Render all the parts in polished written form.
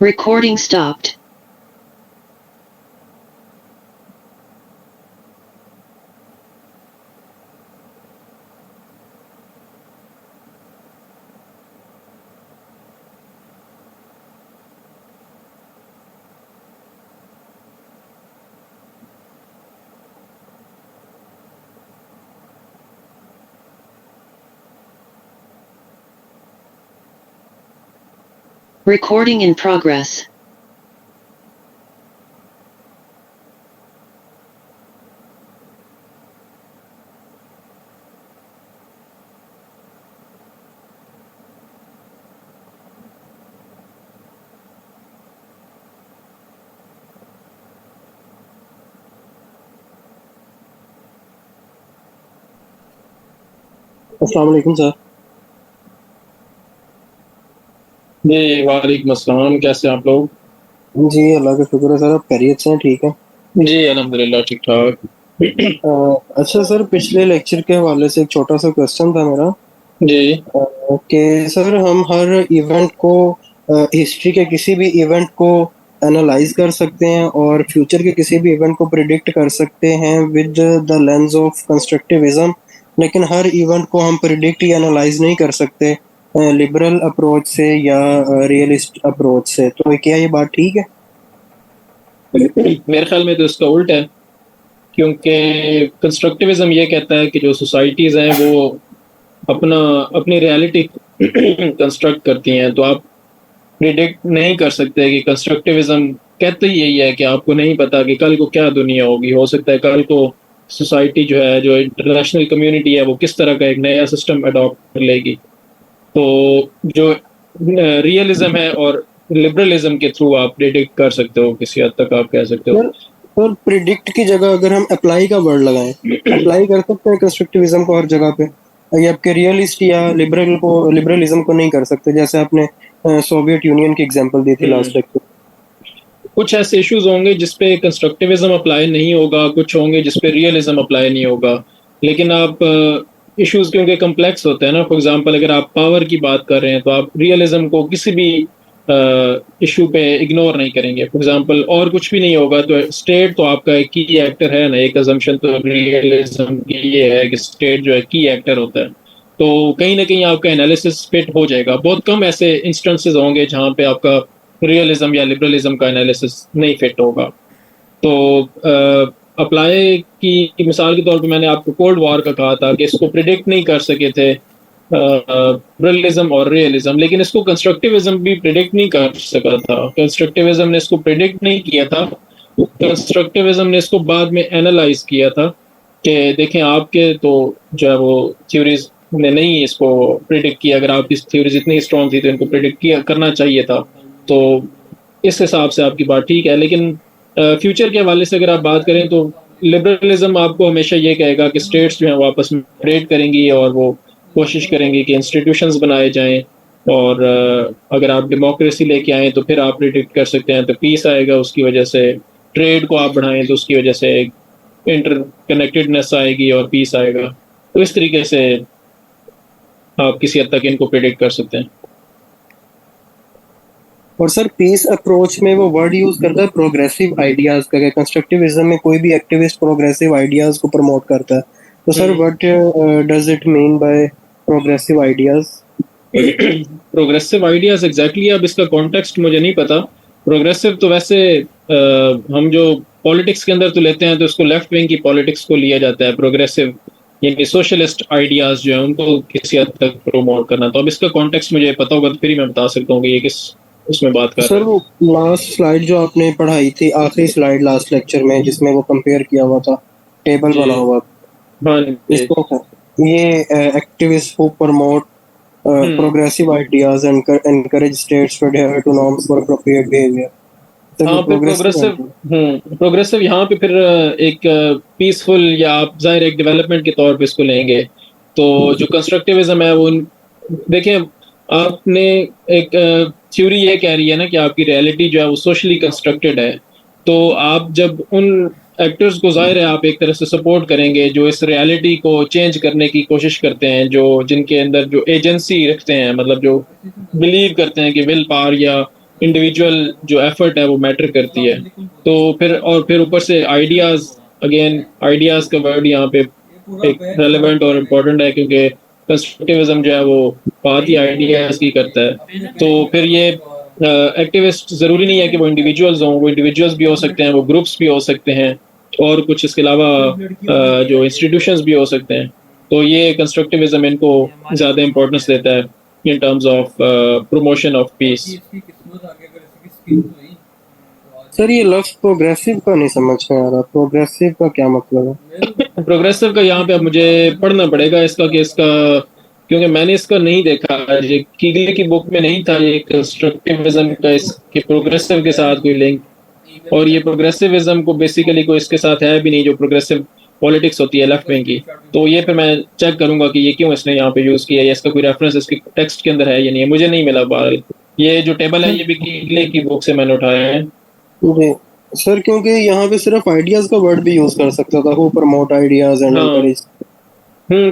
Recording stopped. Recording in progress. अस्सलाम वालेकुम sir. जी वालेकुम अस्सलाम, कैसे हैं आप लोग? जी अल्लाह का शुक्र है सर, आप खैरियत से हैं? ठीक है। जी अल्हम्दुलिल्लाह ठीक ठाक। अ, अच्छा सर, पिछले लेक्चर के हवाले से एक छोटा सा क्वेश्चन था मेरा जी कि सर हम हर इवेंट को, हिस्ट्री के किसी भी इवेंट को एनालाइज कर सकते हैं और फ्यूचर के किसी भी इवेंट को प्रिडिक्ट कर सकते हैं with the lens of constructivism, लेकिन हर इवेंट को हम प्रिडिक्ट या एनालाइज नहीं कर सकते लिबरल अप्रोच से या रियलिस्ट अप्रोच से। तो क्या ये बात ठीक है? मेरे ख्याल में तो इसका उल्टा है, क्योंकि कंस्ट्रक्टिविज्म ये कहता है कि जो सोसाइटीज़ हैं वो अपना अपनी रियलिटी कंस्ट्रक्ट करती हैं, तो आप प्रिडिक्ट नहीं कर सकते। कि कंस्ट्रक्टिविज्म कहते ही यही है कि आपको नहीं पता कि कल को क्या दुनिया होगी। हो सकता है कल को सोसाइटी जो है, जो इंटरनेशनल कम्युनिटी है, वो किस तरह का एक नया सिस्टम अडॉप्ट कर लेगी। तो जो रियलिज्म है और लिबरलिज्म के थ्रू आप प्रिडिक्ट कर सकते हो, किसी हद तक आप कह सकते हो। सर सर, प्रिडिक्ट की जगह अगर हम अप्लाई का वर्ड लगाएं, अप्लाई कर सकते हैं कंस्ट्रक्टिविज्म को हर जगह पे? ये आपके रियलिस्ट या लिबरलिज्म को नहीं कर सकते, जैसे आपने सोवियत यूनियन की एग्जांपल दी थी हम्म, लास्ट लेक्चर। कुछ ऐसे इश्यूज होंगे जिसपे कंस्ट्रक्टिविज्म अप्लाई नहीं होगा, कुछ होंगे जिसपे रियलिज्म अप्लाई नहीं होगा। लेकिन आप इश्यूज क्योंकि कम्प्लेक्स होते हैं ना, फॉर एग्जांपल अगर आप पावर की बात कर रहे हैं तो आप रियलिज्म को किसी भी इशू पे इग्नोर नहीं करेंगे। फॉर एग्जांपल और कुछ भी नहीं होगा तो स्टेट तो आपका एक की एक्टर है ना। एक अजम्पशन तो रियलिज्म की ये है कि स्टेट जो है की एक्टर होता है। तो कहीं ना कहीं आपका एनालिसिस फिट हो जाएगा। बहुत कम ऐसे इंस्टेंसेस होंगे जहाँ पे आपका रियलिज्म या लिबरलिज्म का एनालिसिस नहीं फिट होगा। तो अप्लाई की मिसाल के तौर पे मैंने आपको कोल्ड वॉर का कहा था कि इसको प्रिडिक्ट नहीं कर सके थे लिबरलिज्म और रियलिज्म, लेकिन इसको कंस्ट्रक्टिविज्म भी प्रिडिक्ट नहीं कर सका था। कंस्ट्रक्टिविज्म ने इसको प्रिडिक्ट नहीं किया था, कंस्ट्रक्टिविज्म ने इसको बाद में एनालाइज किया था कि देखें आपके तो जो है वो थ्योरीज ने नहीं इसको प्रिडिक्ट किया। अगर आपकी थ्योरीज इतनी स्ट्रॉन्ग थी तो इनको प्रिडिक्ट किया करना चाहिए था। तो इस हिसाब से आपकी बात ठीक है। लेकिन फ्यूचर के हवाले से अगर आप बात करें तो लिबरलिज्म आपको हमेशा ये कहेगा कि स्टेट्स जो हैं वो आपस में ट्रेड करेंगी और वो कोशिश करेंगी कि इंस्टीट्यूशंस बनाए जाएं। और अगर आप डेमोक्रेसी लेके आएँ तो फिर आप प्रिडिक्ट कर सकते हैं तो पीस आएगा उसकी वजह से। ट्रेड को आप बढ़ाएं तो उसकी वजह से इंटरकनेक्टेडनेस आएगी और पीस आएगा। तो इस तरीके से आप किसी हद तक इनको प्रिडिक्ट कर सकते हैं। और सर, पीस अप्रोच में वो वर्ड यूज करता है प्रोग्रेसिव आइडियाज का। कंस्ट्रक्टिविज्म में कोई भी एक्टिविस्ट प्रोग्रेसिव आइडियाज को प्रमोट करता है। तो sir, hmm what does it mean by progressive ideas? Progressive ideas exactly अब इसका कॉन्टेक्स्ट मुझे नहीं पता। प्रोग्रेसिव तो वैसे हम जो पॉलिटिक्स के अंदर तो लेते हैं तो इसको लेफ्ट विंग की पॉलिटिक्स को लिया जाता है प्रोग्रेसिव, यानी सोशलिस्ट आइडियाज जो है उनको किसी हद तक प्रमोट करना। तो अब इसका कॉन्टेक्स्ट मुझे पता होगा तो फिर ही मैं बता सकता हूँ कि ये किस उसमें बात कर सर, रहा है। वो लास्ट स्लाइड जो आपने पढ़ाई थी, आखिरी स्लाइड लास्ट लेक्चर में, जिसमें वो कंपेयर किया हुआ था, टेबल जी बना हुआ, हाँ जी। इसको ये activist who promote hmm progressive ideas and encourage states to adhere to norms for appropriate behavior. Sir, हाँ ये फिर प्रोग्रेसिव प्रोग्रेसिव, आइडिया। प्रोग्रेसिव यहाँ पे फिर एक पीसफुल या आप जाहिर एक डेवलपमेंट के तौर पे इसको लेंगे। तो जो कंस्ट्रक्टिविज्म है वो देखिए, आपने एक थ्योरी ये कह रही है ना कि आपकी रियलिटी जो है वो सोशली कंस्ट्रक्टेड है। तो आप जब उन एक्टर्स को, जाहिर है आप एक तरह से सपोर्ट करेंगे जो इस रियलिटी को चेंज करने की कोशिश करते हैं, जो जिनके अंदर जो एजेंसी रखते हैं, मतलब जो बिलीव करते हैं कि विल पावर या इंडिविजुअल जो एफर्ट है वो मैटर करती है। तो फिर ऊपर से आइडियाज़, अगेन आइडियाज़ का वर्ड यहाँ पे एक रेलेवेंट और इम्पोर्टेंट है, क्योंकि कंस्ट्रक्टिविज्म जो है वो बात ही आइडियाज़ की करता है। तो फिर ये एक्टिविस्ट ज़रूरी नहीं है कि वो इंडिविजुअल्स हों, वो इंडिविजुअल्स भी हो सकते हैं, वो ग्रुप्स भी हो सकते हैं, और कुछ इसके अलावा जो इंस्टीट्यूशंस भी हो सकते हैं। तो ये कंस्ट्रक्टिविज्म इनको ज़्यादा इम्पोर्टेंस देता है in terms of promotion of peace. Sir ये लफ्ज प्रोग्रेसिव का नहीं समझ में आ रहा, प्रोग्रेसिव का क्या मतलब है? प्रोग्रेसिव का यहाँ पे अब मुझे पढ़ना पड़ेगा इसका, कि इसका, क्योंकि मैंने इसका नहीं देखा, ये कीगले की बुक में नहीं था ये कंस्ट्रक्टिविज्म का इसके प्रोग्रेसिव के साथ कोई लिंक, और ये प्रोग्रेसिविज्म को बेसिकली कोई इसके साथ है भी नहीं, जो प्रोग्रेसिव पॉलिटिक्स होती है लेफ्ट विंग की। तो ये फिर मैं चेक करूंगा कि ये क्यों इसने यहाँ पे यूज किया है, इसका कोई रेफरेंस इसके टेक्स्ट के अंदर है या नहीं है, मुझे नहीं मिला बाहर। ये जो टेबल है ये भी कीगले की बुक से मैंने उठाया है। जी सर, क्योंकि यहाँ पे सिर्फ आइडियाज का वर्ड भी यूज कर सकता था, who promote ideas and encourage.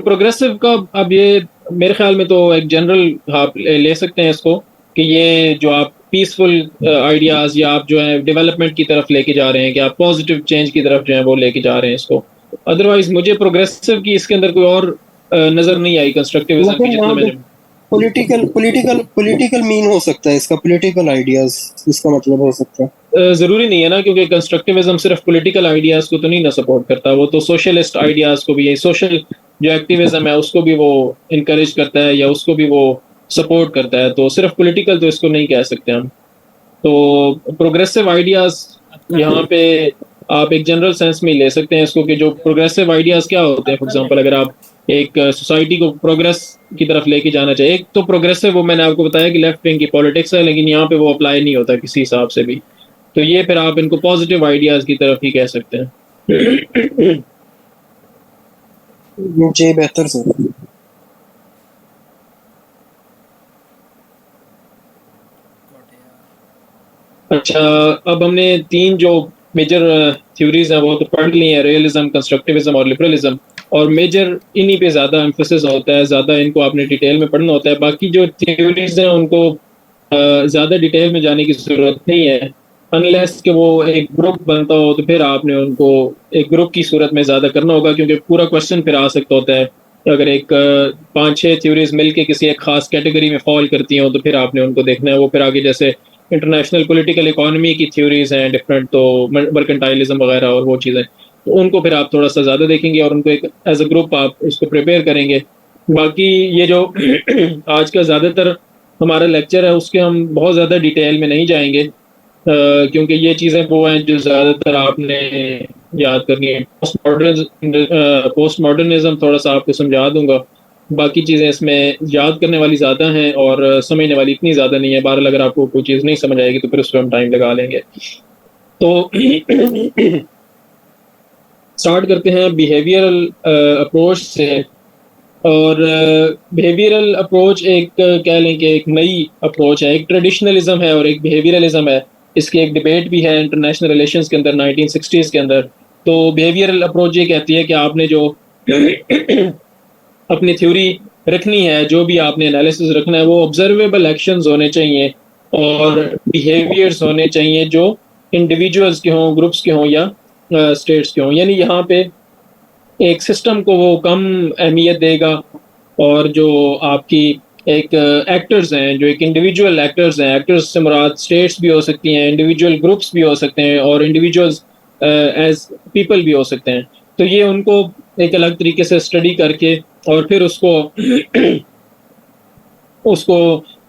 Progressive का अब ये मेरे ख्याल में तो एक जनरल आप ले सकते हैं इसको, कि ये जो आप पीसफुल आइडियाज या आप जो है डेवलपमेंट की तरफ लेके जा रहे हैं, कि आप पॉजिटिव चेंज की तरफ जो है वो लेके जा रहे हैं इसको। अदरवाइज मुझे प्रोग्रेसिव की इसके अंदर कोई और नजर नहीं आई कंस्ट्रक्टिविज्म की, जितना मैंने पॉलिटिकल मीन हो सकता है इसका, पॉलिटिकल आइडियाज इसका मतलब हो सकता है। जरूरी नहीं है ना, क्योंकि कंस्ट्रक्टिविज्म सिर्फ पॉलिटिकल आइडियाज को तो नहीं ना सपोर्ट करता, वो तो सोशलिस्ट आइडियाज को भी, सोशल जो एक्टिविज्म है उसको भी वो इनकरेज करता है या उसको भी वो सपोर्ट करता है। तो सिर्फ पॉलिटिकल तो इसको नहीं कह सकते हम। तो प्रोग्रेसिव आइडियाज यहाँ पे आप एक जनरल सेंस में ले सकते हैं इसको, कि जो प्रोग्रेसिव आइडियाज क्या होते हैं। फॉर एग्जांपल अगर आप एक सोसाइटी को प्रोग्रेस की तरफ लेके जाना चाहिए, एक तो प्रोग्रेसिव वो मैंने आपको बताया कि लेफ्ट विंग की पॉलिटिक्स है, लेकिन यहाँ पे वो अप्लाई नहीं होता किसी हिसाब से भी। तो ये फिर आप इनको पॉजिटिव आइडियाज की तरफ ही कह सकते हैं। जी बेहतर सर। अच्छा, अब हमने तीन जो मेजर थ्योरीज हैं वो तो पढ़ ली हैं, रियलिज्म, कंस्ट्रक्टिविज्म और लिबरलिज्म, और मेजर इन्हीं पे ज़्यादा एम्फोसिस होता है, ज़्यादा इनको आपने डिटेल में पढ़ना होता है। बाकी जो थ्योरीज हैं उनको ज़्यादा डिटेल में जाने की ज़रूरत नहीं है, अनलेस कि वो एक ग्रुप बनता हो, तो फिर आपने उनको एक ग्रुप की सूरत में ज़्यादा करना होगा, क्योंकि पूरा क्वेश्चन फिर आ सकता होता है। अगर एक 5-6 थ्योरीज मिलके किसी एक खास कैटेगरी में फॉल करती हो, तो फिर आपने उनको देखना है। वो फिर आगे जैसे इंटरनेशनल पॉलिटिकल इकोनॉमी की थ्योरीज हैं डिफरेंट, तो मर्केंटाइलिज्म वगैरह और वो चीज़ें, तो उनको फिर आप थोड़ा सा ज़्यादा देखेंगे और उनको एक एज अ ग्रुप आप उसको प्रिपेयर करेंगे। बाकी ये जो आज का ज़्यादातर हमारा लेक्चर है उसके हम बहुत ज़्यादा डिटेल में नहीं जाएंगे, क्योंकि ये चीज़ें वो हैं जो ज़्यादातर आपने याद करनी है। पोस्ट मॉडर्निज्म थोड़ा सा आपको समझा दूंगा, बाकी चीज़ें इसमें याद करने वाली ज़्यादा हैं और समझने वाली इतनी ज़्यादा नहीं है। बहरहाल अगर आपको कोई चीज़ नहीं समझ आएगी तो फिर उस पर हम टाइम लगा लेंगे। तो स्टार्ट करते हैं बिहेवियरल अप्रोच से। और बिहेवियरल अप्रोच एक कह लें कि एक नई अप्रोच है, एक ट्रेडिशनलिज्म है और एक बिहेवियरलिज्म है। इसकी एक डिबेट भी है इंटरनेशनल रिलेशंस के अंदर 1960s के अंदर। तो बिहेवियरल अप्रोच ये कहती है कि आपने जो अपनी थ्योरी रखनी है, जो भी आपने एनालिसिस रखना है, वो ऑब्जर्वेबल एक्शंस होने चाहिए और बिहेवियर्स होने चाहिए जो इंडिविजुअल्स के हों, ग्रुप्स के हों या स्टेट्स के हों। यानी यहाँ पे एक सिस्टम को वो कम अहमियत देगा, और जो आपकी एक एक्टर्स हैं, जो एक इंडिविजुअल एक्टर्स हैं, एक्टर्स से मुराद स्टेट्स भी हो सकती हैं, इंडिविजुअल ग्रुप्स भी हो सकते हैं और इंडिविजुअल्स एज पीपल भी हो सकते हैं। तो ये उनको एक अलग तरीके से स्टडी करके और फिर उसको उसको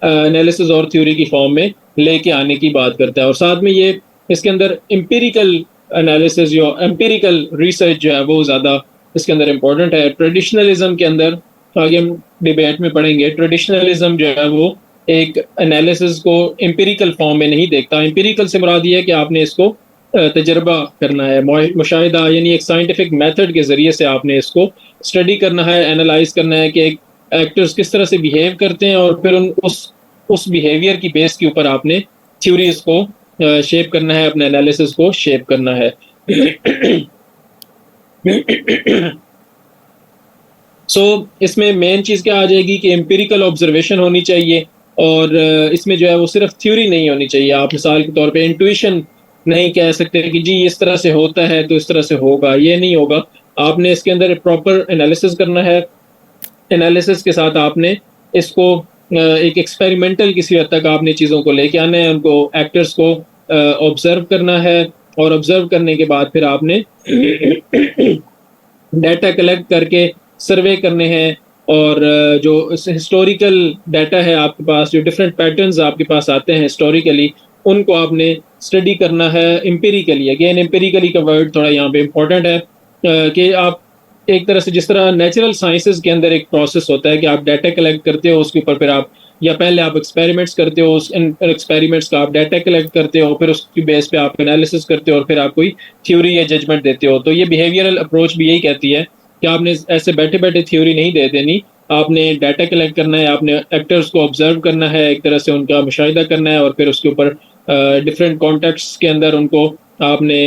एनालिसिस और थ्योरी की फॉर्म में लेके आने की बात करता है। और साथ में ये इसके अंदर एम्पिरिकल एनालिसिस या एम्पिरिकल रिसर्च जो है वो ज़्यादा इसके अंदर इम्पोर्टेंट है। ट्रेडिशनलिज्म के अंदर आगे हम डिबेट में पढ़ेंगे, ट्रेडिशनलिज्म जो है वो एक एनालिसिस को एम्पिरिकल फॉर्म में नहीं देखता। एम्पिरिकल से मुराद ये है कि आपने इसको तजर्बा करना है, मुशाहिदा, यानी एक साइंटिफिक मेथड के ज़रिए से आपने इसको स्टडी करना है, एनालाइज करना है कि एक एक्टर्स किस तरह से बिहेव करते हैं, और फिर उस बिहेवियर की बेस के ऊपर आपने थ्योरीज को शेप करना है, अपने एनालिसिस को शेप करना है। इसमें मेन चीज़ क्या आ जाएगी कि एम्पिरिकल ऑब्जर्वेशन होनी चाहिए और इसमें जो है वो सिर्फ थ्योरी नहीं होनी चाहिए। आप मिसाल के तौर पे इंट्यूशन नहीं कह सकते कि जी इस तरह से होता है तो इस तरह से होगा, ये नहीं होगा। आपने इसके अंदर प्रॉपर एनालिसिस करना है। एनालिसिस के साथ आपने इसको एक एक्सपेरिमेंटल किसी हद तक आपने चीज़ों को लेके आना है, उनको एक्टर्स को ऑब्जर्व करना है, और ऑब्जर्व करने के बाद फिर आपने डाटा कलेक्ट करके सर्वे करने हैं, और जो हिस्टोरिकल डाटा है आपके पास, जो डिफरेंट पैटर्न्स आपके पास आते हैं हिस्टोरिकली, उनको आपने स्टडी करना है एम्पिरिकली। अगेन एम्पिरिकली का वर्ड थोड़ा यहाँ पे इम्पोर्टेंट है कि आप एक तरह से जिस तरह नेचुरल साइंसेज के अंदर एक प्रोसेस होता है कि आप डाटा कलेक्ट करते हो, उसके ऊपर फिर आप या पहले आप एक्सपेरिमेंट्स करते हो, उस एक्सपेरिमेंट्स का आप डाटा कलेक्ट करते हो, फिर उसकी बेस पे आप एनालिसिस करते हो और फिर आप कोई थ्योरी या जजमेंट देते हो। तो ये बिहेवियरल अप्रोच भी यही कहती है कि आपने ऐसे बैठे बैठे थ्योरी नहीं दे देनी, आपने डाटा कलेक्ट करना है, आपने एक्टर्स को ऑब्जर्व करना है, एक तरह से उनका मुशाहिदा करना है, और फिर उसके ऊपर डिफरेंट कॉन्टेक्स्ट के अंदर उनको आपने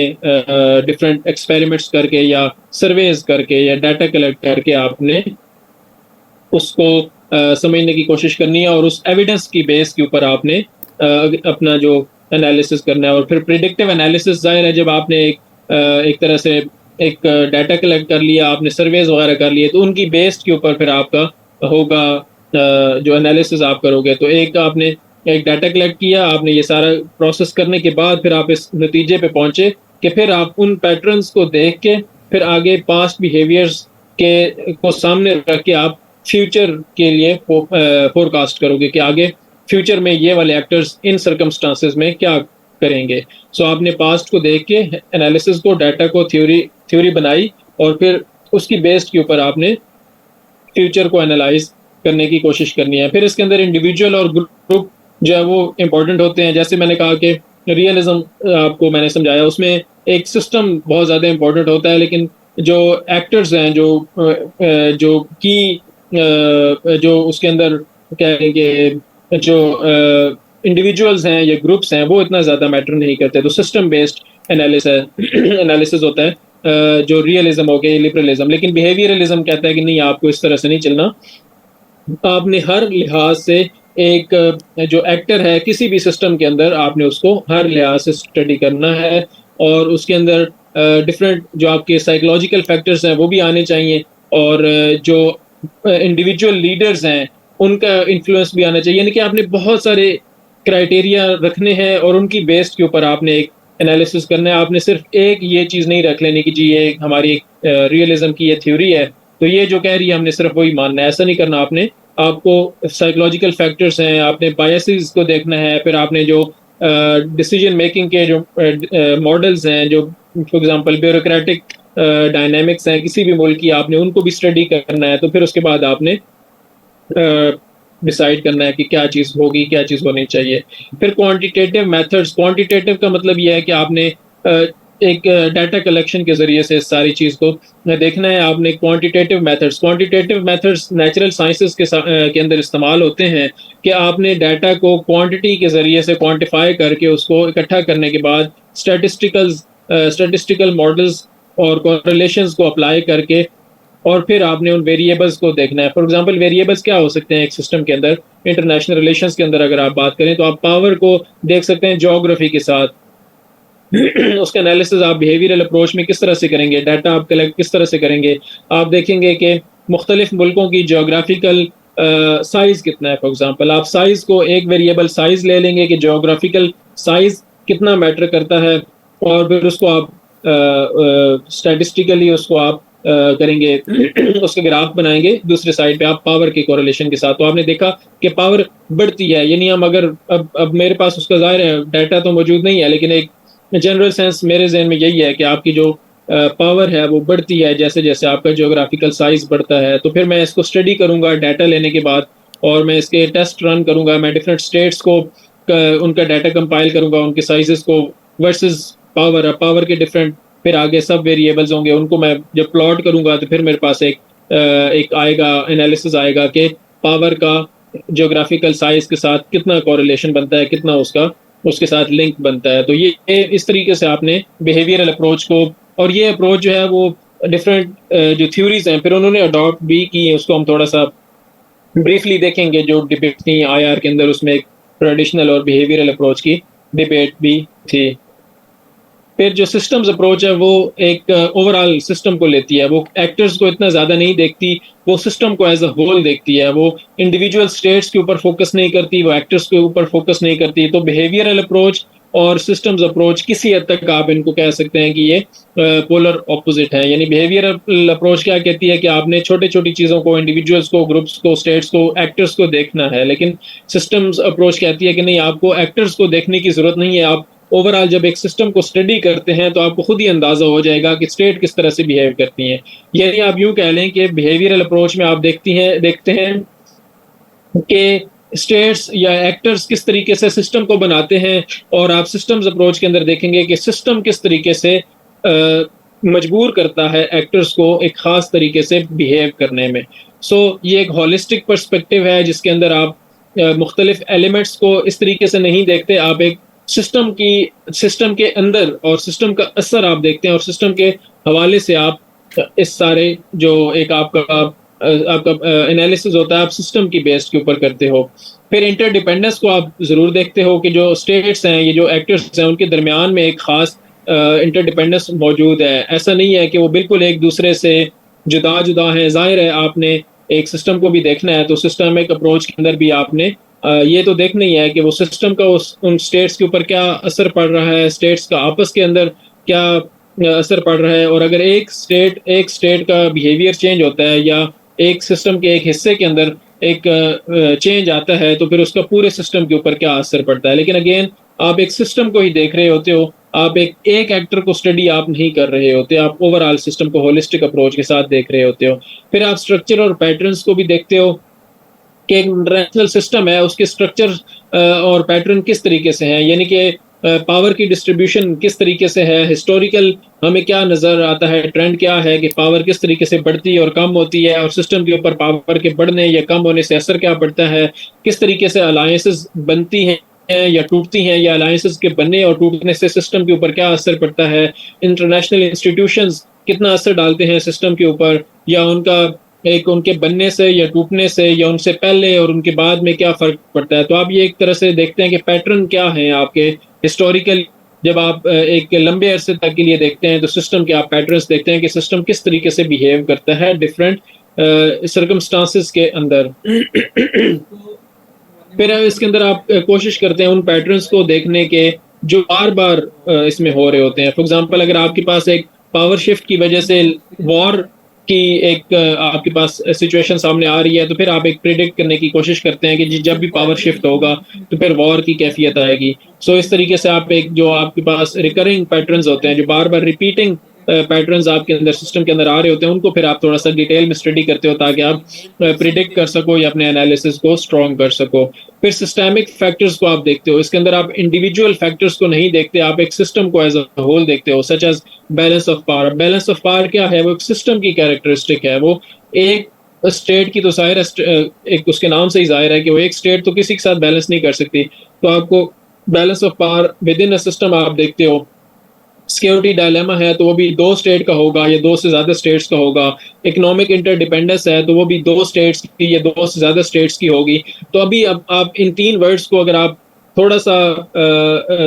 डिफरेंट एक्सपेरिमेंट्स करके या सर्वेज करके या डाटा कलेक्ट करके आपने उसको समझने की कोशिश करनी है, और उस एविडेंस की बेस के ऊपर आपने अपना जो एनालिसिस करना है। और फिर प्रिडिक्टिव एनालिसिस, जाहिर है जब आपने एक तरह से एक डाटा कलेक्ट कर लिया, आपने सर्वेज वगैरह कर लिए, तो उनकी बेस के ऊपर फिर आपका होगा जो एनालिसिस आप करोगे। तो एक आपने एक डाटा कलेक्ट किया, आपने ये सारा प्रोसेस करने के बाद फिर आप इस नतीजे पे पहुंचे कि फिर आप उन पैटर्न्स को देख के फिर आगे पास्ट बिहेवियर्स के को सामने रख के आप फ्यूचर के लिए फोरकास्ट करोगे कि आगे फ्यूचर में ये वाले एक्टर्स इन सर्कमस्टांसेस में क्या करेंगे। सो आपने पास्ट को देख के एनालिसिस को, डाटा को थ्योरी बनाई, और फिर उसकी बेस्ड के ऊपर आपने फ्यूचर को एनालाइज करने की कोशिश करनी है। फिर इसके अंदर इंडिविजुअल और ग्रुप जो है वो इम्पोर्टेंट होते हैं। जैसे मैंने कहा कि रियलिज्म आपको मैंने समझाया, उसमें एक सिस्टम बहुत ज़्यादा इम्पोर्टेंट होता है, लेकिन जो एक्टर्स हैं, जो की जो उसके अंदर कहेंगे जो इंडिविजुअल्स हैं या ग्रुप्स हैं, वो इतना ज़्यादा मैटर नहीं करते। तो सिस्टम बेस्ड एनालिसिस होता है जो रियलिज्म हो गया, लिबरलिज्म। लेकिन बिहेवियरलिज्म कहता है कि नहीं, आपको इस तरह से नहीं चलना, आपने हर लिहाज से एक जो एक्टर है किसी भी सिस्टम के अंदर, आपने उसको हर लिहाज से स्टडी करना है, और उसके अंदर डिफरेंट जो आपके साइकोलॉजिकल फैक्टर्स हैं वो भी आने चाहिए, और जो इंडिविजुअल लीडर्स हैं उनका इन्फ्लुएंस भी आना चाहिए। यानी कि आपने बहुत सारे क्राइटेरिया रखने हैं, और उनकी बेस के ऊपर आपने एक एनालिसिस करना है। आपने सिर्फ एक ये चीज़ नहीं रख लेनी कि जी ये हमारी एक रियलिज्म की ये थ्योरी है, तो ये जो कह रही है हमने सिर्फ वही मानना है, ऐसा नहीं करना। आपको साइकोलॉजिकल फैक्टर्स हैं, आपने बायसेस को देखना है, फिर आपने जो डिसीजन मेकिंग के जो मॉडल्स हैं, जो फॉर एग्जांपल ब्यूरोक्रेटिक डायनामिक्स हैं किसी भी मुल्क की, आपने उनको भी स्टडी करना है। तो फिर उसके बाद आपने डिसाइड करना है कि क्या चीज़ होगी, क्या चीज़ होनी चाहिए। फिर क्वांटिटेटिव मेथड्स, क्वांटिटेटिव का मतलब यह है कि आपने एक डाटा कलेक्शन के जरिए से सारी चीज़ को देखना है। आपने क्वांटिटेटिव मेथड्स नेचुरल साइंसेस के अंदर इस्तेमाल होते हैं कि आपने डाटा को क्वांटिटी के जरिए से क्वांटिफाई करके उसको इकट्ठा करने के बाद स्टैटिस्टिकल मॉडल्स और कोरिलेशंस को अप्लाई करके, और फिर आपने उन वेरिएबल्स को देखना है। फॉर एग्जांपल वेरिएबल्स क्या हो सकते हैं एक सिस्टम के अंदर, इंटरनेशनल रिलेशंस के अंदर अगर आप बात करें तो आप पावर को देख सकते हैं ज्योग्राफी के साथ। उसका एनालिसिस आप बिहेवियरल अप्रोच में किस तरह से करेंगे, डाटा आप कलेक्ट किस तरह से करेंगे। आप देखेंगे कि मुख्तलिफ मुल्कों की ज्योग्राफिकल साइज़ कितना है। फॉर एग्जांपल आप साइज़ को एक वेरिएबल साइज़ ले लेंगे कि ज्योग्राफिकल साइज़ कितना मैटर करता है, और फिर उसको आप स्टैटिस्टिकली उसको आप करेंगे उसके ग्राफ बनाएंगे दूसरे साइड पे आप पावर के कोरिलेशन के साथ। तो आपने देखा कि पावर बढ़ती है, यानी हम अगर अब मेरे पास उसका ज़ाहिर है डाटा तो मौजूद नहीं है, लेकिन एक जनरल सेंस मेरे जहन में यही है कि आपकी जो पावर है वो बढ़ती है जैसे जैसे आपका ज्योग्राफिकल साइज बढ़ता है। तो फिर मैं इसको स्टडी करूंगा डाटा लेने के बाद, और मैं इसके टेस्ट रन करूंगा। मैं डिफरेंट स्टेट्स को उनका डाटा कंपाइल करूंगा, उनके साइजेस को वर्सेस पावर के डिफरेंट फिर आगे सब वेरिएबल्स होंगे, उनको मैं जब प्लॉट करूंगा तो फिर मेरे पास एक आएगा एनालिसिस आएगा कि पावर का ज्योग्राफिकल साइज के साथ कितना कोरिलेशन बनता है, कितना उसके साथ लिंक बनता है। तो ये इस तरीके से आपने बिहेवियरल अप्रोच को, और ये अप्रोच जो है वो डिफरेंट जो थ्योरीज हैं फिर उन्होंने अडॉप्ट भी की है, उसको हम थोड़ा सा ब्रीफली देखेंगे जो डिबेट थी आईआर के अंदर, उसमें एक ट्रेडिशनल और बिहेवियरल अप्रोच की डिबेट भी थी। फिर जो सिस्टम्स अप्रोच है वो एक ओवरऑल सिस्टम को लेती है, वो एक्टर्स को इतना ज़्यादा नहीं देखती, वो सिस्टम को एज अ होल देखती है, वो इंडिविजुअल स्टेट्स के ऊपर फोकस नहीं करती, वो एक्टर्स के ऊपर फोकस नहीं करती। तो बिहेवियरल अप्रोच और सिस्टम्स अप्रोच किसी हद तक आप इनको कह सकते हैं कि ये पोलर ऑपोजिट है। यानी बिहेवियरल अप्रोच क्या कहती है कि आपने छोटी छोटी चीज़ों को, इंडिविजुअल्स को, ग्रुप्स को, स्टेट्स को, एक्टर्स को देखना है, लेकिन सिस्टम्स अप्रोच कहती है कि नहीं, आपको एक्टर्स को देखने की जरूरत नहीं है। आप ओवरऑल जब एक सिस्टम को स्टडी करते हैं तो आपको खुद ही अंदाजा हो जाएगा कि स्टेट किस तरह से बिहेव करती हैं। यानी आप यूं कह लें कि बिहेवियरल अप्रोच में आप देखते हैं कि स्टेट्स या एक्टर्स किस तरीके से सिस्टम को बनाते हैं, और आप सिस्टम्स अप्रोच के अंदर देखेंगे कि सिस्टम किस तरीके से मजबूर करता है एक्टर्स को एक खास तरीके से बिहेव करने में। सो ये एक होलिस्टिक पर्सपेक्टिव है जिसके अंदर आप मुख्तलिफ एलिमेंट्स को इस तरीके से नहीं देखते, आप एक सिस्टम के अंदर और सिस्टम का असर आप देखते हैं, और सिस्टम के हवाले से आप इस सारे जो एक आपका एनालिसिस होता है आप सिस्टम की बेस के ऊपर करते हो। फिर इंटरडिपेंडेंस को आप जरूर देखते हो कि जो स्टेट्स हैं, ये जो एक्टर्स हैं, उनके दरमियान में एक खास इंटरडिपेंडेंस मौजूद है। ऐसा नहीं है कि वो बिल्कुल एक दूसरे से जुदा जुदा हैं। जाहिर है आपने एक सिस्टम को भी देखना है तो सिस्टमिक अप्रोच के अंदर भी आपने ये तो देखना ही है कि वो सिस्टम का उन स्टेट्स के ऊपर क्या असर पड़ रहा है, स्टेट्स का आपस के अंदर क्या असर पड़ रहा है। और अगर एक स्टेट का बिहेवियर चेंज होता है या एक सिस्टम के एक हिस्से के अंदर एक चेंज आता है तो फिर उसका पूरे सिस्टम के ऊपर क्या असर पड़ता है। लेकिन अगेन आप एक सिस्टम को ही देख रहे होते हो, आप एक एक्टर को स्टडी आप नहीं कर रहे होते, आप ओवरऑल सिस्टम को होलिस्टिक अप्रोच के साथ देख रहे होते हो। फिर आप स्ट्रक्चर और पैटर्न्स को भी देखते हो कि एक इंटरनेशनल सिस्टम है, उसके स्ट्रक्चर और पैटर्न किस तरीके से हैं, यानी कि पावर की डिस्ट्रीब्यूशन किस तरीके से है, हिस्टोरिकल हमें क्या नज़र आता है, ट्रेंड क्या है कि पावर किस तरीके से बढ़ती और कम होती है, और सिस्टम के ऊपर पावर के बढ़ने या कम होने से असर क्या पड़ता है, किस तरीके से अलायंसेस बनती हैं या टूटती हैं, या अलायंसेस के बनने और टूटने से सिस्टम के ऊपर क्या असर पड़ता है, इंटरनेशनल इंस्टीट्यूशंस कितना असर डालते हैं सिस्टम के ऊपर, या उनके बनने से या टूटने से या उनसे पहले और उनके बाद में क्या फर्क पड़ता है। तो आप ये एक तरह से देखते हैं कि पैटर्न क्या है आपके हिस्टोरिकल। जब आप एक लंबे अरसे तक के लिए देखते हैं तो सिस्टम के आप पैटर्न्स देखते हैं कि सिस्टम किस तरीके से बिहेव करता है डिफरेंट सर्कमस्टांसेस के अंदर। फिर इसके अंदर आप कोशिश करते हैं उन पैटर्न्स को देखने के जो बार बार इसमें हो रहे होते हैं। फॉर एग्जांपल अगर आपके पास एक पावर शिफ्ट की वजह से वॉर की एक आपके पास सिचुएशन सामने आ रही है तो फिर आप एक प्रिडिक्ट करने की कोशिश करते हैं कि जब भी पावर शिफ्ट होगा तो फिर वॉर की कैफियत आएगी। सो इस तरीके से आप एक जो आपके पास रिकरिंग पैटर्न्स होते हैं, जो बार बार रिपीटिंग पैटर्न्स आपके अंदर सिस्टम के अंदर आ रहे होते हैं, उनको फिर आप थोड़ा सा डिटेल में स्टडी करते हो ताकि आप प्रिडिक्ट कर सको या अपने एनालिसिस को स्ट्रॉन्ग कर सको। फिर सिस्टमिक फैक्टर्स को आप देखते हो, इसके अंदर आप इंडिविजुअल फैक्टर्स को नहीं देखते, आप एक सिस्टम को एज अ होल देखते हो, such as balance of power. Balance of power क्या है? वो एक सिस्टम की कैरेक्टरिस्टिक है। वो एक स्टेट की तो जाहिर है, एक उसके नाम से ही जाहिर है कि वो एक स्टेट तो किसी के साथ बैलेंस नहीं कर सकती। तो आपको balance of power with in a system आप देखते हो। सिक्योरिटी डायलेमा है तो वो भी दो स्टेट का होगा या दो से ज्यादा स्टेट्स का होगा। इकोनॉमिक इंटरडिपेंडेंस है तो वो भी दो स्टेट्स की या दो से ज्यादा स्टेट्स की होगी। तो अभी अब आप इन तीन वर्ड्स को अगर आप थोड़ा सा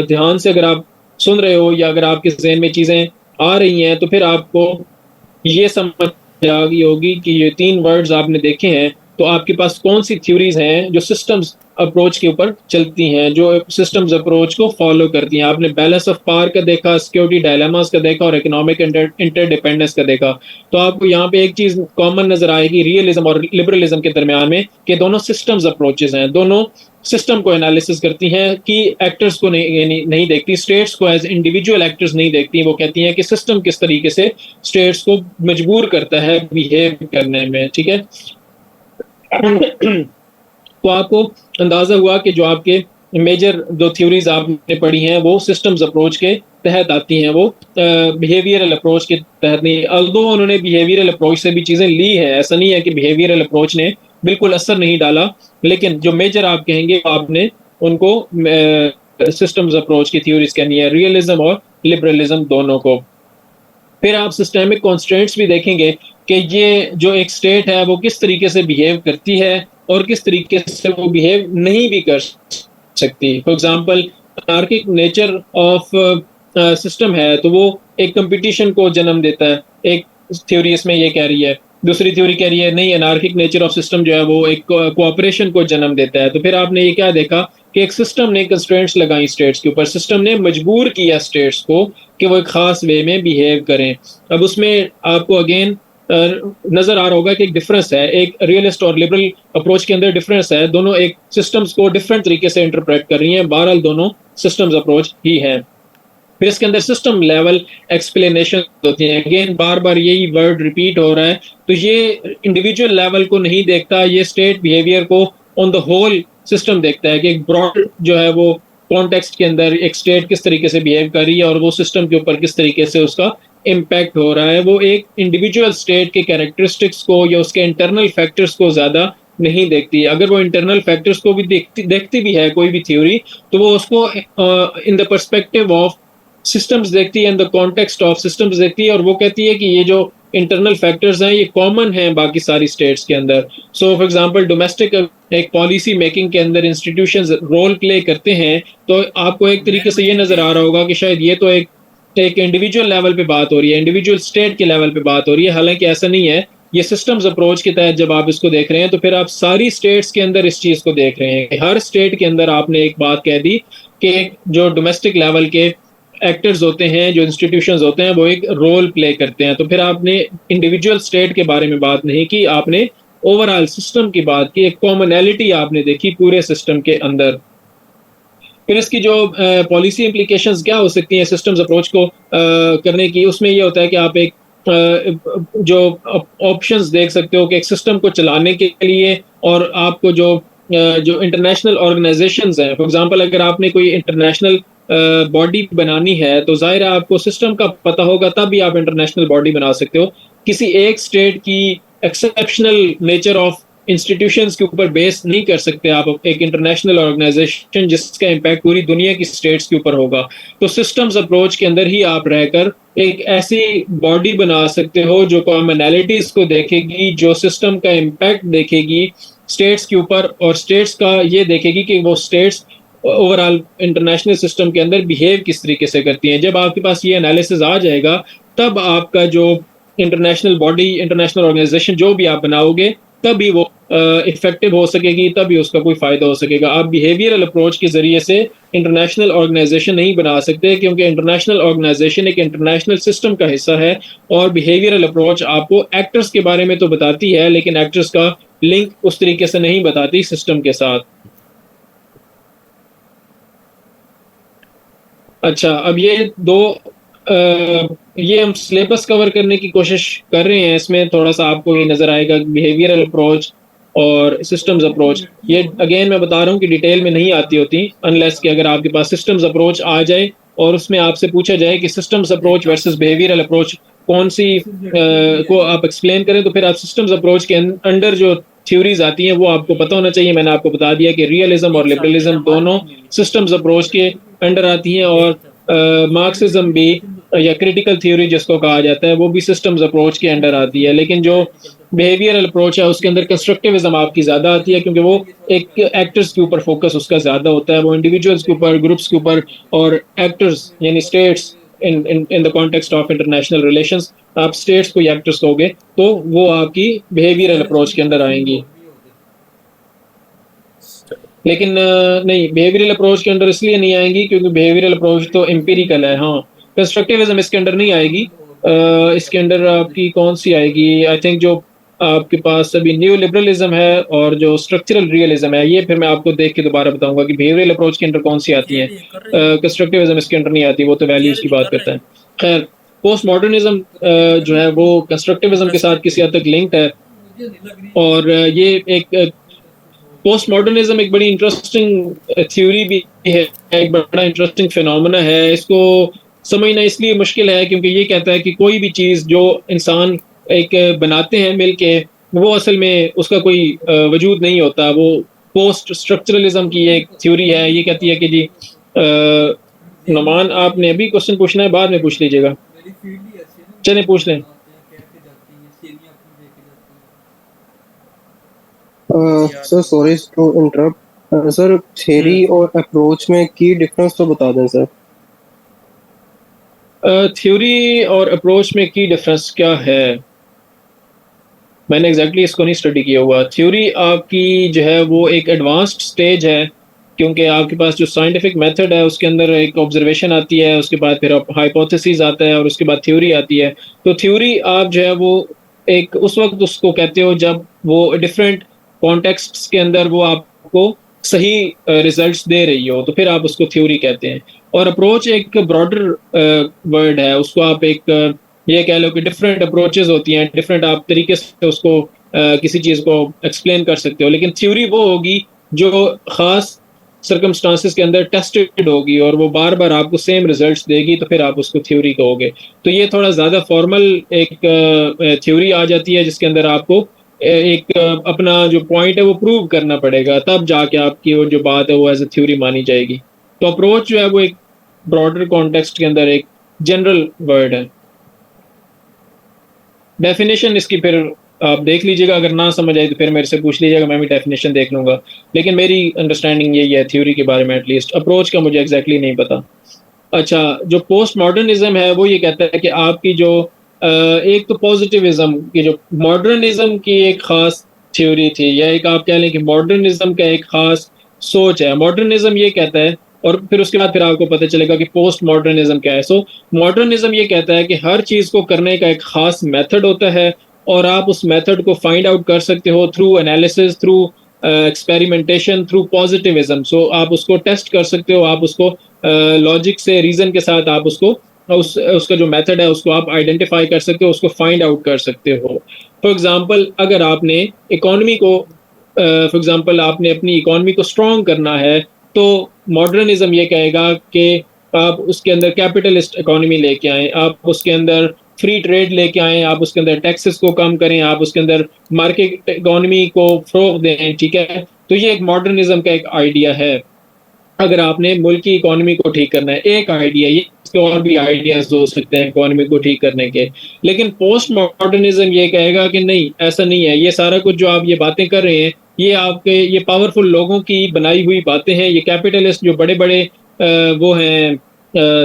ध्यान से अगर आप सुन रहे हो या अगर आपके ज़हन में चीजें आ रही हैं तो फिर आपको ये समझ आ गई होगी कि ये तीन वर्ड्स आपने देखे हैं तो आपके पास कौन सी थ्योरीज हैं जो सिस्टम्स अप्रोच के ऊपर चलती हैं, जो सिस्टम्स अप्रोच को फॉलो करती हैं। आपने बैलेंस ऑफ पावर का देखा, सिक्योरिटी डायलेमास का देखा और इकोनॉमिक इंटरडिपेंडेंस का देखा। तो आपको यहाँ पे एक चीज कॉमन नजर आएगी रियलिज्म और लिबरलिज्म के दरमियान में कि दोनों सिस्टम्स अप्रोचेस हैं, दोनों सिस्टम को एनालिसिस करती हैं कि एक्टर्स को नहीं देखती, स्टेट्स को एज इंडिविजुअल एक्टर्स नहीं देखती। वो कहती हैं कि सिस्टम किस तरीके से स्टेट्स को मजबूर करता है बिहेव करने में। ठीक है तो आपको अंदाजा हुआ कि जो आपके मेजर दो थ्योरीज आपने पढ़ी हैं वो सिस्टम्स अप्रोच के तहत आती हैं, वो बिहेवियरल अप्रोच के तहत नहीं। अल्दो उन्होंने बिहेवियरल अप्रोच से भी चीज़ें ली है, ऐसा नहीं है कि बिहेवियरल अप्रोच ने बिल्कुल असर नहीं डाला, लेकिन जो मेजर आप कहेंगे आपने उनको सिस्टम्स अप्रोच की थ्योरीज कहनी है, रियलिज्म और लिबरलिज्म दोनों को। फिर आप सिस्टेमिक कॉन्स्ट्रेंट्स भी देखेंगे कि ये जो एक स्टेट है वो किस तरीके से बिहेव करती है और किस तरीके से वो बिहेव नहीं भी कर सकती। For example anarchic nature of system है तो वो एक कंपटीशन को जन्म देता है, एक थ्योरी इसमें ये कह रही है। दूसरी थ्योरी कह रही है नहीं, अनार्किक नेचर ऑफ सिस्टम जो है वो एक कोऑपरेशन को जन्म देता है। तो फिर आपने ये क्या देखा कि एक सिस्टम ने कंस्ट्रेंट्स लगाई स्टेट्स के ऊपर, सिस्टम ने मजबूर किया स्टेट्स को कि वो एक खास वे में बिहेव करें। अब उसमें आपको अगेन नजर आ रहा होगा कि एक डिफरेंस है, एक रियलिस्ट और लिबरल अप्रोच के अंदर डिफरेंस है। दोनों एक सिस्टम्स को डिफरेंट तरीके से इंटरप्रेट कर रही हैं, बहरहाल दोनों सिस्टम्स अप्रोच ही है। फिर इसके अंदर सिस्टम लेवल एक्सप्लेनेशन होती है, अगेन बार बार यही वर्ड रिपीट हो रहा है। तो ये इंडिविजुअल लेवल को नहीं देखता, ये स्टेट बिहेवियर को ऑन द होल सिस्टम देखता है कि एक ब्रॉड जो है वो कॉन्टेक्स्ट के अंदर एक स्टेट किस तरीके से बिहेव कर रही है और वो सिस्टम के ऊपर किस तरीके से उसका इम्पैक्ट हो रहा है। वो एक इंडिविजुअल स्टेट के कैरेक्टरिस्टिक्स को या उसके इंटरनल फैक्टर्स को ज्यादा नहीं देखती। अगर वो इंटरनल फैक्टर्स को भी देखती भी है कोई भी थ्योरी, तो वो उसको in the perspective of systems देखती है, in the context of systems देखती है, और वो कहती है कि ये जो इंटरनल फैक्टर्स हैं ये कॉमन हैं बाकी सारी स्टेट्स के अंदर। सो फॉर एग्जांपल डोमेस्टिक एक पॉलिसी मेकिंग के अंदर इंस्टीट्यूशंस रोल प्ले करते हैं, तो आपको एक तरीके से ये नजर आ रहा होगा कि शायद ये तो एक इंडिविजुअल लेवल पे बात हो रही है, इंडिविजुअल स्टेट के लेवल पे बात हो रही है। हालांकि ऐसा नहीं है, ये सिस्टम्स अप्रोच के तहत जब आप इसको देख रहे हैं तो फिर आप सारी स्टेट्स के अंदर इस चीज को देख रहे हैं। हर स्टेट के अंदर आपने एक बात कह दी कि जो डोमेस्टिक लेवल के एक्टर्स होते हैं, जो इंस्टीट्यूशंस होते हैं, वो एक रोल प्ले करते हैं। तो फिर आपने इंडिविजुअल स्टेट के बारे में बात नहीं की, आपने ओवरऑल सिस्टम की बात की, एक कॉमनैलिटी आपने देखी पूरे सिस्टम के अंदर। फिर इसकी जो पॉलिसी इम्प्लीकेशंस क्या हो सकती हैं सिस्टम्स अप्रोच को करने की, उसमें ये होता है कि आप एक जो ऑप्शंस देख सकते हो कि एक सिस्टम को चलाने के लिए, और आपको जो इंटरनेशनल ऑर्गेनाइजेशंस हैं, फॉर एग्जांपल अगर आपने कोई इंटरनेशनल बॉडी बनानी है तो जाहिर है आपको सिस्टम का पता होगा, तब भी आप इंटरनेशनल बॉडी बना सकते हो। किसी एक स्टेट की एक्सेप्शनल नेचर ऑफ इंस्टीट्यूशंस के ऊपर बेस नहीं कर सकते आप एक इंटरनेशनल ऑर्गेनाइजेशन जिसका इम्पैक्ट पूरी दुनिया की स्टेट्स के ऊपर होगा। तो सिस्टम्स अप्रोच के अंदर ही आप रहकर एक ऐसी बॉडी बना सकते हो जो कॉमनैलिटीज को देखेगी, जो सिस्टम का इम्पैक्ट देखेगी स्टेट्स के ऊपर, और स्टेट्स का ये देखेगी कि वो स्टेट्स ओवरऑल इंटरनेशनल सिस्टम के अंदर बिहेव किस तरीके से करती हैं। जब आपके पास ये एनालिसिस आ जाएगा, तब आपका जो इंटरनेशनल बॉडी, इंटरनेशनल ऑर्गेनाइजेशन जो भी आप बनाओगे, तभी वो इफेक्टिव हो सकेगी, तभी उसका कोई फायदा हो सकेगा। आप बिहेवियरल अप्रोच के जरिए से इंटरनेशनल ऑर्गेनाइजेशन नहीं बना सकते, क्योंकि इंटरनेशनल ऑर्गेनाइजेशन एक इंटरनेशनल सिस्टम का हिस्सा है, और बिहेवियरल अप्रोच आपको एक्टर्स के बारे में तो बताती है, लेकिन एक्टर्स का लिंक उस तरीके से नहीं बताती सिस्टम के साथ। अच्छा, अब ये हम सिलेबस कवर करने की कोशिश कर रहे हैं। इसमें थोड़ा सा आपको ये नजर आएगा बिहेवियरल अप्रोच और सिस्टम्स अप्रोच। ये अगेन मैं बता रहा हूँ कि डिटेल में नहीं आती होती, अनलेस कि अगर आपके पास सिस्टम्स अप्रोच आ जाए और उसमें आपसे पूछा जाए कि systems approach versus behavioural approach कौन सी को आप एक्सप्लेन करें, तो फिर आप सिस्टम्स अप्रोच के अंडर जो थ्योरीज आती हैं वो आपको पता होना चाहिए। मैंने आपको बता दिया कि रियलिज्म और लिबरलिज्म दोनों सिस्टम्स अप्रोच के अंडर आती हैं, और मार्क्सिज्म भी, या क्रिटिकल थ्योरी जिसको कहा जाता है, वो भी सिस्टम्स अप्रोच के अंडर आती है। लेकिन जो बिहेवियरल अप्रोच है उसके अंदर कंस्ट्रक्टिविज्म आपकी ज्यादा आती है, क्योंकि वो एक एक्टर्स के ऊपर फोकस उसका ज्यादा होता है, वो इंडिविजुअल्स के ऊपर, ग्रुप्स के ऊपर, और एक्टर्स यानी states in the context of international relations. आप स्टेट्स को एक्टर्स कहोगे तो वो आपकी बिहेवियरल अप्रोच के अंदर आएंगी। लेकिन नहीं, बिहेवियरल अप्रोच के अंदर इसलिए नहीं आएंगी क्योंकि बिहेवियरल अप्रोच तो एम्पिरिकल है। हाँ, कंस्ट्रक्टिविज्म इसके अंदर नहीं आएगी। इसके अंदर आपकी कौन सी आएगी, आई थिंक जो आपके पास अभी न्यू लिबरलिज्म है और जो स्ट्रक्चरल रियलिज्म है, ये फिर मैं आपको देख के दोबारा बताऊंगा कि बिहेवियरल अप्रोच के अंदर कौन सी आती है। कंस्ट्रक्टिविज्म इसके अंदर नहीं आती, वो तो वैल्यूज की बात करता है। खैर, पोस्ट मॉडर्निज्म जो है वो कंस्ट्रक्टिविज्म के साथ किसी हद तक लिंक्ड है, और ये एक पोस्ट मॉडर्निज्म एक बड़ी इंटरेस्टिंग थ्योरी भी है, एक बड़ा इंटरेस्टिंग फिनोमेना है। इसको समझना इसलिए मुश्किल है क्योंकि ये कहता है कि कोई भी चीज जो इंसान एक बनाते हैं मिलके, वो असल में उसका कोई वजूद नहीं होता। वो पोस्ट स्ट्रक्चरलिज्म की एक थ्योरी है। ये कहती है कि जी नुमान, आपने अभी क्वेश्चन पूछना है, बाद में पूछ लीजिएगा, चले पूछ लें। Sir sorry to interrupt sir, theory और अप्रोच में की डिफरेंस तो बता दें सर। थ्योरी और अप्रोच में की डिफरेंस क्या है, मैंने एग्जैक्टली इसको नहीं स्टडी किया हुआ। थ्योरी आपकी जो है वो एक एडवांस्ड स्टेज है, क्योंकि आपके पास जो साइंटिफिक मेथड है उसके अंदर एक ऑब्जर्वेशन आती है, उसके बाद फिर हाइपोथेसिस आता है और उसके बाद थ्योरी आती है। तो थ्योरी आप जो है वो एक उस वक्त उसको कहते हो जब वो डिफरेंट कॉन्टेक्स्ट्स के अंदर वो आपको सही रिजल्ट्स दे रही हो, तो फिर आप उसको थ्योरी कहते हैं। और अप्रोच एक ब्रॉडर वर्ड है, उसको आप एक ये कह लो कि डिफरेंट अप्रोचेस होती हैं, डिफरेंट आप तरीके से उसको किसी चीज़ को एक्सप्लेन कर सकते हो। लेकिन थ्योरी वो होगी जो ख़ास सर्कमस्टांसिस के अंदर टेस्टेड होगी और वो बार बार आपको सेम रिजल्ट्स देगी, तो फिर आप उसको थ्योरी कहोगे। तो ये थोड़ा ज़्यादा फॉर्मल एक थ्योरी आ जाती है, जिसके अंदर आपको एक अपना जो पॉइंट है वो प्रूव करना पड़ेगा, तब जाके आपकी वो जो बात है वो एज ए थ्योरी मानी जाएगी। तो अप्रोच जो है वो एक ब्रॉडर कॉन्टेक्स्ट के अंदर एक जनरल वर्ड है। डेफिनेशन इसकी फिर आप देख लीजिएगा, अगर ना समझ आए तो फिर मेरे से पूछ लीजिएगा, मैं भी डेफिनेशन देख लूंगा। लेकिन मेरी अंडरस्टैंडिंग यही है थ्योरी के बारे में, एटलीस्ट। अप्रोच का मुझे एग्जैक्टली नहीं पता। अच्छा, जो पोस्ट मॉडर्निज्म है वो ये कहता है कि आपकी जो एक तो पॉजिटिविज्म की, जो मॉडर्निज्म की एक खास थ्योरी थी, या एक आप कह लें कि मॉडर्निज्म का एक खास सोच है। मॉडर्निज्म ये कहता है, और फिर उसके बाद फिर आपको पता चलेगा कि पोस्ट मॉडर्निज्म क्या है। सो मॉडर्निज्म ये कहता है कि हर चीज को करने का एक खास मेथड होता है, और आप उस मेथड को फाइंड आउट कर सकते हो through analysis, through experimentation, through positivism. So आप उसको टेस्ट कर सकते हो, आप उसको लॉजिक से, रीजन के साथ आप उसको उसका जो मेथड है उसको आप आइडेंटिफाई कर सकते हो, उसको फाइंड आउट कर सकते हो। फॉर एग्जांपल, अगर आपने इकोनॉमी को फॉर एग्जांपल आपने अपनी इकोनॉमी को स्ट्रॉन्ग करना है, तो मॉडर्निज्म ये कहेगा कि आप उसके अंदर कैपिटलिस्ट इकोनॉमी लेके आए, आप उसके अंदर फ्री ट्रेड लेके आए, आप उसके अंदर टैक्सेस को कम करें, आप उसके अंदर मार्केट इकोनॉमी को फरोग दें, ठीक है। तो ये एक मॉडर्निज्म का एक आइडिया है, अगर आपने मुल्क की इकोनॉमी को ठीक करना है। एक आइडिया ये, इसके और भी आइडियाज हो सकते हैं इकोनॉमी को ठीक करने के। लेकिन पोस्ट मॉडर्निज्म ये कहेगा कि नहीं, ऐसा नहीं है, ये सारा कुछ जो आप ये बातें कर रहे हैं ये आपके ये पावरफुल लोगों की बनाई हुई बातें हैं, ये कैपिटलिस्ट जो बड़े बड़े वो हैं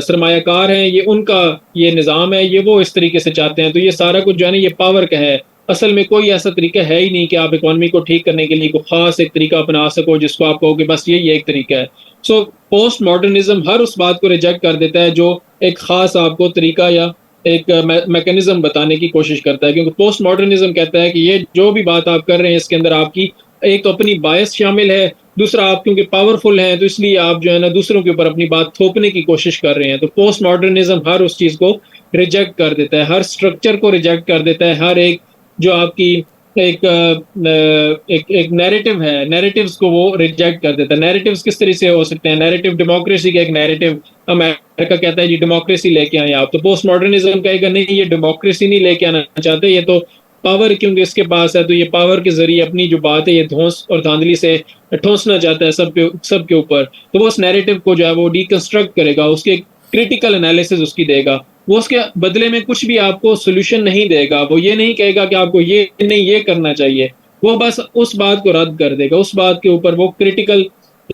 सरमायाकार हैं, ये उनका ये निज़ाम है, ये वो इस तरीके से चाहते हैं। तो ये सारा कुछ जो है ना ये पावर का है। असल में कोई ऐसा तरीका है ही नहीं कि आप इकोनॉमी को ठीक करने के लिए कोई खास एक तरीका अपना सको जिसको आप कहो कि बस यही एक तरीका है। सो पोस्ट मॉडर्निज्म हर उस बात को रिजेक्ट कर देता है जो एक खास आपको तरीका या एक मैकेनिज्म बताने की कोशिश करता है, क्योंकि पोस्ट मॉडर्निज्म कहता है कि ये जो भी बात आप कर रहे हैं इसके अंदर आपकी एक तो अपनी बायस शामिल है, दूसरा आप क्योंकि पावरफुल हैं तो इसलिए आप जो है ना दूसरों के ऊपर अपनी बात थोपने की कोशिश कर रहे हैं। तो पोस्ट मॉडर्निज्म हर उस चीज को रिजेक्ट कर देता है, हर स्ट्रक्चर को रिजेक्ट कर देता है, हर एक जो आपकी एक नैरेटिव है, नैरेटिव्स को वो रिजेक्ट कर देता है। नैरेटिव्स किस तरह से हो सकते हैं? नैरेटिव डेमोक्रेसी का एक नैरेटिव, अमेरिका कहता है जी डेमोक्रेसी लेके आए आप, तो पोस्ट मॉडर्निज्म कहेगा नहीं, ये डेमोक्रेसी नहीं लेके आना चाहते, ये तो पावर क्योंकि इसके पास है तो ये पावर के जरिए अपनी जो बात है ये धौंस और धांधली से ठोंसना चाहता है सबके ऊपर। तो वो उस नैरेटिव को जो है वो डिकंस्ट्रक्ट करेगा, उसके क्रिटिकल एनालिसिस उसकी देगा, वो उसके बदले में कुछ भी आपको सोल्यूशन नहीं देगा। वो ये नहीं कहेगा कि आपको ये नहीं ये करना चाहिए, वो बस उस बात को रद्द कर देगा, उस बात के ऊपर वो क्रिटिकल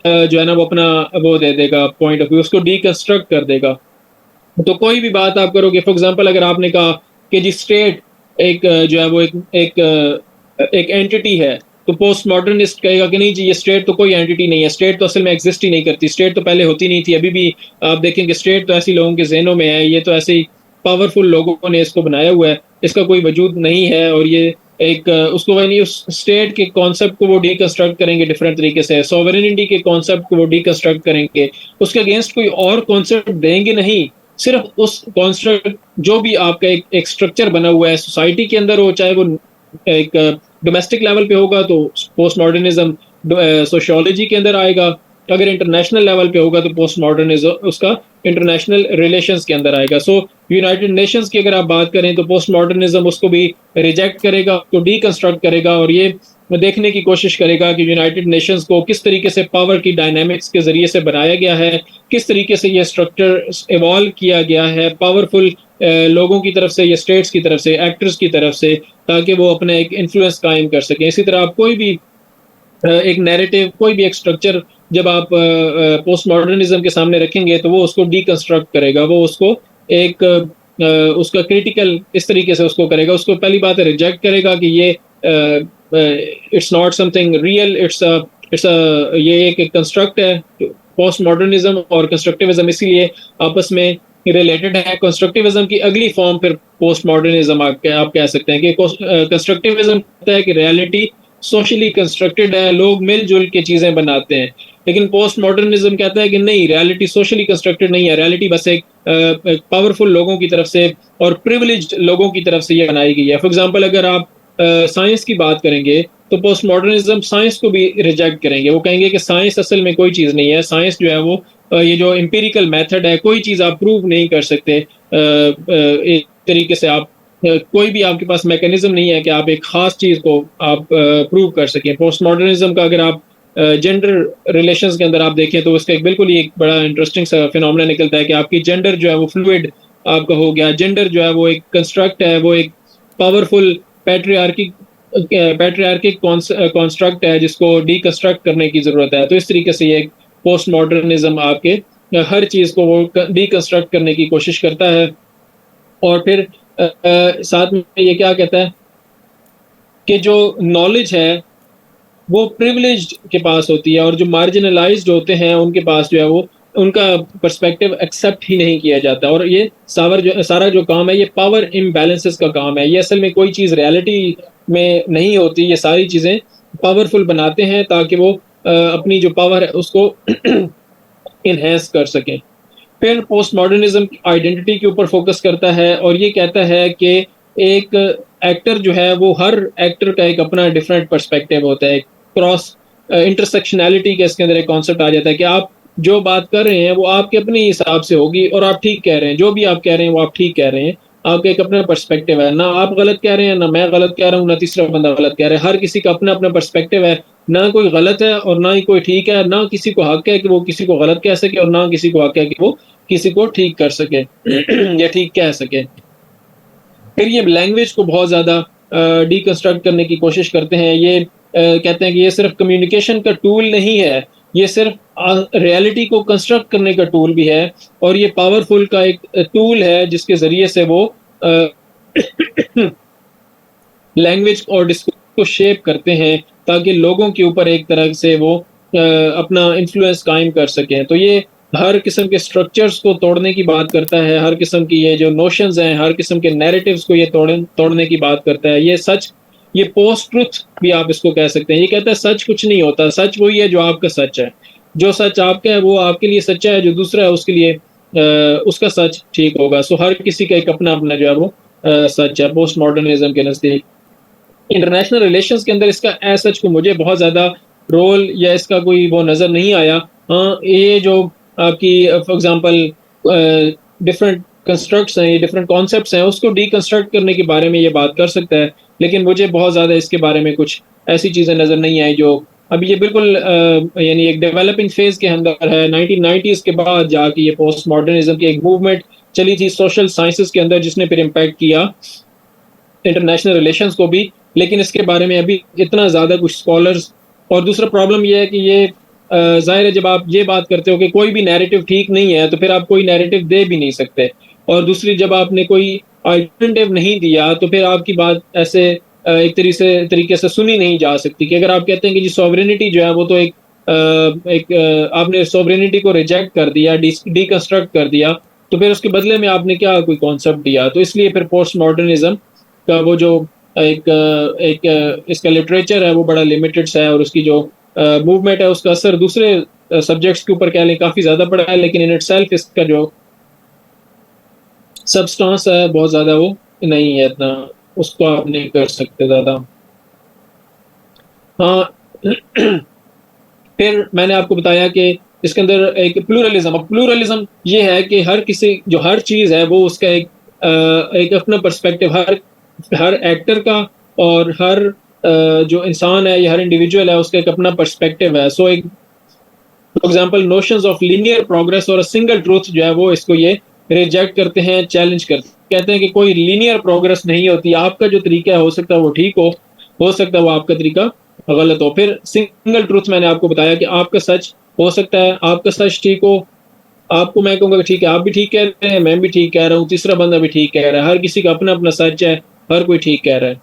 जो है ना वो अपना वो दे देगा पॉइंट ऑफ व्यू, उसको डिकंस्ट्रक्ट कर देगा। तो कोई भी बात आप करोगे, फॉर एग्जांपल अगर आपने कहा कि जी स्टेट एक जो है वो एक एंटिटी है, तो पोस्ट मॉडर्निस्ट कहेगा कि नहीं जी ये स्टेट तो कोई एंटिटी नहीं है, स्टेट तो असल में एग्जिस्ट ही नहीं करती, स्टेट तो पहले होती नहीं थी, अभी भी आप देखेंगे स्टेट तो ऐसे लोगों के जहनों में है, ये तो ऐसे ही पावरफुल लोगों ने इसको बनाया हुआ है, इसका कोई वजूद नहीं है। और ये एक उसको वही उस स्टेट के कॉन्सेप्ट को वो डिकंस्ट्रक्ट करेंगे डिफरेंट तरीके से, सॉवरेनिटी के कॉन्सेप्ट को वो डिकंस्ट्रक्ट करेंगे, उसके अगेंस्ट कोई और कॉन्सेप्ट देंगे नहीं, सिर्फ उस कॉन्स्ट्रक्ट जो भी आपका एक स्ट्रक्चर बना हुआ है सोसाइटी के अंदर हो, चाहे वो एक डोमेस्टिक लेवल पे होगा तो पोस्ट मॉडर्निज्म सोशियोलॉजी के अंदर आएगा, अगर इंटरनेशनल लेवल पे होगा तो पोस्ट मॉडर्निज्म उसका इंटरनेशनल रिलेशंस के अंदर आएगा। सो यूनाइटेड नेशंस की अगर आप बात करें तो पोस्ट मॉडर्निज्म उसको भी रिजेक्ट करेगा, उसको डिकंस्ट्रक्ट करेगा और ये देखने की कोशिश करेगा कि यूनाइटेड नेशंस को किस तरीके से पावर की डायनामिक्स के जरिए से बनाया गया है, किस तरीके से ये स्ट्रक्चर इवॉल्व किया गया है पावरफुल लोगों की तरफ से या स्टेट्स की तरफ से, एक्टर्स की तरफ से, ताकि वो अपना एक इन्फ्लुएंस कायम कर सकें। इसी तरह आप कोई भी एक नैरेटिव, कोई भी एक स्ट्रक्चर जब आप पोस्ट मॉडर्निज्म के सामने रखेंगे तो वो उसको डीकंस्ट्रक्ट करेगा, वो उसको एक उसका क्रिटिकल इस तरीके से उसको करेगा, उसको पहली बात है रिजेक्ट करेगा कि ये it's not something real, it's ये एक कंस्ट्रक्ट है। पोस्ट मॉडर्निज्म और कंस्ट्रक्टिविज्म इसीलिए आपस में रिलेटेड है। कंस्ट्रक्टिविज्म की अगली फॉर्म फिर पोस्ट मॉडर्निज्म आप कह सकते हैं कि कंस्ट्रक्टिविज्म कहता है कि रियलिटी सोशली कंस्ट्रक्टेड है, लोग मिलजुल के चीजें बनाते हैं। लेकिन पोस्ट मॉडर्निज्म कहता है कि नहीं, रियलिटी सोशली कंस्ट्रक्टेड नहीं है, रियलिटी बस एक पावरफुल लोगों की तरफ से और प्रिविलेज्ड लोगों की तरफ से ये बनाई गई है। फॉर एग्जांपल अगर आप साइंस की बात करेंगे तो पोस्ट मॉडर्निज्म साइंस को भी रिजेक्ट करेंगे। वो कहेंगे कि साइंस असल में कोई चीज नहीं है, साइंस जो है वो ये जो एम्पिरिकल मेथड है, कोई चीज आप प्रूव नहीं कर सकते। एक तरीके से आप कोई भी आपके पास मैकेनिज्म नहीं है कि आप एक खास चीज को आप प्रूव कर सकें। पोस्ट मॉडर्निज्म का अगर आप जेंडर रिलेशंस के अंदर आप देखें तो उसका एक बिल्कुल ही एक बड़ा इंटरेस्टिंग सा फिनोमेना निकलता है कि आपकी जेंडर जो है वो फ्लूइड आपका हो गया। जेंडर जो है वो एक कंस्ट्रक्ट है, वो एक पावरफुल पैट्रियार्किक कॉन्स्ट्रक्ट है जिसको डीकंस्ट्रक्ट करने की जरूरत है। तो इस तरीके से ये पोस्ट मॉडर्निज्म आपके हर चीज को वो डीकंस्ट्रक्ट करने की कोशिश करता है। और फिर साथ में ये क्या कहता है कि जो नॉलेज है वो प्रिविलेज्ड के पास होती है और जो मार्जिनलाइज्ड होते हैं उनके पास जो है वो उनका पर्सपेक्टिव एक्सेप्ट ही नहीं किया जाता। और ये सारा जो काम है ये पावर इम्बैलेंसेस का काम है। ये असल में कोई चीज़ रियलिटी में नहीं होती, ये सारी चीज़ें पावरफुल बनाते हैं ताकि वो अपनी जो पावर है उसको इन्हेंस कर सकें। फिर पोस्ट मॉडर्निज्म आइडेंटिटी के ऊपर फोकस करता है और ये कहता है कि एक एक्टर जो है वो हर एक्टर का एक अपना डिफरेंट पर्सपेक्टिव होता है। क्रॉस इंटरसेक्शनैलिटी के इसके अंदर एक कॉन्सेप्ट आ जाता है कि आप जो बात कर रहे हैं वो आपके अपने हिसाब से होगी और आप ठीक कह रहे हैं, जो भी आप कह रहे हैं वो आप ठीक कह रहे हैं, आपका एक अपना पर्सपेक्टिव है। ना आप गलत कह रहे हैं, ना मैं गलत कह रहा हूँ, ना तीसरा बंदा गलत कह रहा है। हर किसी का अपना अपना पर्सपेक्टिव है, ना कोई गलत है और ना ही कोई ठीक है। ना किसी को हक है कि वो किसी को गलत कह सके और ना किसी को हक है कि वो किसी को ठीक कर सके या ठीक कह सके। फिर ये लैंग्वेज को बहुत ज़्यादा डीकंस्ट्रक्ट करने की कोशिश करते हैं। ये कहते हैं कि ये सिर्फ कम्युनिकेशन का टूल नहीं है, ये सिर्फ रियलिटी को कंस्ट्रक्ट करने का टूल भी है और ये पावरफुल का एक टूल है जिसके ज़रिए से वो लैंग्वेज और डिस्कोर्स को शेप करते हैं ताकि लोगों के ऊपर एक तरह से वो अपना इन्फ्लुएंस कायम कर सकें। तो ये हर किस्म के स्ट्रक्चर्स को तोड़ने की बात करता है, हर किस्म की ये जो नोशंस हैं, हर किस्म के नैरेटिव्स को ये तोड़ने की बात करता है। ये सच, ये पोस्ट ट्रुथ भी आप इसको कह सकते हैं। ये कहता है सच कुछ नहीं होता, सच वही है जो आपका सच है। जो सच आपका है वो आपके लिए सच्चा है, जो दूसरा है उसके लिए उसका सच ठीक होगा। सो हर किसी का एक अपना अपना जो है वो सच है पोस्ट मॉडर्निज्म के नज़दीक। इंटरनेशनल रिलेशंस के अंदर इसका एज सच को मुझे बहुत ज़्यादा रोल या इसका कोई वो नज़र नहीं आया। हाँ, ये जो आपकी फॉर एग्जांपल डिफरेंट कंस्ट्रक्ट्स हैं, ये डिफरेंट कॉन्सेप्ट्स हैं, उसको डीकंस्ट्रक्ट करने के बारे में ये बात कर सकता है। लेकिन मुझे बहुत ज़्यादा इसके बारे में कुछ ऐसी चीज़ें नज़र नहीं आई जो अभी ये बिल्कुल यानी एक डेवलपिंग फेज़ के अंदर है। 1990s के बाद जाके ये पोस्ट मॉडर्निज्म की एक मूवमेंट चली थी सोशल साइंसेस के अंदर जिसने फिर इम्पैक्ट किया इंटरनेशनल रिलेशंस को भी। लेकिन इसके बारे में अभी इतना ज़्यादा कुछ स्कॉलर्स, और दूसरा प्रॉब्लम ये है कि ये जाहिर है जब आप ये बात करते हो कि कोई भी नैरेटिव ठीक नहीं है तो फिर आप कोई नैरेटिव दे भी नहीं सकते। और दूसरी, जब आपने कोई अल्टरनेटिव नहीं दिया तो फिर आपकी बात ऐसे एक तरीके से सुनी नहीं जा सकती। कि अगर आप कहते हैं कि जी सॉवरेनिटी जो है वो तो आपने सॉवरेनिटी को रिजेक्ट कर दिया, डीकंस्ट्रक्ट कर दिया, तो फिर उसके बदले में आपने क्या कोई कॉन्सेप्ट दिया। तो इसलिए फिर पोस्ट मॉडर्निज्म का वो जो इसका लिटरेचर है वो बड़ा लिमिटेड सा है और उसकी जो मूवमेंट है उसका असर दूसरे सब्जेक्ट्स के ऊपर कह लें काफ़ी ज़्यादा पड़ा है, लेकिन इन इटसेल्फ इसका जो सब्सटेंस है बहुत ज़्यादा वो नहीं है, इतना उसको आप नहीं कर सकते ज़्यादा। हाँ फिर मैंने आपको बताया कि इसके अंदर एक प्लूरलिज्म ये है कि हर किसी जो हर चीज़ है वो उसका एक अपना पर्सपेक्टिव हर एक्टर का और हर जो इंसान है या हर इंडिविजुअल है उसका एक अपना पर्सपेक्टिव है। सो एक for example notions of linear progress और सिंगल ट्रूथ जो है वो इसको ये रिजेक्ट करते हैं, चैलेंज करते हैं। कहते हैं कि कोई लीनियर प्रोग्रेस नहीं होती, आपका जो तरीका है हो सकता है वो ठीक हो सकता है वो आपका तरीका गलत हो। फिर सिंगल ट्रूथ मैंने आपको बताया कि आपका सच हो सकता है, आपका सच ठीक हो, आपको मैं कहूँगा कि ठीक है, आप भी ठीक कह रहे हैं, मैं भी ठीक कह रहा हूँ, तीसरा बंदा भी ठीक कह रहा है, हर किसी का अपना-अपना सच है, हर कोई ठीक कह रहा है।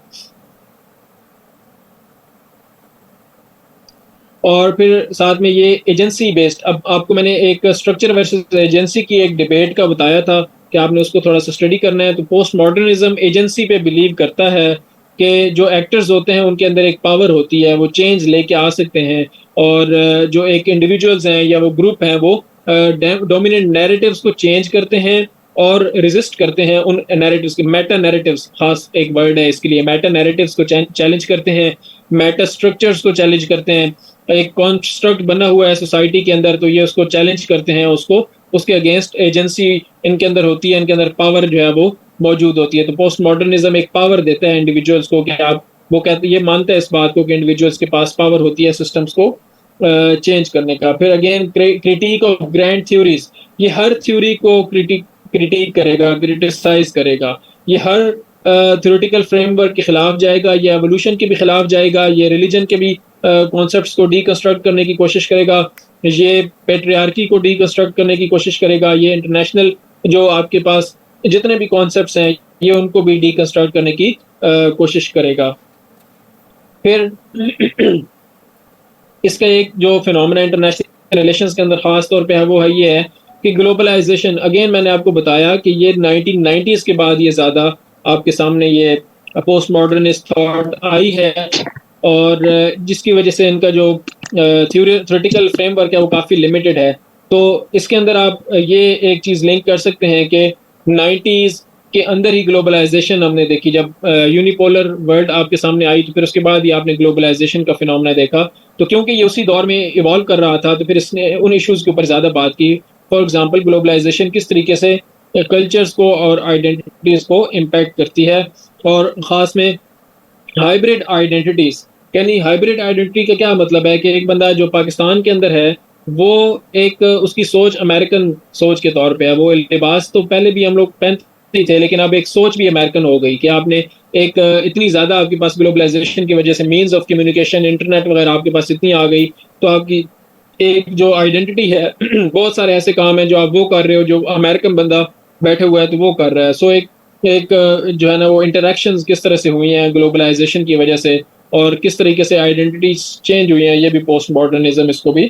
और फिर साथ में ये एजेंसी बेस्ड, अब आपको मैंने एक स्ट्रक्चर वर्सेस एजेंसी की एक डिबेट का बताया था कि आपने उसको थोड़ा-सा स्टडी करना है। तो पोस्ट मॉडर्निज़्म एजेंसी पे बिलीव करता है कि जो एक्टर्स होते हैं उनके अंदर एक पावर होती है, वो चेंज लेके आ सकते हैं और जो एक इंडिविजुअल्स हैं या वो ग्रुप हैं वो डोमिनेंट नैरेटिव्स को चेंज करते हैं और रेजिस्ट करते हैं उन नैरेटिव्स के। मेटा नैरेटिव्स खास एक वर्ड है इसके लिए, मेटा नैरेटिव्स को चैलेंज करते हैं, मेटा स्ट्रक्चर्स को चैलेंज करते हैं। एक कॉन्स्ट्रक्ट बना हुआ है सोसाइटी के अंदर, तो ये उसको चैलेंज करते हैं, उसको उसके अगेंस्ट एजेंसी इनके अंदर होती है, इनके अंदर पावर जो है वो मौजूद होती है। तो पोस्ट मॉडर्निज्म एक पावर देता है इंडिविजुअल्स को कि आप, वो कहते, ये मानता है इस बात को कि इंडिविजुअल्स के पास पावर होती है सिस्टम्स को चेंज करने का। फिर again critic of grand theories, ये हर थ्योरी को क्रिटिक करेगा, क्रिटिसाइज करेगा, ये हर थ्योरेटिकल फ्रेमवर्क के खिलाफ जाएगा, ये एवोल्यूशन के भी खिलाफ जाएगा, ये रिलीजन के भी कॉन्सेप्ट्स को डीकंस्ट्रक्ट करने की कोशिश करेगा, ये पेट्रियार्की को डीकंस्ट्रक्ट करने की कोशिश करेगा, ये इंटरनेशनल जो आपके पास जितने भी कॉन्सेप्ट्स हैं ये उनको भी डीकंस्ट्रक्ट करने की कोशिश करेगा। फिर इसका एक जो फिनोमेना इंटरनेशनल रिलेशंस के अंदर खास तौर पे है वो है ये है कि ग्लोबलाइजेशन, अगेन मैंने आपको बताया कि ये 1990s के बाद ये ज़्यादा आपके सामने ये पोस्ट मॉडर्निस्ट थॉट आई है और जिसकी वजह से इनका जो थ्योरेटिकल फ्रेमवर्क है वो काफ़ी लिमिटेड है। तो इसके अंदर आप ये एक चीज़ लिंक कर सकते हैं कि 90s के अंदर ही ग्लोबलाइजेशन हमने देखी, जब यूनिपोलर वर्ल्ड आपके सामने आई तो फिर उसके बाद ही आपने ग्लोबलाइजेशन का फिनोमेना देखा। तो क्योंकि ये उसी दौर में इवॉल्व कर रहा था तो फिर इसने उन इश्यूज़ के ऊपर ज़्यादा बात की। फॉर एग्जांपल ग्लोबलाइजेशन किस तरीके से कल्चर्स को और आइडेंटिटीज़ को इम्पैक्ट करती है, और ख़ास में हाइब्रिड आइडेंटिटीज़। यानी हाइब्रिड आइडेंटिटी का क्या मतलब है कि एक बंदा जो पाकिस्तान के अंदर है वो एक उसकी सोच अमेरिकन सोच के तौर पे है, वो लिबास तो पहले भी हम लोग पहनते ही थे लेकिन अब एक सोच भी अमेरिकन हो गई कि आपने एक इतनी ज़्यादा आपके पास ग्लोबलाइजेशन की वजह से मीन्स ऑफ कम्युनिकेशन, इंटरनेट वगैरह आपके पास इतनी आ गई, तो आपकी एक जो आइडेंटिटी है बहुत सारे ऐसे काम हैं जो आप वो कर रहे हो जो अमेरिकन बंदा बैठे हुआ है तो वो कर रहा है। सो एक एक जो है ना वो इंटरेक्शंस किस तरह से हुई हैं ग्लोबलाइजेशन की वजह से और किस तरीके से आइडेंटिटीज चेंज हुई हैं, ये भी पोस्ट मॉडर्निज्म इसको भी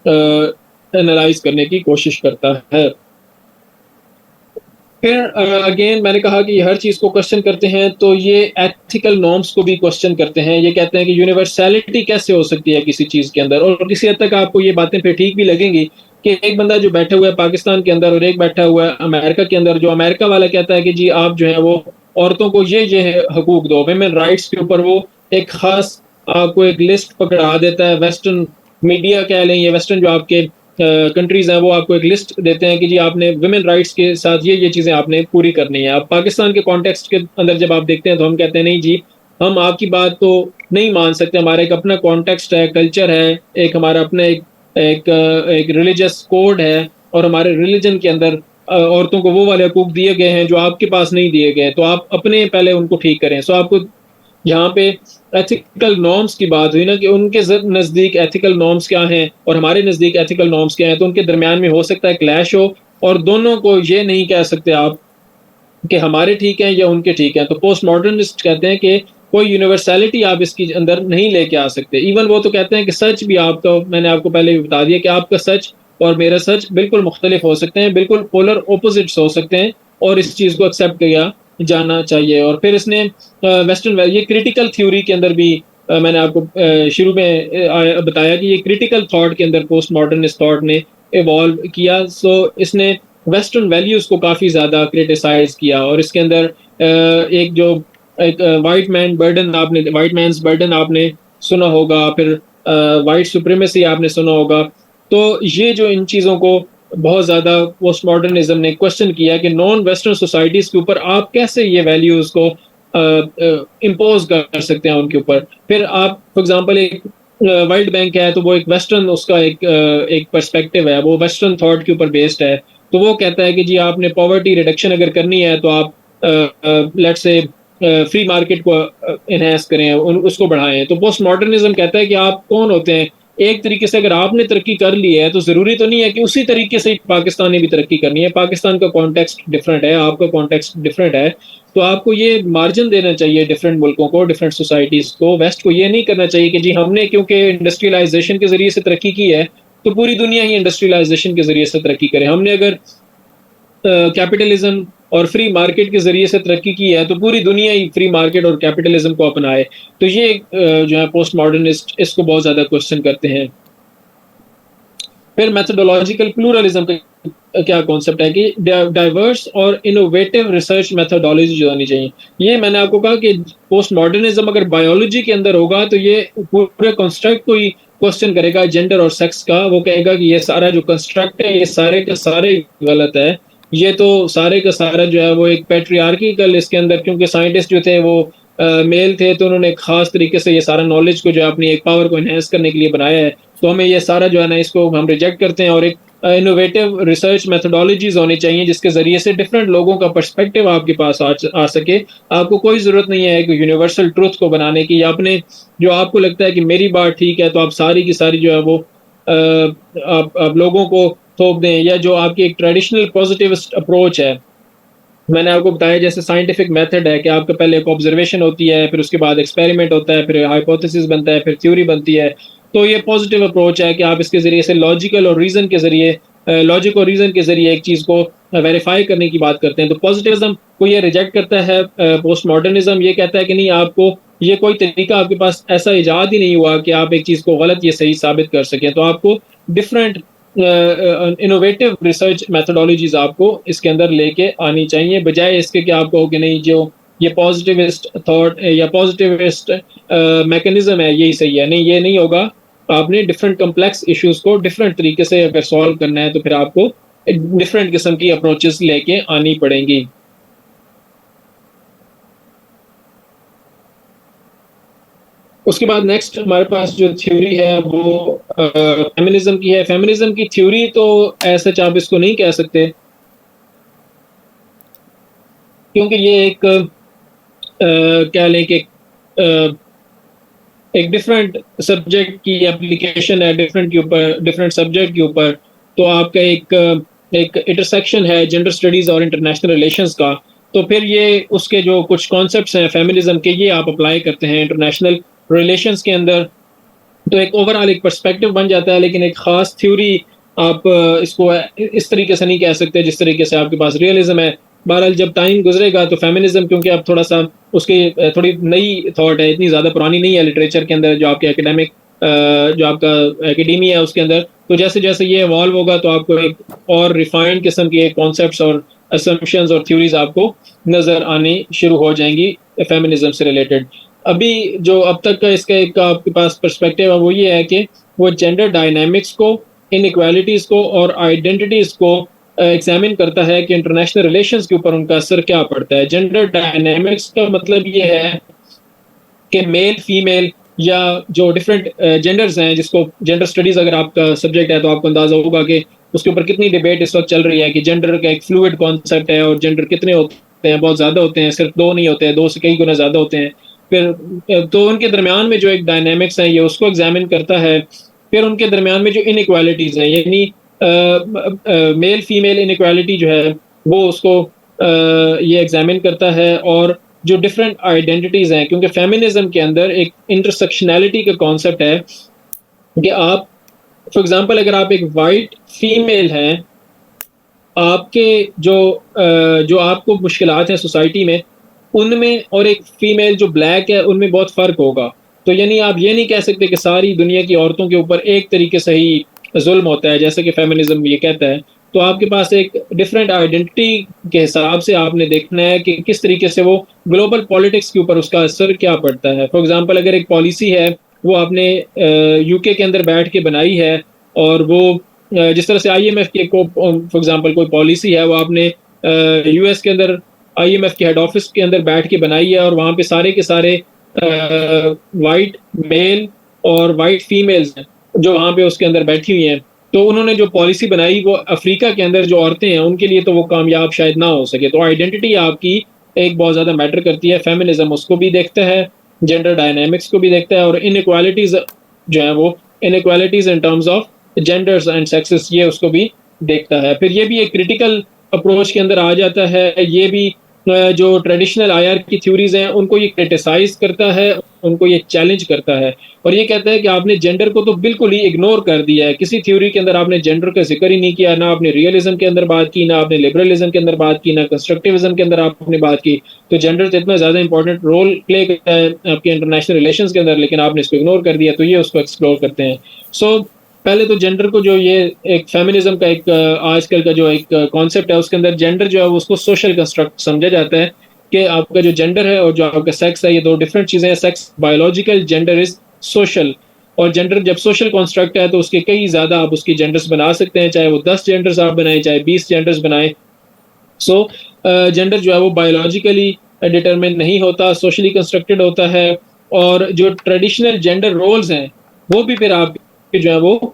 एनालाइज करने की कोशिश करता है। फिर अगेन मैंने कहा कि ये हर चीज़ को क्वेश्चन करते हैं, तो ये एथिकल नॉर्म्स को भी क्वेश्चन करते हैं। ये कहते हैं कि यूनिवर्सैलिटी कैसे हो सकती है किसी चीज़ के अंदर, और किसी हद तक आपको ये बातें फिर ठीक भी लगेंगी कि एक बंदा जो बैठा हुआ है पाकिस्तान के अंदर और एक बैठा हुआ है अमेरिका के अंदर, जो अमेरिका वाला कहता है कि जी आप जो है वो औरतों को ये हकूक दो, वुमेन राइट्स के ऊपर वो एक खास आपको एक लिस्ट पकड़ा देता है। वेस्टर्न मीडिया कह लें, ये वेस्टर्न जो आपके कंट्रीज हैं वो आपको एक लिस्ट देते हैं कि जी आपने वुमेन राइट्स के साथ ये चीज़ें आपने पूरी करनी है। अब पाकिस्तान के कॉन्टेक्स्ट के अंदर जब आप देखते हैं तो हम कहते हैं नहीं जी हम आपकी बात तो नहीं मान सकते, हमारा एक अपना कॉन्टेक्स्ट है, कल्चर है, एक हमारा अपना एक रिलीजियस कोड है और हमारे रिलीजन के अंदर औरतों को वो वाले हकूक दिए गए हैं जो आपके पास नहीं दिए गए, तो आप अपने पहले उनको ठीक करें। सो आपको यहाँ पे एथिकल नॉर्म्स की बात हुई ना कि उनके नज़दीक एथिकल नॉर्म्स क्या हैं और हमारे नज़दीक एथिकल नॉर्म्स क्या हैं, तो उनके दरमियान में हो सकता है क्लैश हो और दोनों को ये नहीं कह सकते आप कि हमारे ठीक हैं या उनके ठीक हैं। तो पोस्ट मॉडर्निस्ट कहते हैं कि कोई यूनिवर्सैलिटी आप इसके अंदर नहीं लेके आ सकते। इवन वो तो कहते हैं कि सच भी आपका, मैंने आपको पहले भी बता दिया कि आपका सच और मेरा सच बिल्कुल मुख्तलिफ हो सकते हैं, बिल्कुल पोलर ऑपोजिट्स हो सकते हैं और इस चीज़ को एक्सेप्ट किया जाना चाहिए। और फिर इसने वेस्टर्न ये क्रिटिकल थ्योरी के अंदर भी मैंने आपको शुरू में बताया कि ये क्रिटिकल थॉट के अंदर पोस्ट मॉडर्निस्ट थॉट ने इवॉल्व किया। सो इसने वेस्टर्न वैल्यूज़ को काफ़ी ज़्यादा क्रिटिसाइज किया और इसके अंदर एक जो एक वाइट मैंस बर्डन आपने सुना होगा, फिर वाइट सुप्रीमेसी आपने सुना होगा। तो ये जो इन चीज़ों को बहुत ज़्यादा पोस्ट मॉडर्निज्म ने क्वेश्चन किया कि नॉन वेस्टर्न सोसाइटीज़ के ऊपर आप कैसे ये वैल्यूज़ को इम्पोज कर सकते हैं उनके ऊपर। फिर आप फॉर एग्जांपल एक वर्ल्ड बैंक है तो वो एक वेस्टर्न उसका एक पर्सपेक्टिव है, वो वेस्टर्न थॉट के ऊपर बेस्ड है। तो वो कहता है कि जी आपने पॉवर्टी रिडक्शन अगर करनी है तो आप लेट्स से फ्री मार्केट को इन्हेंस करें, उसको बढ़ाएं। तो पोस्ट मॉडर्निज्म कहता है कि आप कौन होते हैं। एक तरीके से अगर आपने तरक्की कर ली है तो ज़रूरी तो नहीं है कि उसी तरीके से पाकिस्तान ने भी तरक्की करनी है। पाकिस्तान का कॉन्टेक्स्ट डिफरेंट है, आपका कॉन्टेक्स्ट डिफरेंट है, तो आपको ये मार्जिन देना चाहिए डिफरेंट मुल्कों को, डिफरेंट सोसाइटीज़ को। वेस्ट को ये नहीं करना चाहिए कि जी हमने क्योंकि इंडस्ट्रियलाइजेशन के ज़रिए से तरक्की की है तो पूरी दुनिया ही इंडस्ट्रियलाइजेशन के ज़रिए से तरक्की करे। हमने अगर कैपिटलिज्म और फ्री मार्केट के ज़रिए से तरक्की की है तो पूरी दुनिया ही फ्री मार्केट और कैपिटलिज्म को अपनाए। तो ये जो है पोस्ट मॉडर्निस्ट इसको बहुत ज़्यादा क्वेश्चन करते हैं। फिर मेथोडोलॉजिकल प्लूरलिज्म का क्या कॉन्सेप्ट है कि डाइवर्स और इनोवेटिव रिसर्च मेथोडोलॉजी जो होनी चाहिए। ये मैंने आपको कहा कि पोस्ट मॉडर्निज्म अगर बायोलॉजी के अंदर होगा तो ये पूरे कंस्ट्रक्ट को ही क्वेश्चन करेगा, जेंडर और सेक्स का। वो कहेगा कि ये सारा जो कंस्ट्रक्ट है ये सारे के सारे गलत है, ये तो सारे का सारा जो है वो एक पैट्रियार्किकल इसके अंदर, क्योंकि साइंटिस्ट जो थे वो मेल थे तो उन्होंने एक खास तरीके से ये सारा नॉलेज को जो है अपनी एक पावर को इन्हेंस करने के लिए बनाया है। तो हमें ये सारा जो है ना इसको हम रिजेक्ट करते हैं और एक इनोवेटिव रिसर्च मेथोडोलॉजीज होनी चाहिए जिसके ज़रिए से डिफरेंट लोगों का पर्सपेक्टिव आपके पास आ सके। आपको कोई ज़रूरत नहीं है कि यूनिवर्सल ट्रुथ को बनाने की, या अपने जो आपको लगता है कि मेरी बात ठीक है तो आप सारी की सारी जो है वो आप लोगों को थोप दें। या जो आपकी एक ट्रेडिशनल पॉजिटिविस्ट अप्रोच है, मैंने आपको बताया जैसे साइंटिफिक मेथड है कि आपका पहले एक ऑब्जर्वेशन होती है, फिर उसके बाद एक्सपेरिमेंट होता है, फिर हाइपोथेसिस बनता है, फिर थ्योरी बनती है। तो ये पॉजिटिव अप्रोच है कि आप इसके ज़रिए से लॉजिकल और रीज़न के ज़रिए लॉजिक और रीज़न के ज़रिए एक चीज़ को वेरीफाई करने की बात करते हैं। तो पॉजिटिविज्म को ये रिजेक्ट करता है। पोस्ट मॉडर्निज्म ये कहता है कि नहीं, आपको ये कोई तरीका आपके पास ऐसा ईजाद ही नहीं हुआ कि आप एक चीज़ को गलत ये सही साबित कर सकें। तो आपको डिफरेंट इनोवेटिव रिसर्च मेथोडोलॉजीज आपको इसके अंदर लेके आनी चाहिए, बजाय इसके कि आप कहो कि नहीं जो ये पॉजिटिविस्ट थॉट या पॉजिटिविस्ट मैकेनिज्म है यही सही है। नहीं, ये नहीं होगा। आपने डिफरेंट कम्प्लेक्स इश्यूज को डिफरेंट तरीके से अगर सॉल्व करना है तो फिर आपको डिफरेंट किस्म की अप्रोचेस लेके आनी पड़ेंगी। उसके बाद नेक्स्ट हमारे पास जो थ्योरी है वो फेमिनिज्म की है। फेमिनिज्म की थ्योरी तो ऐसा आप इसको नहीं कह सकते, क्योंकि ये एक क्या लें कि एक डिफरेंट सब्जेक्ट की एप्लीकेशन है डिफरेंट सब्जेक्ट के ऊपर। तो आपका एक इंटरसेक्शन है जेंडर स्टडीज और इंटरनेशनल रिलेशंस का। तो फिर ये उसके जो कुछ कॉन्सेप्ट्स हैं फेमिनिज्म के, ये आप अप्लाई करते हैं इंटरनेशनल रिलेशंस के अंदर, तो एक ओवरऑल एक पर्सपेक्टिव बन जाता है। लेकिन एक खास थ्योरी आप इसको इस तरीके से नहीं कह सकते जिस तरीके से आपके पास रियलिज्म है। बहरहाल जब टाइम गुजरेगा तो फेमिनिज्म, क्योंकि अब थोड़ा सा उसकी थोड़ी नई थॉट है, इतनी ज़्यादा पुरानी नहीं है लिटरेचर के अंदर, जो आपके एकेडमिक जो आपका एकेडेमिया है उसके अंदर। तो जैसे जैसे ये इवॉल्व होगा तो आपको एक और रिफाइंड किस्म के कॉन्सेप्ट्स और असम्पशंस और थ्योरीज आपको नज़र आनी शुरू हो जाएंगी फेमिनिज्म से रिलेटेड। अभी जो अब तक का इसका एक आपके पास पर्सपेक्टिव है वो ये है कि वो जेंडर डायनामिक्स को, इनइक्वालिटीज़ को और आइडेंटिटीज़ को एग्जामिन करता है कि इंटरनेशनल रिलेशंस के ऊपर उनका असर क्या पड़ता है। जेंडर डायनामिक्स का मतलब ये है कि मेल फीमेल या जो डिफरेंट जेंडर्स हैं, जिसको जेंडर स्टडीज़ अगर आपका सब्जेक्ट है तो आपको अंदाज़ा होगा कि उसके ऊपर कितनी डिबेट इस वक्त चल रही है कि जेंडर का एक फ्लूइड कॉन्सेप्ट है और जेंडर कितने होते हैं, बहुत ज़्यादा होते हैं, सिर्फ दो नहीं होते हैं, दो से कई गुना ज़्यादा होते हैं। फिर तो उनके दरमियान में जो एक डायनामिक्स है ये उसको एग्जामिन करता है। फिर उनके दरमियान में जो इनइक्वालिटीज़ हैं, यानी मेल फीमेल इनइक्वालिटी जो है वो उसको ये एग्जामिन करता है। और जो डिफरेंट आइडेंटिटीज़ हैं, क्योंकि फेमिनिज्म के अंदर एक इंटरसेक्शनैलिटी का कॉन्सेप्ट है कि आप फॉर एग्जांपल अगर आप एक वाइट फीमेल हैं, आपके जो आपको मुश्किलात हैं सोसाइटी में उनमें, और एक फीमेल जो ब्लैक है उनमें बहुत फ़र्क होगा। तो यानी आप ये नहीं कह सकते कि सारी दुनिया की औरतों के ऊपर एक तरीके से ही जुल्म होता है जैसे कि फेमिनिज्म ये कहता है। तो आपके पास एक डिफरेंट आइडेंटिटी के हिसाब से आपने देखना है कि किस तरीके से वो ग्लोबल पॉलिटिक्स के ऊपर उसका असर क्या पड़ता है। फॉर एग्जांपल अगर एक पॉलिसी है वो आपने यूके के अंदर बैठ के बनाई है, और वो जिस तरह से आईएमएफ के को फॉर एग्जांपल कोई पॉलिसी है वो आपने यूएस के अंदर आईएमएफ के हेड ऑफिस के अंदर बैठ के बनाई है, और वहाँ पे सारे के सारे वाइट मेल और वाइट फीमेल्स हैं जो वहाँ पे उसके अंदर बैठी हुई हैं। तो उन्होंने जो पॉलिसी बनाई वो अफ्रीका के अंदर जो औरतें हैं उनके लिए तो वो कामयाब शायद ना हो सके। तो आइडेंटिटी आपकी एक बहुत ज़्यादा मैटर करती है। फेमिनिज्म उसको भी देखता है, जेंडर डायनामिक्स को भी देखता है, और इनइक्वालिटीज़ जो है वो inequalities in terms of genders and sexes ये उसको भी देखता है। फिर ये भी एक क्रिटिकल अप्रोच के अंदर आ जाता है। ये भी जो ट्रेडिशनल आईआर की थ्योरीज हैं उनको ये क्रिटिसाइज करता है, उनको ये चैलेंज करता है, और ये कहता है कि आपने जेंडर को तो बिल्कुल ही इग्नोर कर दिया है। किसी थ्योरी के अंदर आपने जेंडर का जिक्र ही नहीं किया, ना आपने रियलिज्म के अंदर बात की, ना आपने लिबरलिज्म के अंदर बात की, ना कंस्ट्रक्टिविज्म के अंदर आपने बात की। तो जेंडर तो इतना ज़्यादा इंपॉर्टेंट रोल प्ले करता है आपके इंटरनेशनल रिलेशंस के अंदर, लेकिन आपने इसको इग्नोर कर दिया। तो ये उसको एक्सप्लोर करते हैं। सो पहले तो जेंडर को जो ये एक फेमिनिज्म का एक आजकल का जो एक कॉन्सेप्ट है उसके अंदर जेंडर जो है उसको सोशल कंस्ट्रक्ट समझा जाता है कि आपका जो जेंडर है और जो आपका सेक्स है ये दो डिफरेंट चीज़ें हैं। Sex biological, gender is social. और जेंडर जब सोशल कॉन्स्ट्रक्ट है तो उसके कई ज़्यादा आप उसकी जेंडर्स बना सकते हैं, चाहे वो 10 जेंडर्स आप बनाएं, चाहे 20 जेंडर्स बनाएं। सो जेंडर जो है वो बायोलॉजिकली डिटरमिन नहीं होता, सोशली कंस्ट्रक्टेड होता है। और जो ट्रेडिशनल जेंडर रोल्स हैं वो भी फिर आपके जो है वो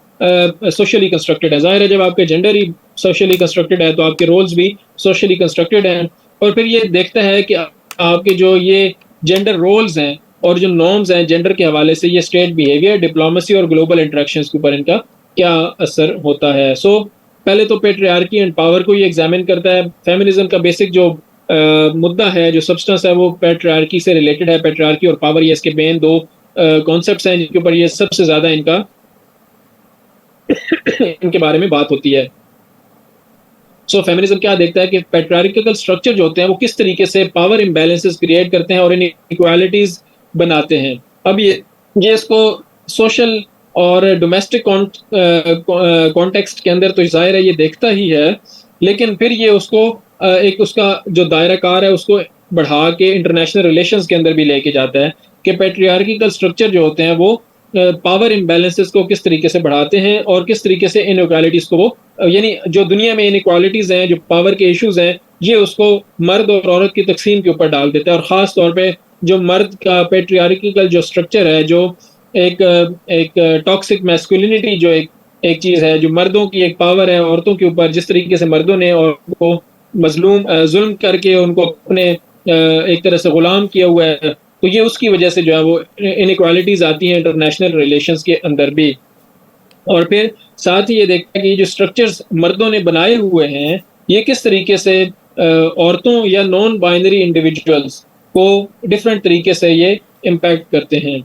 सोशली कंस्ट्रक्टेड है। जाहिर है जब आपके जेंडर ही सोशली कंस्ट्रक्टेड है तो आपके रोल्स भी सोशली कंस्ट्रक्टेड हैं। और फिर ये देखता है कि आपके जो ये जेंडर रोल्स हैं और जो नॉर्म्स हैं जेंडर के हवाले से, ये स्टेट बिहेवियर, डिप्लोमेसी और ग्लोबल इंटरेक्शंस के ऊपर इनका क्या असर होता है। सो पहले तो पेट्रियार्की एंड पावर को ये एग्जामिन करता है। फेमिनिज्म का बेसिक जो मुद्दा है, जो सब्सटेंस है, वो पेट्रियार्की से रिलेटेड है। पेट्रियार्की और पावर ये इसके मेन दो कॉन्सेप्ट्स हैं जिनके ऊपर ये सबसे ज़्यादा इनका इनके बारे में बात होती है। सो फेमिनिज्म क्या देखता है कि पैट्रियार्कल स्ट्रक्चर जो होते हैं वो किस तरीके से पावर इम्बैलेंसेस क्रिएट करते हैं और इनइक्वालिटीज बनाते हैं। अब ये इसको सोशल और डोमेस्टिक कॉन्टेक्स्ट के अंदर तो जाहिर है ये देखता ही है, लेकिन फिर ये उसको एक उसका जो दायरा कार है उसको बढ़ा के इंटरनेशनल रिलेशंस के अंदर भी लेके जाता है कि पैट्रियार्किकल स्ट्रक्चर जो होते हैं वो पावर इम्बैलेंसेस को किस तरीके से बढ़ाते हैं और किस तरीके से इनइक्वालिटीज को वो यानी जो दुनिया में इनइक्वालिटीज हैं, जो पावर के इश्यूज हैं, ये उसको मर्द और औरत की तकसीम के ऊपर डाल देता है। और ख़ास तौर पे जो मर्द का पैट्रियार्किकल जो स्ट्रक्चर है, जो एक टॉक्सिक मैस्कुलिनिटी जो एक चीज़ है, जो मर्दों की एक पावर है औरतों के ऊपर, जिस तरीके से मर्दों ने औरतों को मजलूम जुल्म करके उनको अपने एक तरह से गुलाम किया हुआ है, तो ये उसकी वजह से जो है वो इनइक्वालिटीज आती हैं इंटरनेशनल रिलेशंस के अंदर भी। और फिर साथ ही ये देखते हैं कि जो स्ट्रक्चर्स मर्दों ने बनाए हुए हैं ये किस तरीके से औरतों या नॉन बाइनरी इंडिविजुअल्स को डिफरेंट तरीके से ये इम्पैक्ट करते हैं।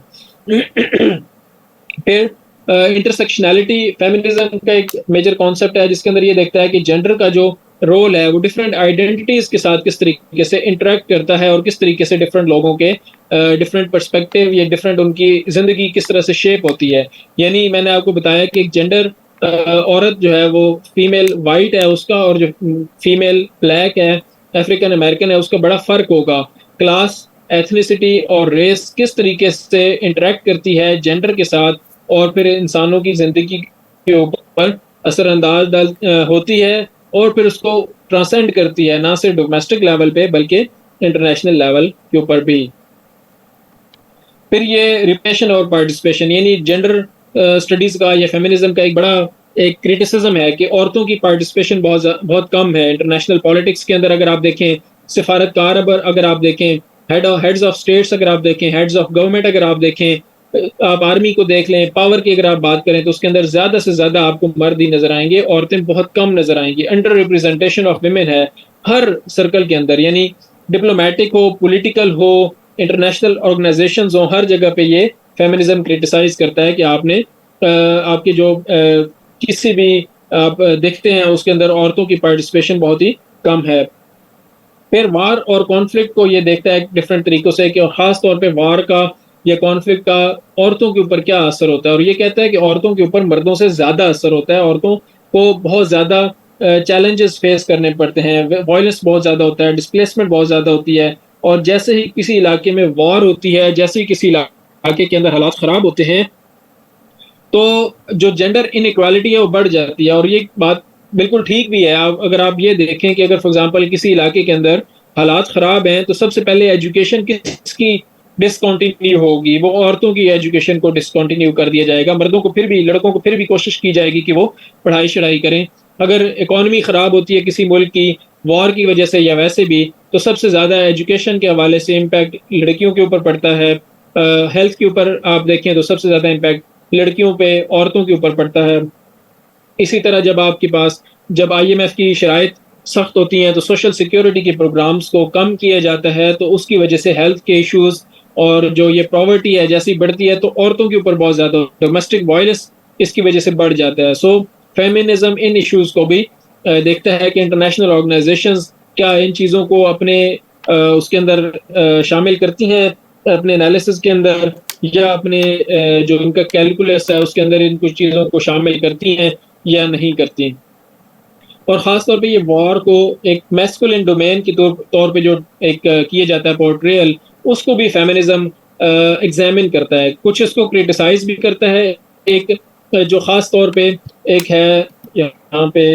फिर इंटरसेक्शनैलिटी फेमिनिज्म का एक मेजर कॉन्सेप्ट है जिसके अंदर ये देखता है कि जेंडर का जो रोल है वो डिफरेंट आइडेंटिटीज के साथ किस तरीके से इंटरेक्ट करता है और किस तरीके से डिफरेंट लोगों के डिफरेंट पर्सपेक्टिव या डिफरेंट उनकी जिंदगी किस तरह से शेप होती है। यानी मैंने आपको बताया कि एक जेंडर औरत जो है वो फीमेल वाइट है उसका, और जो फीमेल ब्लैक है, अफ्रीकन अमेरिकन है, उसका बड़ा फर्क होगा। क्लास, एथनिसिटी और रेस किस तरीके से इंटरेक्ट करती है जेंडर के साथ और फिर इंसानों की जिंदगी के ऊपर असरअंदाज होती है और फिर उसको ट्रांसेंड करती है, ना सिर्फ डोमेस्टिक लेवल पे बल्कि इंटरनेशनल लेवल के ऊपर भी। फिर ये रिप्रेशन और पार्टिसिपेशन, यानी जेंडर स्टडीज का या फेमिनिज्म का एक बड़ा एक क्रिटिसिज्म है कि औरतों की पार्टिसिपेशन बहुत कम है इंटरनेशनल पॉलिटिक्स के अंदर। अगर आप देखें सिफारतकार, अगर आप देखें हेड्स ऑफ स्टेट्स, अगर आप देखें हेड्स ऑफ गवर्नमेंट, अगर आप देखें, आप आर्मी को देख लें, पावर की अगर आप बात करें तो उसके अंदर ज्यादा से ज्यादा आपको मर्द ही नजर आएंगे, औरतें बहुत कम नजर आएंगी। अंडर रिप्रेजेंटेशन ऑफ विमेन है हर सर्कल के अंदर, यानी डिप्लोमेटिक हो, पॉलिटिकल हो, इंटरनेशनल ऑर्गेनाइजेशंस हो, हर जगह पे ये फेमिनिज्म क्रिटिसाइज करता है कि आपने आपके जो किसी भी आप देखते हैं उसके अंदर औरतों की पार्टिसिपेशन बहुत ही कम है। फिर वार और कॉन्फ्लिक्ट को ये देखता है डिफरेंट तरीकों से कि खास तौर पे वार का या कॉन्फ्लिक्ट का औरतों के ऊपर क्या असर होता है, और ये कहता है कि औरतों के ऊपर मर्दों से ज़्यादा असर होता है। औरतों को बहुत ज़्यादा चैलेंजेस फेस करने पड़ते हैं, वायलेंस बहुत ज़्यादा होता है, डिस्प्लेसमेंट बहुत ज़्यादा होती है, और जैसे ही किसी इलाके में वॉर होती है, जैसे ही किसी इलाके के अंदर हालात ख़राब होते हैं, तो जो जेंडर इनइक्वालिटी है वो बढ़ जाती है। और ये बात बिल्कुल ठीक भी है। अगर आप ये देखें कि अगर फॉर एग्जांपल किसी इलाके के अंदर हालात ख़राब हैं तो सबसे पहले एजुकेशन किसकी डिसकंटिन्यू होगी, वो औरतों की एजुकेशन को डिसकंटिन्यू कर दिया जाएगा। मर्दों को फिर भी, लड़कों को फिर भी कोशिश की जाएगी कि वो पढ़ाई शढ़ाई करें। अगर इकॉनमी ख़राब होती है किसी मुल्क की वॉर की वजह से या वैसे भी, तो सबसे ज़्यादा एजुकेशन के हवाले से इम्पैक्ट लड़कियों के ऊपर पड़ता है। हेल्थ के ऊपर आप देखें तो सबसे ज़्यादा इम्पैक्ट लड़कियों पे, औरतों के ऊपर पड़ता है। इसी तरह जब आपके पास जब आईएमएफ की शराइत सख्त होती हैं तो सोशल सिक्योरिटी के प्रोग्राम्स को कम किया जाता है, तो उसकी वजह से हेल्थ के इश्यूज और जो ये पॉवर्टी है जैसी बढ़ती है तो औरतों के ऊपर बहुत ज़्यादा डोमेस्टिक वायलेंस इसकी वजह से बढ़ जाता है। सो फेमिनिज्म इन इश्यूज को भी देखता है कि इंटरनेशनल ऑर्गेनाइजेशंस क्या इन चीज़ों को अपने उसके अंदर शामिल करती हैं अपने एनालिसिस के अंदर, या अपने जो इनका कैलकुलस है उसके अंदर इन कुछ चीज़ों को शामिल करती हैं या नहीं करती। और ख़ास तौर पे ये वॉर को एक मैस्कुलिन डोमेन के तौर पे जो एक किया जाता है पोर्ट्रेयल, उसको भी फेमिनिज्म एग्जामिन करता है, कुछ इसको क्रिटिसाइज भी करता है। एक जो ख़ास तौर पे एक है यहाँ पे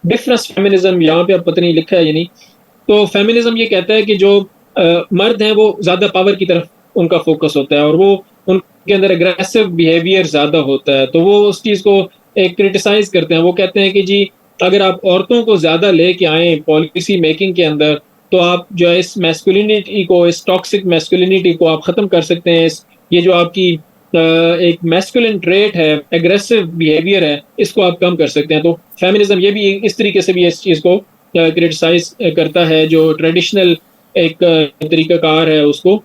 डिफरेंस फेमिनिज्म, यहाँ पे अब पता नहीं लिखा है या नहीं। तो फेमिनिज्म ये कहता है कि जो मर्द हैं वो ज़्यादा पावर की तरफ उनका फोकस होता है और वो उनके अंदर एग्रेसिव बिहेवियर ज़्यादा होता है, तो वो उस चीज़ को एक क्रिटिसाइज करते हैं। वो कहते हैं कि जी अगर आप औरतों को ज़्यादा लेके आएँ पॉलिसी मेकिंग के अंदर, तो आप जो है इस मैस्कुलिनिटी को, इस टॉक्सिक मैस्कुलिनिटी को आप ख़त्म कर सकते हैं। ये जो आपकी एक मैस्कुलिन ट्रेट है, एग्रेसिव बिहेवियर है, इसको आप कम कर सकते हैं। तो फेमिनिज्म ये भी इस तरीके से भी इस चीज़ को क्रिटिसाइज करता है, जो ट्रेडिशनल एक तरीकाकार है उसको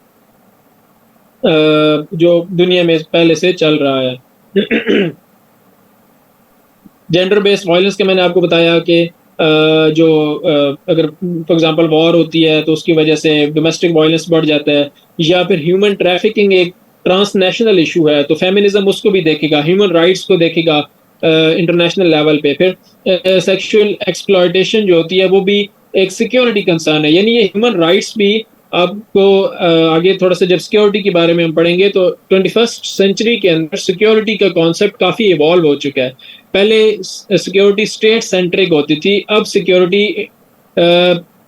जो दुनिया में पहले से चल रहा है। जेंडर बेस्ड वायलेंस के मैंने आपको बताया कि जो अगर फॉर एग्जांपल वॉर होती है तो उसकी वजह से डोमेस्टिक वायलेंस बढ़ जाता है, या फिर ह्यूमन ट्रैफिकिंग एक ट्रांसनेशनल इशू है तो फेमिनिज्म उसको भी देखेगा, ह्यूमन राइट्स को देखेगा इंटरनेशनल लेवल पे। फिर सेक्सुअल एक्सप्लॉयटेशन जो होती है वो भी एक सिक्योरिटी कंसर्न है, यानी ये ह्यूमन राइट्स भी आपको आगे थोड़ा सा जब सिक्योरिटी के बारे में हम पढ़ेंगे तो 21st सेंचुरी के अंदर सिक्योरिटी का कॉन्सेप्ट काफ़ी इवॉल्व हो चुका है। पहले सिक्योरिटी स्टेट सेंट्रिक होती थी, अब सिक्योरिटी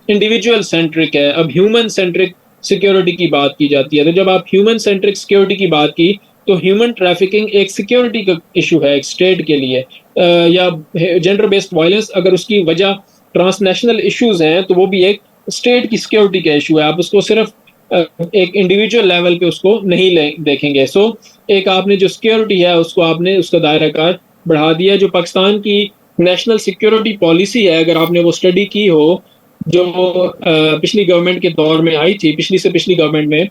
इंडिविजुअल सेंट्रिक है, अब ह्यूमन सेंट्रिक सिक्योरिटी की बात की जाती है। तो जब आप ह्यूमन सेंट्रिक सिक्योरिटी की बात की तो ह्यूमन ट्रैफिकिंग एक सिक्योरिटी का इशू है एक स्टेट के लिए, या जेंडर बेस्ड वायलेंस अगर उसकी वजह ट्रांसनेशनल इश्यूज हैं तो वो भी एक स्टेट की सिक्योरिटी का इशू है, आप उसको सिर्फ एक इंडिविजुअल लेवल पे उसको नहीं देखेंगे। सो एक आपने जो सिक्योरिटी है उसको आपने उसका दायरा कार बढ़ा दिया। जो पाकिस्तान की नेशनल सिक्योरिटी पॉलिसी है, अगर आपने वो स्टडी की हो जो पिछली गवर्नमेंट के दौर में आई थी, पिछली से पिछली गवर्नमेंट में,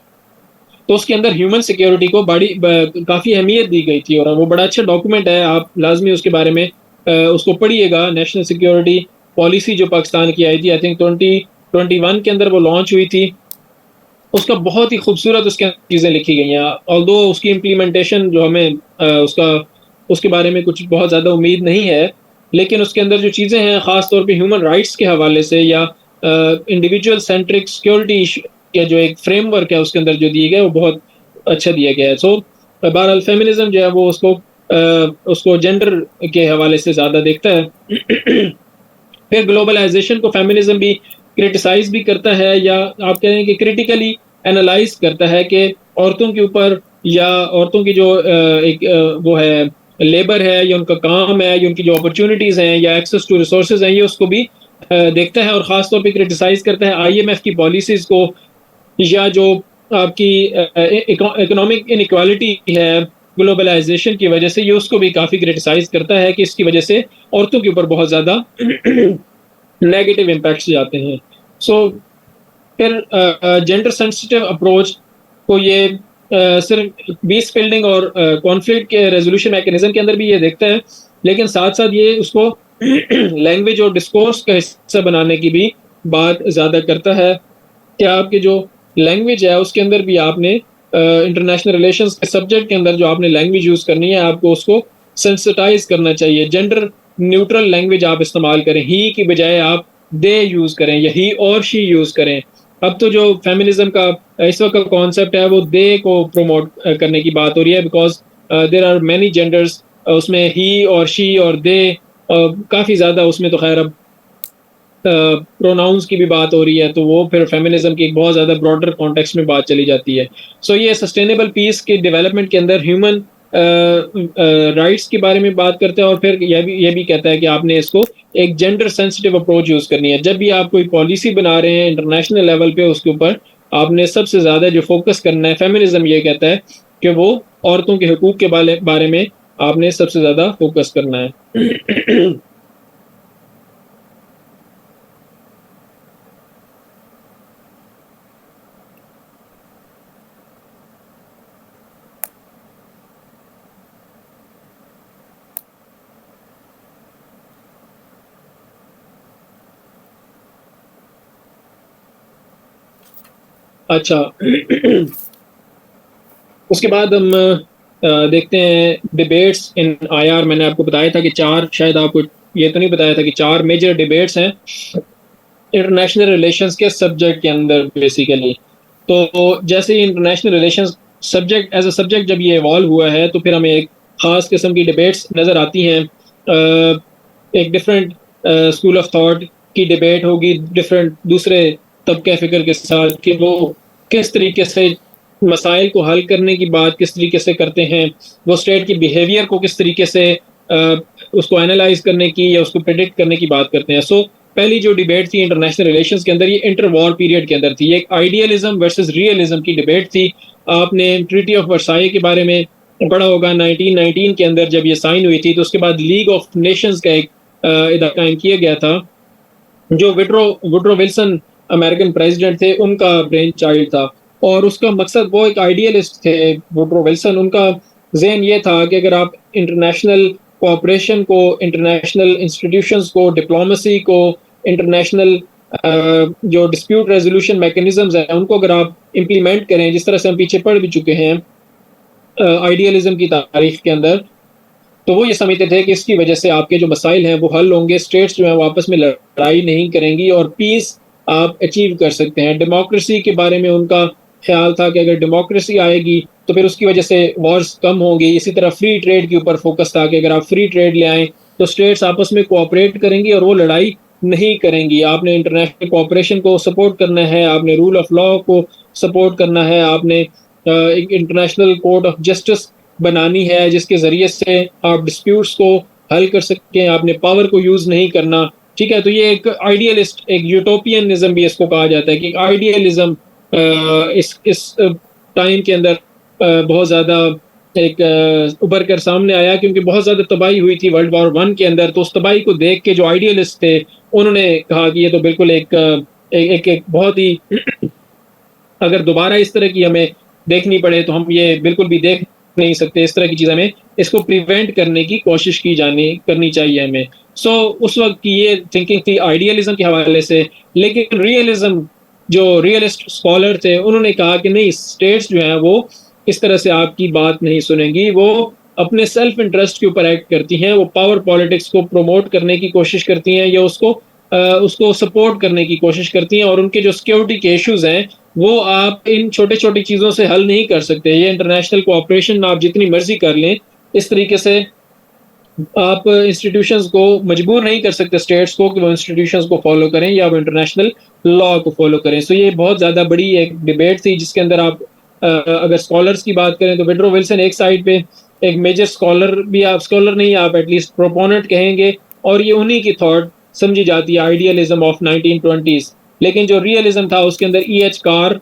तो उसके अंदर ह्यूमन सिक्योरिटी को काफ़ी अहमियत दी गई थी और वो बड़ा अच्छा डॉक्यूमेंट है, आप लाजमी उसके बारे में उसको पढ़िएगा। नेशनल सिक्योरिटी पॉलिसी जो पाकिस्तान की आई थी, आई थिंक 2021 के अंदर वो लॉन्च हुई थी, उसका बहुत ही खूबसूरत उसके चीज़ें लिखी गई हैं। ऑल्दो उसकी इम्प्लीमेंटेशन जो हमें उसके बारे में कुछ बहुत ज़्यादा उम्मीद नहीं है, लेकिन उसके अंदर जो चीज़ें हैं ख़ास तौर पे ह्यूमन राइट्स के हवाले से या इंडिविजुअल सेंट्रिक सिक्योरिटी या जो एक फ्रेमवर्क है उसके अंदर जो दिए गए वो बहुत अच्छा दिया गया है। सो बहरहाल फेमिनिज्म जो है वो उसको जेंडर के हवाले से ज़्यादा देखता है। फिर ग्लोबलाइजेशन को फेमिनिज्म भी क्रिटिसाइज भी करता है, या आप कह रहे हैं कि क्रिटिकली एनालाइज करता है कि औरतों के ऊपर या औरतों की जो वो है लेबर है या उनका काम है या उनकी जो अपॉर्चुनिटीज़ हैं या एक्सेस टू रिसोर्सेज हैं, ये उसको भी देखता है और ख़ास तौर पे क्रिटिसाइज करता है आईएमएफ की पॉलिसीज़ को, या जो आपकी इकोनॉमिक इनइक्वालिटी है ग्लोबलाइजेशन की वजह से, ये उसको भी काफ़ी क्रिटिसाइज करता है कि इसकी वजह से औरतों के ऊपर बहुत ज़्यादा नेगेटिव इम्पैक्ट्स जाते हैं। सो फिर जेंडर सेंसिटिव अप्रोच को ये सिर्फ पीस बिल्डिंग और कॉन्फ्लिक्ट के रेजोल्यूशन मैकेनिज्म के अंदर भी ये देखता है, लेकिन साथ साथ ये उसको लैंग्वेज और डिस्कोर्स का हिस्सा बनाने की भी बात ज़्यादा करता है कि आपके जो लैंग्वेज है उसके अंदर भी आपने इंटरनेशनल रिलेशंस के सब्जेक्ट के अंदर जो आपने लैंग्वेज यूज़ करनी है आपको उसको सेंसिटाइज करना चाहिए। जेंडर न्यूट्रल लैंग्वेज आप इस्तेमाल करें, ही की बजाय आप दे यूज़ करें या ही और शी यूज़ करें। अब तो जो फेमिनिज्म का इस वक्त का कॉन्सेप्ट है वो दे को प्रोमोट करने की बात हो रही है, because there are many genders, उसमें ही और शी और दे काफ़ी ज़्यादा, उसमें तो खैर अब प्रोनाउंस की भी बात हो रही है, तो वो फिर फेमिनिज्म की एक बहुत ज़्यादा ब्रॉडर कॉन्टेक्स्ट में बात चली जाती है। सो ये सस्टेनेबल पीस के डेवलपमेंट के अंदर ह्यूमन राइट्स के बारे में बात करता है और फिर यह भी कहता है कि आपने इसको एक जेंडर सेंसिटिव अप्रोच यूज़ करनी है। जब भी आप कोई पॉलिसी बना रहे हैं इंटरनेशनल लेवल पे, उसके ऊपर आपने सबसे ज़्यादा जो फ़ोकस करना है, फेमिनिज़्म ये कहता है कि वो औरतों के हकूक़ के बारे में आपने सबसे ज़्यादा फ़ोकस करना है। अच्छा। उसके बाद हम देखते हैं डिबेट्स इन आईआर। मैंने आपको बताया था कि 4, शायद आपको ये तो नहीं बताया था कि 4 मेजर डिबेट्स हैं इंटरनेशनल रिलेशंस के सब्जेक्ट के अंदर बेसिकली। तो जैसे ही international relations subject as a subject जब ये इवॉल्व हुआ है, तो फिर हमें एक ख़ास किस्म की डिबेट्स नज़र आती हैं। एक डिफरेंट स्कूल ऑफ थॉट की डिबेट होगी डिफरेंट दूसरे तबके फ़िक्र के साथ कि वो किस तरीके से मसाइल को हल करने की बात किस तरीके से करते हैं, वो स्टेट की बिहेवियर को किस तरीके से उसको एनालाइज करने की या उसको प्रेडिक्ट करने की बात करते हैं। सो पहली जो डिबेट थी इंटरनेशनल रिलेशंस के अंदर, ये इंटर वॉर पीरियड के अंदर थी। ये एक आइडियलिज्म वर्सेस रियलिज्म की डिबेट थी। आपने ट्रीटी ऑफ वर्साई के बारे में पढ़ा होगा। 1919 के अंदर जब ये साइन हुई थी, तो उसके बाद लीग ऑफ नेशंस का एक इदारा कायम किया गया था, जो वुड्रो विल्सन अमेरिकन प्रेसिडेंट थे, उनका ब्रेन चाइल्ड था। और उसका मकसद, वो एक आइडियलिस्ट थे वुड्रो विल्सन। उनका ज़हन ये था कि अगर आप इंटरनेशनल कोऑपरेशन को, इंटरनेशनल इंस्टीट्यूशंस को, डिप्लोमेसी को, इंटरनेशनल जो डिस्प्यूट रेजोल्यूशन मैकेनिज्म्स हैं, उनको अगर आप इम्प्लीमेंट करें, जिस तरह से हम पीछे पढ़ भी चुके हैं आइडियलिज्म की तारीख के अंदर, तो वो ये समझते थे कि इसकी वजह से आपके जो मसाइल हैं वो हल होंगे, स्टेट्स जो हैं वो आपस में लड़ाई नहीं करेंगी और पीस आप अचीव कर सकते हैं। डेमोक्रेसी के बारे में उनका ख्याल था कि अगर डेमोक्रेसी आएगी तो फिर उसकी वजह से वॉर्स कम होंगी। इसी तरह फ्री ट्रेड के ऊपर फोकस था कि अगर आप फ्री ट्रेड ले आएँ तो स्टेट्स आपस में कोऑपरेट करेंगी और वो लड़ाई नहीं करेंगी। आपने इंटरनेशनल कोऑपरेशन को सपोर्ट करना है, आपने रूल ऑफ लॉ को सपोर्ट करना है, आपने एक इंटरनेशनल कोर्ट ऑफ जस्टिस बनानी है जिसके ज़रिए से आप डिस्प्यूट्स को हल कर सकें, आपने पावर को यूज़ नहीं करना। ठीक है, तो ये एक आइडियलिस्ट, एक यूटोपियनिज्म भी इसको कहा जाता है कि आइडियलिज्म इस टाइम के अंदर बहुत ज़्यादा एक उभर कर सामने आया, क्योंकि बहुत ज़्यादा तबाही हुई थी वर्ल्ड वॉर 1 के अंदर। तो उस तबाही को देख के जो आइडियलिस्ट थे, उन्होंने कहा कि ये तो बिल्कुल एक बहुत ही अगर दोबारा इस तरह की हमें देखनी पड़े तो हम ये बिल्कुल भी देख नहीं सकते। इस तरह की चीज़ हमें इसको प्रिवेंट करने की कोशिश करनी चाहिए हमें। सो उस वक्त की ये थिंकिंग थी आइडियलिज्म के हवाले से। लेकिन रियलिज्म, जो रियलिस्ट स्कॉलर थे, उन्होंने कहा कि नहीं, स्टेट्स जो हैं वो इस तरह से आपकी बात नहीं सुनेंगी। वो अपने सेल्फ इंटरेस्ट के ऊपर एक्ट करती हैं, वो पावर पॉलिटिक्स को प्रमोट करने की कोशिश करती हैं या उसको सपोर्ट करने की कोशिश करती हैं। और उनके जो सिक्योरिटी के इश्यूज हैं वो आप इन छोटी-छोटी चीज़ों से हल नहीं कर सकते। ये इंटरनेशनल कोऑपरेशन आप जितनी मर्ज़ी कर लें, इस तरीके से आप इंस्टीट्यूशंस को मजबूर नहीं कर सकते स्टेट्स को कि वो इंस्टीट्यूशंस को फॉलो करें या वो इंटरनेशनल लॉ को फॉलो करें। सो ये बहुत ज़्यादा बड़ी एक डिबेट थी जिसके अंदर आप अगर स्कॉलर्स की बात करें तो वुड्रो विल्सन एक साइड पे एक मेजर स्कॉलर भी, आप स्कॉलर नहीं, आप एटलीस्ट प्रोपोनेंट कहेंगे, और ये उन्हीं की थॉट समझी जाती है आइडियलिज्म ऑफ 1920s। लेकिन जो रियलिज्म था उसके अंदर E.H. कार,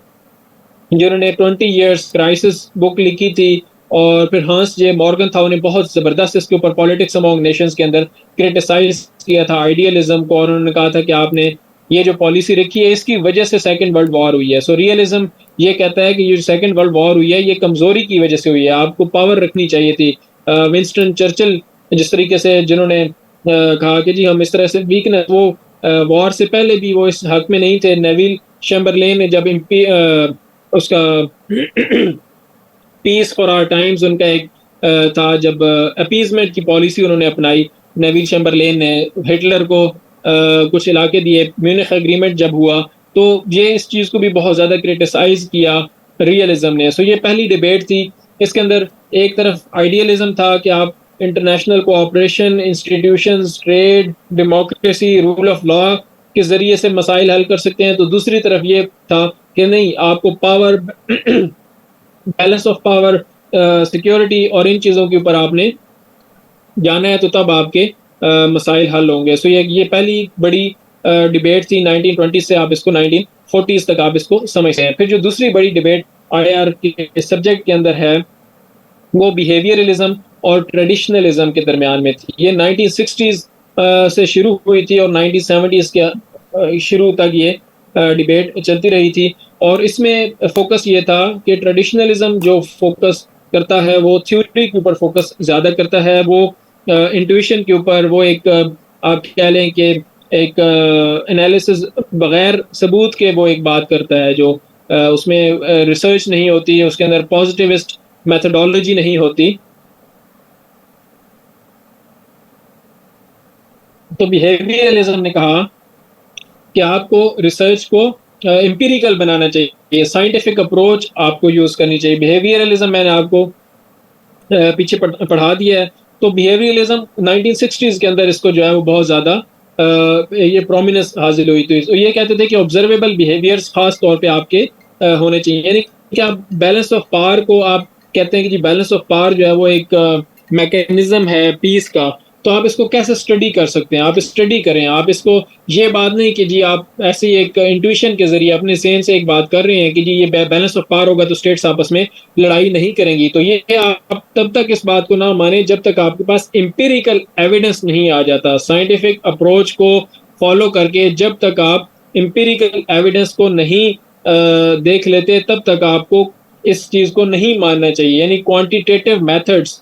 जिन्होंने 20 ईयर्स क्राइसिस बुक लिखी थी, और फिर हांस जे मॉर्गन था, उन्हें बहुत ज़बरदस्त इसके ऊपर पॉलिटिक्स अमॉन्ग नेशंस के अंदर क्रिटिसाइज किया था आइडियलिज्म को, और उन्होंने कहा था कि आपने ये जो पॉलिसी रखी है इसकी वजह से सेकंड वर्ल्ड वॉर हुई है। सो रियलिज्म ये कहता है कि ये सेकंड वर्ल्ड वॉर हुई है ये कमज़ोरी की वजह से हुई है, आपको पावर रखनी चाहिए थी। विंस्टन चर्चिल जिस तरीके से, जिन्होंने कहा कि जी हम इस तरह से वीकनेस, वो वॉर से पहले भी वो इस हक में नहीं थे। नेविल चैम्बरलेन ने जब उसका पीस फॉर आवर टाइम्स उनका एक था, जब अपीजमेंट की पॉलिसी उन्होंने अपनाई, नेविल चैम्बरलेन ने हिटलर को कुछ इलाके दिए। म्यूनिख एग्रीमेंट जब हुआ तो ये इस चीज़ को भी बहुत ज़्यादा क्रिटिसाइज किया रियलिज्म ने। सो ये पहली डिबेट थी। इसके अंदर एक तरफ आइडियलिज्म था कि आप international cooperation, institutions, trade, democracy, rule of law के ज़रिए से मसाइल हल कर सकते हैं। तो दूसरी तरफ ये था कि नहीं, आपको power balance of power, security और इन चीज़ों के ऊपर आपने जाना है, तो तब आपके मसाइल हल होंगे। सो ये पहली बड़ी डिबेट थी 1920 से आप इसको 1940s तक आप इसको समझते हैं। फिर जो दूसरी बड़ी डिबेट IR के सब्जेक्ट के अंदर है वो बिहेवियरलिज्म और ट्रेडिशनलिज्म के दरमियान में थी। ये 1960s से शुरू हुई थी और 1970s के शुरू तक ये डिबेट चलती रही थी। और इसमें फोकस ये था कि ट्रेडिशनलिज्म जो फोकस करता है वो थ्योरी के ऊपर फोकस ज़्यादा करता है, वो इंट्यूशन के ऊपर, वो एक आप कह लें कि एक एनालिसिस बगैर सबूत के वो एक बात करता है, जो उसमें रिसर्च नहीं होती है, उसके अंदर पॉजिटिविस्ट मेथोडोलॉजी नहीं होती। तो बिहेवियरलिज्म ने कहा कि आपको रिसर्च को एम्पिरिकल बनाना चाहिए, साइंटिफिक अप्रोच आपको यूज करनी चाहिए। बिहेवियरलिज्म मैंने आपको पीछे पढ़ा दिया है। तो बिहेवियरलिज्म 1960s के अंदर इसको जो है वो बहुत ज़्यादा ये प्रोमिनेंस हासिल हुई थी। तो ये कहते थे कि ऑब्जर्वेबल बिहेवियर्स खास तौर पे आपके होने चाहिए, यानी कि आप बैलेंस ऑफ पावर को आप कहते हैं कि जी बैलेंस ऑफ पावर जो है वो एक मैकेनिज्म है पीस का। तो आप इसको कैसे स्टडी कर सकते हैं, आप स्टडी करें। आप इसको ये बात नहीं कि जी आप ऐसे एक इंट्यूशन के जरिए अपने सेंस से एक बात कर रहे हैं कि जी ये बैलेंस ऑफ पावर होगा तो स्टेट्स आपस में लड़ाई नहीं करेंगी। तो ये आप तब तक इस बात को ना माने जब तक आपके पास एम्पिरिकल एविडेंस नहीं आ जाता। साइंटिफिक अप्रोच को फॉलो करके जब तक आप एम्पिरिकल एविडेंस को नहीं देख लेते तब तक आपको इस चीज को नहीं मानना चाहिए। यानी क्वांटिटेटिव मेथड्स,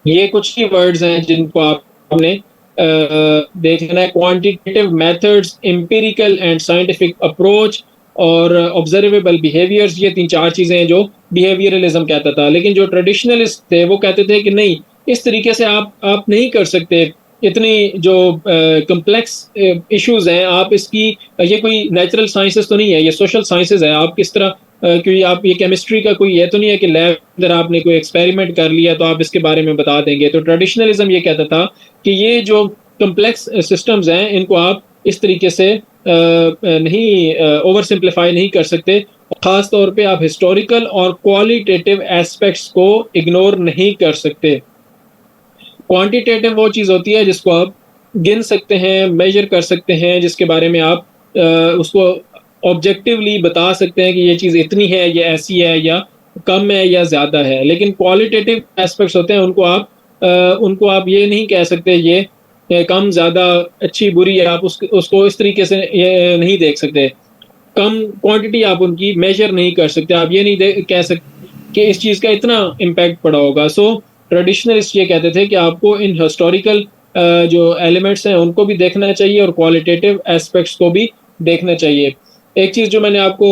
ये कुछ ही वर्ड्स हैं जिनको आपने देखना है। Quantitative methods, empirical and scientific approach और ऑब्जर्वेबल बिहेवियर्स, ये 3-4 चीजें हैं जो बिहेवियरलिज्म कहता था। लेकिन जो ट्रेडिशनलिस्ट थे वो कहते थे कि नहीं, इस तरीके से आप नहीं कर सकते। इतनी जो कम्प्लेक्स इश्यूज हैं, आप इसकी ये कोई नेचुरल साइंसेस तो नहीं है, ये सोशल साइंसेस है। आप किस तरह क्योंकि आप ये केमिस्ट्री का कोई ये तो नहीं है कि लैब अंदर आपने कोई एक्सपेरिमेंट कर लिया तो आप इसके बारे में बता देंगे। तो ट्रेडिशनलिज्म ये कहता था कि ये जो कम्प्लेक्स सिस्टम्स हैं इनको आप इस तरीके से नहीं ओवर सिंप्लीफाई नहीं कर सकते। खास तौर पे आप हिस्टोरिकल और क्वालिटेटिव एस्पेक्ट्स को इग्नोर नहीं कर सकते। क्वांटिटेटिव वो चीज़ होती है जिसको आप गिन सकते हैं, मेजर कर सकते हैं, जिसके बारे में आप उसको ऑब्जेक्टिवली बता सकते हैं कि ये चीज़ इतनी है, ये ऐसी है, या कम है या ज़्यादा है। लेकिन क्वालिटेटिव एस्पेक्ट्स होते हैं उनको आप ये नहीं कह सकते ये कम ज़्यादा अच्छी बुरी है, आप उसको इस तरीके से ये नहीं देख सकते। कम क्वांटिटी आप उनकी मेजर नहीं कर सकते, आप ये नहीं कह सकते कि इस चीज़ का इतना इम्पैक्ट पड़ा होगा। सो ट्रेडिशनलिस्ट ये कहते थे कि आपको इन हिस्टोरिकल जो एलिमेंट्स हैं उनको भी देखना चाहिए और क्वालिटेटिव एस्पेक्ट्स को भी देखना चाहिए। एक चीज़ जो मैंने आपको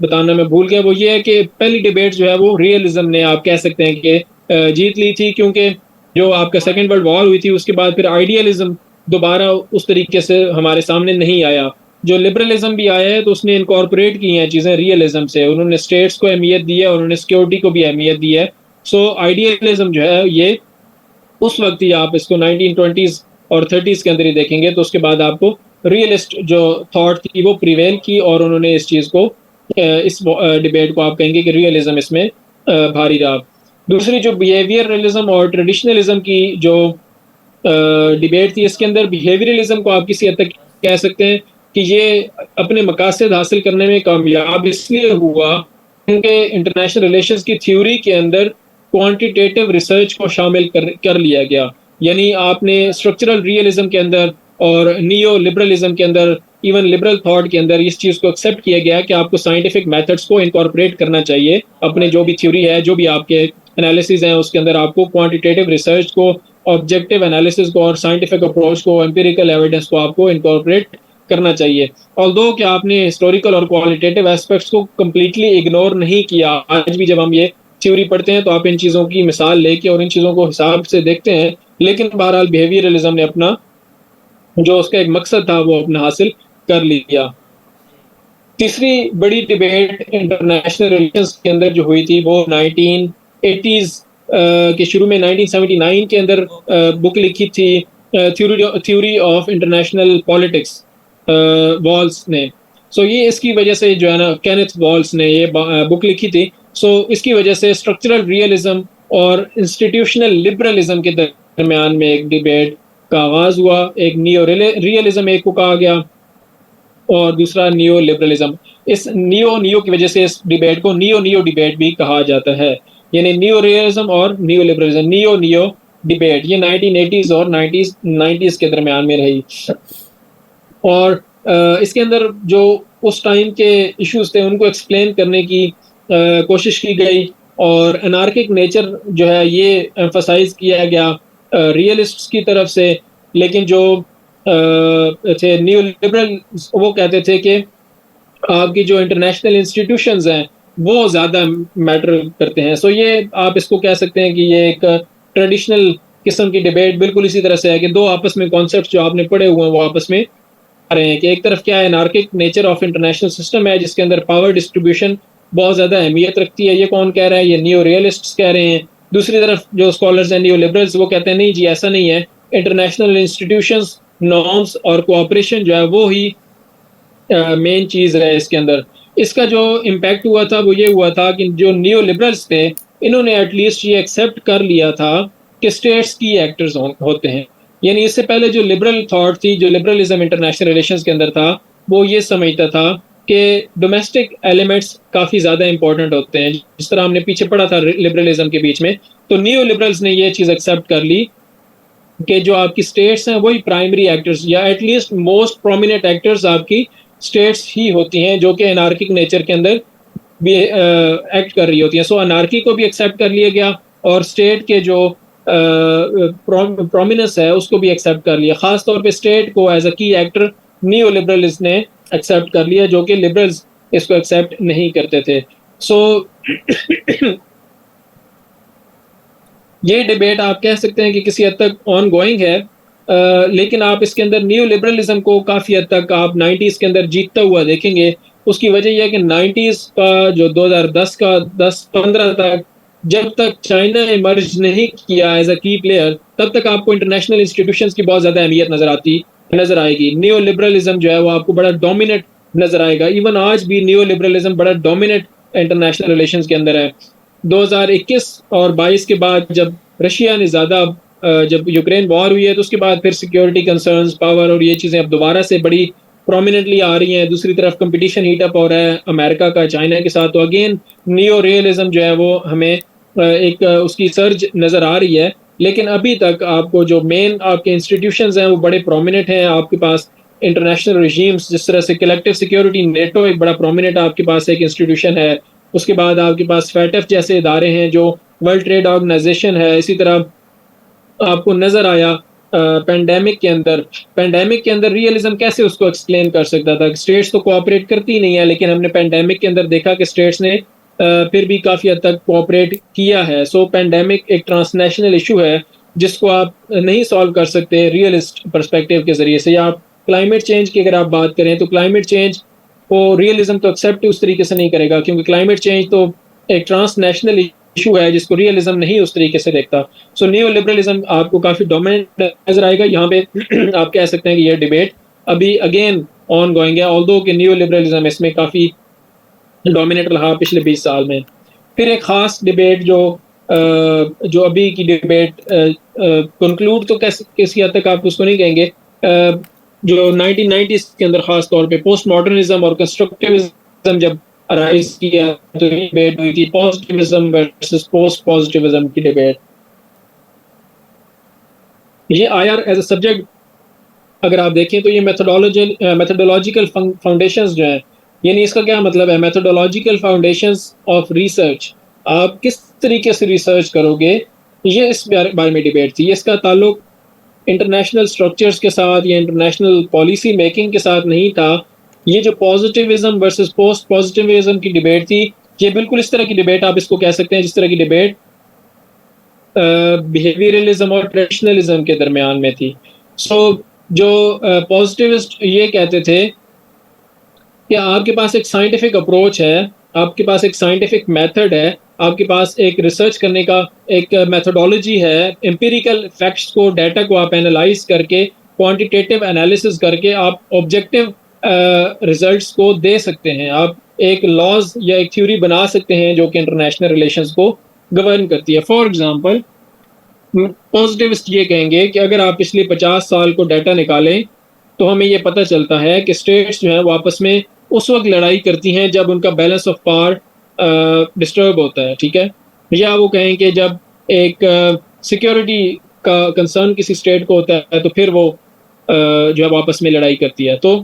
बताना मैं भूल गया वो ये है कि पहली डिबेट जो है वो रियलिज्म ने आप कह सकते हैं कि जीत ली थी, क्योंकि जो आपका सेकेंड वर्ल्ड वॉर हुई थी उसके बाद फिर आइडियलिज्म दोबारा उस तरीके से हमारे सामने नहीं आया। जो लिबरलिज्म भी आया है तो उसने इनकॉर्पोरेट की हैं चीज़ें रियलिज्म से, उन्होंने स्टेट्स को अहमियत दी है और उन्होंने सिक्योरिटी को भी अहमियत दी है। सो आइडियलिज्म जो है ये उस वक्त ही आप इसको 1920s और 30s के अंदर ही देखेंगे तो उसके बाद आपको रियलिस्ट जो थॉट थी वो प्रिवेल की और उन्होंने इस चीज़ को इस डिबेट को आप कहेंगे कि रियलिज्म इसमें भारी रहा। दूसरी जो बिहेवियरलिज्म और ट्रेडिशनलिज्म की जो डिबेट थी इसके अंदर बिहेवियरलिज्म को आप किसी हद तक कह सकते हैं कि ये अपने मकासद हासिल करने में कामयाब इसलिए हुआ क्योंकि इंटरनेशनल रिलेशंस की थ्योरी के अंदर क्वांटिटेटिव रिसर्च को शामिल कर लिया गया। यानी आपने स्ट्रक्चरल रियलिज्म के अंदर और नियो लिबरलिज्म के अंदर, इवन लिबरल थॉट के अंदर इस चीज़ को एक्सेप्ट किया गया कि आपको साइंटिफिक मेथड्स को इनकॉर्पोरेट करना चाहिए अपने जो भी थ्योरी है, जो भी आपके एनालिसिस हैं उसके अंदर आपको क्वांटिटेटिव रिसर्च को, ऑब्जेक्टिव एनालिसिस को और साइंटिफिक अप्रोच को, एम्पिरिकल एविडेंस को आपको इनकॉर्पोरेट करना चाहिए। ऑल्दो कि आपने हिस्टोरिकल और क्वालिटेटिव एस्पेक्ट्स को कम्प्लीटली इग्नोर नहीं किया। आज भी जब हम ये थ्योरी पढ़ते हैं तो आप इन चीज़ों की मिसाल लेके और इन चीज़ों को हिसाब से देखते हैं, लेकिन बहरहाल बिहेवियरलिज्म ने अपना जो उसका एक मकसद था वो अपना हासिल कर लिया। तीसरी बड़ी डिबेट इंटरनेशनल रिलेशंस के अंदर जो हुई थी वो 1980s के शुरू में 1979 के अंदर बुक लिखी थी theory of international politics walls ने। सो ये इसकी वजह से जो है ना केनेथ वॉल्स ने ये बुक लिखी थी। सो इसकी वजह से स्ट्रक्चरल रियलिज्म और इंस्टीट्यूशनल लिबरलिज्म के दरमियान में एक डिबेट का आगाज हुआ। एक नियो रियलिज्म एक को कहा गया और दूसरा नियो लिबरलिज्म। इस नियो की वजह से इस डिबेट को नियो डिबेट भी कहा जाता है, यानी नियो रियलिज्म और नियो लिबरलिज्म, नियो डिबेट। ये 1980s और 90s के दरमियान में रही। और इसके अंदर जो उस टाइम के इश्यूज थे उनको एक्सप्लेन करने की कोशिश की गई, और अनार्किक नेचर जो है ये एम्फसाइज किया गया रियलिस्ट्स की तरफ से। लेकिन जो थे न्यू लिबरल, वो कहते थे कि आपकी जो इंटरनेशनल इंस्टीट्यूशंस हैं वो ज़्यादा मैटर करते हैं। सो ये आप इसको कह सकते हैं कि ये एक ट्रेडिशनल किस्म की डिबेट बिल्कुल इसी तरह से है कि दो आपस में कॉन्सेप्ट जो आपने पढ़े हुए हैं वो आपस में आ रहे हैं कि एक तरफ क्या है, anarchic nature of international system है जिसके अंदर पावर डिस्ट्रीब्यूशन बहुत ज़्यादा अहमियत रखती है। ये कौन कह रहा है? ये नियो रियलिस्ट्स कह रहे हैं। दूसरी तरफ जो स्कॉलर्स हैं नियो लिबरल्स, वो कहते हैं नहीं जी ऐसा नहीं है, इंटरनेशनल इंस्टीट्यूशंस, नॉर्म्स और कोऑपरेशन जो है वो ही मेन चीज़ है इसके अंदर। इसका जो इम्पैक्ट हुआ था वो ये हुआ था कि जो नियो लिबरल्स थे इन्होंने एटलीस्ट ये एक्सेप्ट कर लिया था कि स्टेट्स की एक्टर्स होते हैं। यानी इससे पहले जो लिबरल थॉट थी, जो लिबरलिज्म इंटरनेशनल रिलेशंस के अंदर था, वो ये समझता था कि डोमेस्टिक एलिमेंट्स काफ़ी ज़्यादा इंपॉर्टेंट होते हैं, जिस तरह हमने पीछे पढ़ा था लिबरलिज्म के बीच में। तो नियो लिबरल्स ने ये चीज़ एक्सेप्ट कर ली कि जो आपकी स्टेट्स हैं वही प्राइमरी एक्टर्स या एटलीस्ट मोस्ट प्रोमिनेंट एक्टर्स आपकी स्टेट्स ही होती हैं, जो कि अनार्किक नेचर के अंदर भी एक्ट कर रही होती हैं। सो अनार्की को भी एक्सेप्ट कर लिया गया और स्टेट के जो प्रोमिनेंस है उसको भी एक्सेप्ट कर लिया। खास तौर पे स्टेट को एज अ की एक्टर नियो लिबरल्स ने एक्सेप्ट कर लिया, जो कि लिबरल्स इसको एक्सेप्ट नहीं करते थे। सो ये डिबेट आप कह सकते हैं कि किसी हद तक ऑन गोइंग है, लेकिन आप इसके अंदर न्यू लिबरलिज्म को काफ़ी हद तक आप 90s के अंदर जीतता हुआ देखेंगे। उसकी वजह यह है कि 90s का जो 2010 का 10-15 तक, जब तक चाइना इमर्ज नहीं किया एज अ की प्लेयर, तब तक आपको इंटरनेशनल इंस्टीट्यूशंस की बहुत ज़्यादा अहमियत नज़र आएगी। न्यू लिबरलिज्म जो है वो आपको बड़ा डोमिनेट नज़र आएगा। इवन आज भी न्यू लिबरलिज्म बड़ा डोमिनेट इंटरनेशनल रिलेशंस के अंदर है। 2021 और 22 के बाद जब रशिया ने ज़्यादा जब यूक्रेन वॉर हुई है तो उसके बाद फिर सिक्योरिटी कंसर्न्स, पावर और ये चीज़ें अब दोबारा से बड़ी प्रोमिनेंटली आ रही हैं। दूसरी तरफ कंपटीशन हीट अप हो रहा है अमेरिका का चाइना के साथ। तो अगेन नियो रियलिज्म जो है वो हमें एक उसकी सर्ज नज़र आ रही है। लेकिन अभी तक आपको जो मेन आपके इंस्टीट्यूशंस हैं वो बड़े प्रोमिनेंट हैं। आपके पास इंटरनेशनल रिजीम्स, जिस तरह से कलेक्टिव सिक्योरिटी नेटो एक बड़ा प्रोमिनेंट आपके पास एक इंस्टीट्यूशन है। उसके बाद आपके पास फैटफ जैसे इदारे हैं जो वर्ल्ड ट्रेड ऑर्गेनाइजेशन है। इसी तरह आपको नज़र आया पेंडेमिक के अंदर रियलिज्म कैसे उसको एक्सप्लेन कर सकता था। स्टेट्स तो कोऑपरेट करती नहीं है, लेकिन हमने पेंडेमिक के अंदर देखा कि स्टेट्स ने फिर भी काफ़ी हद तक कोऑपरेट किया है। सो पेंडेमिक एक ट्रांसनेशनल इशू है जिसको आप नहीं सॉल्व कर सकते रियलिस्ट पर्सपेक्टिव के ज़रिए से। या आप क्लाइमेट चेंज की अगर आप बात करें तो क्लाइमेट चेंज को रियलिज्म तो एक्सेप्ट उस तरीके से नहीं करेगा, क्योंकि क्लाइमेट चेंज तो एक ट्रांसनेशनल इशू है जिसको रियलिज्म नहीं उस तरीके से देखता। सो नियो लिबरलिज्म आपको काफ़ी डोमिनेंट नजर आएगा यहाँ पे। आप कह सकते हैं कि ये डिबेट अभी अगेन ऑन गोइंग है, ऑल्दो कि नियो लिबरलिज्म इसमें काफ़ी डोमिनेट रहा पिछले 20 साल में। फिर एक ख़ास डिबेट जो अभी की डिबेट कंक्लूड तो किसी हद तक आप उसको नहीं कहेंगे, जो 1990s के अंदर ख़ास तौर पे पोस्ट मॉडर्निज्म और कंस्ट्रक्टिविज्म जब अराइज किया तो ये डिबेट हुई थी, पॉजिटिविज्म वर्सेस पोस्ट पॉजिटिविज्म की डिबेट। ये आईआर एज अ सब्जेक्ट अगर आप देखें तो ये मेथोडोलॉजिकल फाउंडेशंस जो हैं, यानी इसका क्या मतलब है, मेथोडोलॉजिकल फाउंडेशंस ऑफ रिसर्च। आप किस तरीके से रिसर्च करोगे, ये इस बारे में डिबेट थी। इसका ताल्लुक इंटरनेशनल स्ट्रक्चर्स के साथ या इंटरनेशनल पॉलिसी मेकिंग के साथ नहीं था। ये जो पॉजिटिविज्म वर्सेस पोस्ट पॉजिटिविज्म की डिबेट थी, ये बिल्कुल इस तरह की डिबेट आप इसको कह सकते हैं जिस तरह की डिबेट बिहेवियरलिज्म और ट्रेडिशनलिज्म के दरमियान में थी। सो जो पॉजिटिविस्ट ये कहते थे कि आपके पास एक साइंटिफिक अप्रोच है, आपके पास एक साइंटिफिक मेथड है, आपके पास एक रिसर्च करने का एक मेथोडोलॉजी है, एम्पिरिकल फैक्ट्स को, डाटा को आप एनालाइज करके, क्वांटिटेटिव एनालिसिस करके आप ऑब्जेक्टिव रिजल्ट्स को दे सकते हैं। आप एक लॉज या एक थ्योरी बना सकते हैं जो कि इंटरनेशनल रिलेशंस को गवर्न करती है। फॉर एग्जांपल पॉजिटिविस्ट ये कहेंगे कि अगर आप पिछले 50 साल को डाटा निकालें तो हमें ये पता चलता है कि स्टेट्स जो हैं वो आपस में उस वक्त लड़ाई करती हैं जब उनका बैलेंस ऑफ पावर डिस्टर्ब होता है, ठीक है। या वो कहें कि जब एक सिक्योरिटी का कंसर्न किसी स्टेट को होता है तो फिर वो जो है वो आपस में लड़ाई करती है। तो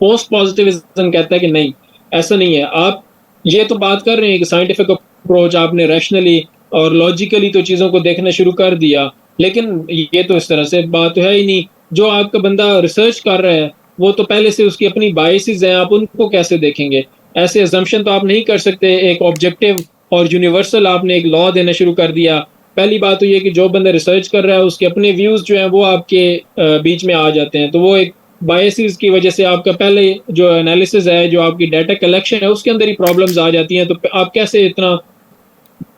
पोस्ट पॉजिटिविज्म कहता है कि नहीं, ऐसा नहीं है। आप ये तो बात कर रहे हैं कि साइंटिफिक अप्रोच, आपने रैशनली और लॉजिकली तो चीज़ों को देखना शुरू कर दिया, लेकिन ये तो इस तरह से बात तो है ही नहीं। जो आपका बंदा रिसर्च कर रहा है वो तो पहले से उसकी अपनी बायसेस हैं, आप उनको कैसे देखेंगे? ऐसे अजम्पशन तो आप नहीं कर सकते। एक ऑब्जेक्टिव और यूनिवर्सल आपने एक लॉ देना शुरू कर दिया। पहली बात तो ये कि जो बंदा रिसर्च कर रहा है उसके अपने व्यूज़ जो हैं वो आपके बीच में आ जाते हैं, तो वो एक बायसेस की वजह से आपका पहले जो एनालिसिस है, जो आपकी डाटा कलेक्शन है, उसके अंदर ही प्रॉब्लम्स आ जाती हैं। तो आप कैसे इतना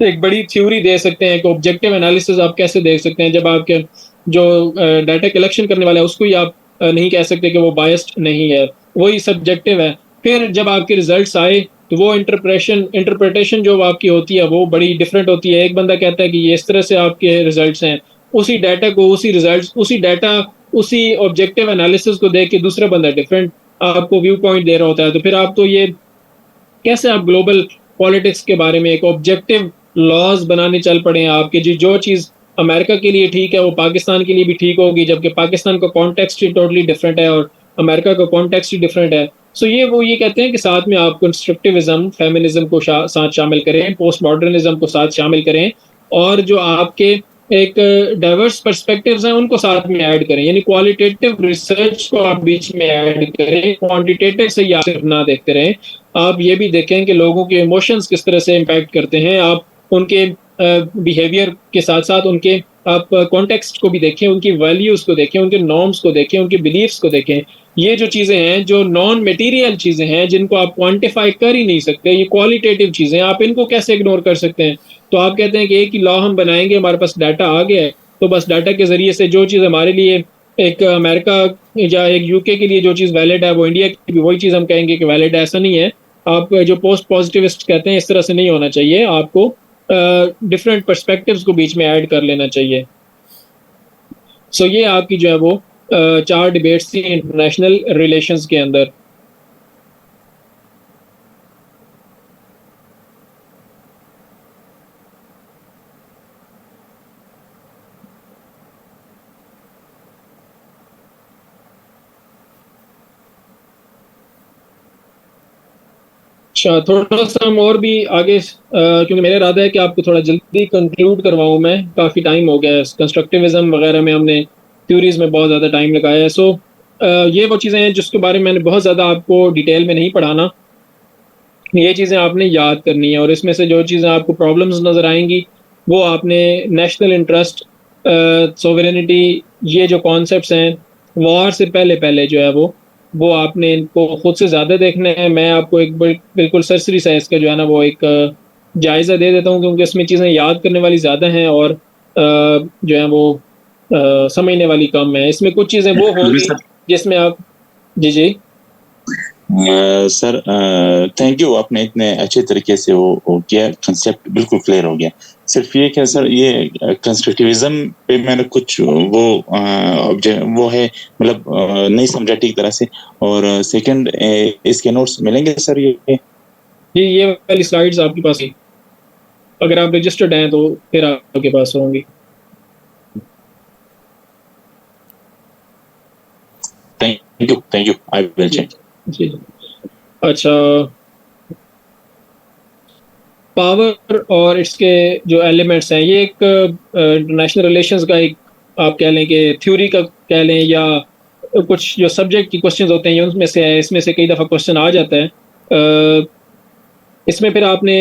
एक बड़ी थ्योरी दे सकते हैं कि ऑब्जेक्टिव एनालिसिस आप कैसे देख सकते हैं जब आपके जो डाटा कलेक्शन करने वाला है उसको ही आप नहीं कह सकते कि वो बायस्ड नहीं है, वही सब्जेक्टिव है। फिर जब आपके रिजल्ट्स आए तो वो इंटरप्रिटेशन जो आपकी होती है वो बड़ी डिफरेंट होती है। एक बंदा कहता है कि ये इस तरह से आपके रिजल्ट्स हैं, उसी डाटा को, उसी रिजल्ट्स, उसी डाटा, उसी ऑब्जेक्टिव एनालिसिस को देख के दूसरा बंदा डिफरेंट आपको व्यू पॉइंट दे रहा होता है। तो फिर आप तो ये कैसे आप ग्लोबल पॉलिटिक्स के बारे में एक ऑब्जेक्टिव लॉज बनाने चल पड़े हैं आपके जी, जो चीज़ अमेरिका के लिए ठीक है वो पाकिस्तान के लिए भी ठीक होगी, जबकि पाकिस्तान का कॉन्टेक्स्ट ही टोटली डिफरेंट है और अमेरिका का कॉन्टेक्स्ट ही डिफरेंट है। सो ये कहते हैं कि साथ में आप कंस्ट्रक्टिविज्म, फेमिनिज्म को साथ शामिल करें, पोस्ट मॉडर्निज्म को साथ शामिल करें, और जो आपके एक डाइवर्स पर्सपेक्टिव्स हैं उनको साथ में ऐड करें। यानी क्वालिटेटिव रिसर्च को आप बीच में ऐड करें, क्वांटिटेटिव से या सिर्फ ना देखते रहें। आप ये भी देखें कि लोगों के इमोशंस किस तरह से इम्पैक्ट करते हैं। आप उनके बिहेवियर के साथ साथ उनके आप कॉन्टेक्स्ट को भी देखें, उनकी वैल्यूज़ को देखें, उनके नॉर्म्स को देखें, उनके बिलीफ्स को देखें। ये जो चीज़ें हैं, जो नॉन मटेरियल चीज़ें हैं, जिनको आप क्वांटिफाई कर ही नहीं सकते, ये क्वालिटेटिव चीज़ें, आप इनको कैसे इग्नोर कर सकते हैं? तो आप कहते हैं कि एक ही लॉ हम बनाएंगे, हमारे पास डाटा आ गया है, तो बस डाटा के ज़रिए से जो चीज़ हमारे लिए एक अमेरिका या एक यूके के लिए जो चीज़ वैलिड है वो इंडिया की भी वही चीज़ हम कहेंगे कि वैलिड है। ऐसा नहीं है। आप जो पोस्ट पॉजिटिविस्ट कहते हैं इस तरह से नहीं होना चाहिए। आपको डिफरेंट पर्सपेक्टिव्स को बीच में ऐड कर लेना चाहिए। सो ये आपकी जो है वो 4 डिबेट्स थी इंटरनेशनल रिलेशंस के अंदर। अच्छा, थोड़ा सा हम और भी आगे, क्योंकि मेरा इरादा है कि आपको थोड़ा जल्दी कंक्लूड करवाऊँ मैं, काफ़ी टाइम हो गया है। कंस्ट्रक्टिविज्म वगैरह में हमने थ्योरीज में बहुत ज़्यादा टाइम लगाया है। सो ये वो चीज़ें हैं जिसके बारे में मैंने बहुत ज़्यादा आपको डिटेल में नहीं पढ़ाना। ये चीज़ें आपने याद करनी है, और इसमें से जो चीज़ें आपको प्रॉब्लम्स नज़र आएंगी वो आपने नेशनल इंटरेस्ट, सोवरेनिटी, ये जो कॉन्सेप्ट्स हैं, वॉर से पहले पहले जो है वो आपने इनको खुद से ज़्यादा देखना है। मैं आपको एक बिल्कुल सरसरी सा इसका जो है ना वो एक जायज़ा दे देता हूँ, क्योंकि इसमें चीज़ें याद करने वाली ज़्यादा हैं और जो है वो समझने वाली कम है। इसमें कुछ चीज़ें वो होंगी जिसमें आप जी सर थैंक यू, आपने इतने अच्छे तरीके से वो किया, कंसेप्ट बिल्कुल क्लियर हो गया। सिर्फ ये क्या सर, ये कंस्ट्रक्टिविज्म पे मैंने कुछ वो है मतलब नहीं समझा ठीक तरह से। और सेकंड, इसके नोट्स मिलेंगे सर? ये वाली स्लाइड्स आपके पास है, अगर आप रजिस्टर्ड हैं तो फिर आपके पास होंगी। Thank you, I will check. जी, अच्छा, पावर और इसके जो एलिमेंट्स हैं, ये एक इंटरनेशनल रिलेशंस का एक आप कह लें कि थ्योरी का कह लें, या कुछ जो सब्जेक्ट की क्वेश्चंस होते हैं उनमें से है। इसमें से कई दफ़ा क्वेश्चन आ जाता है। इसमें फिर आपने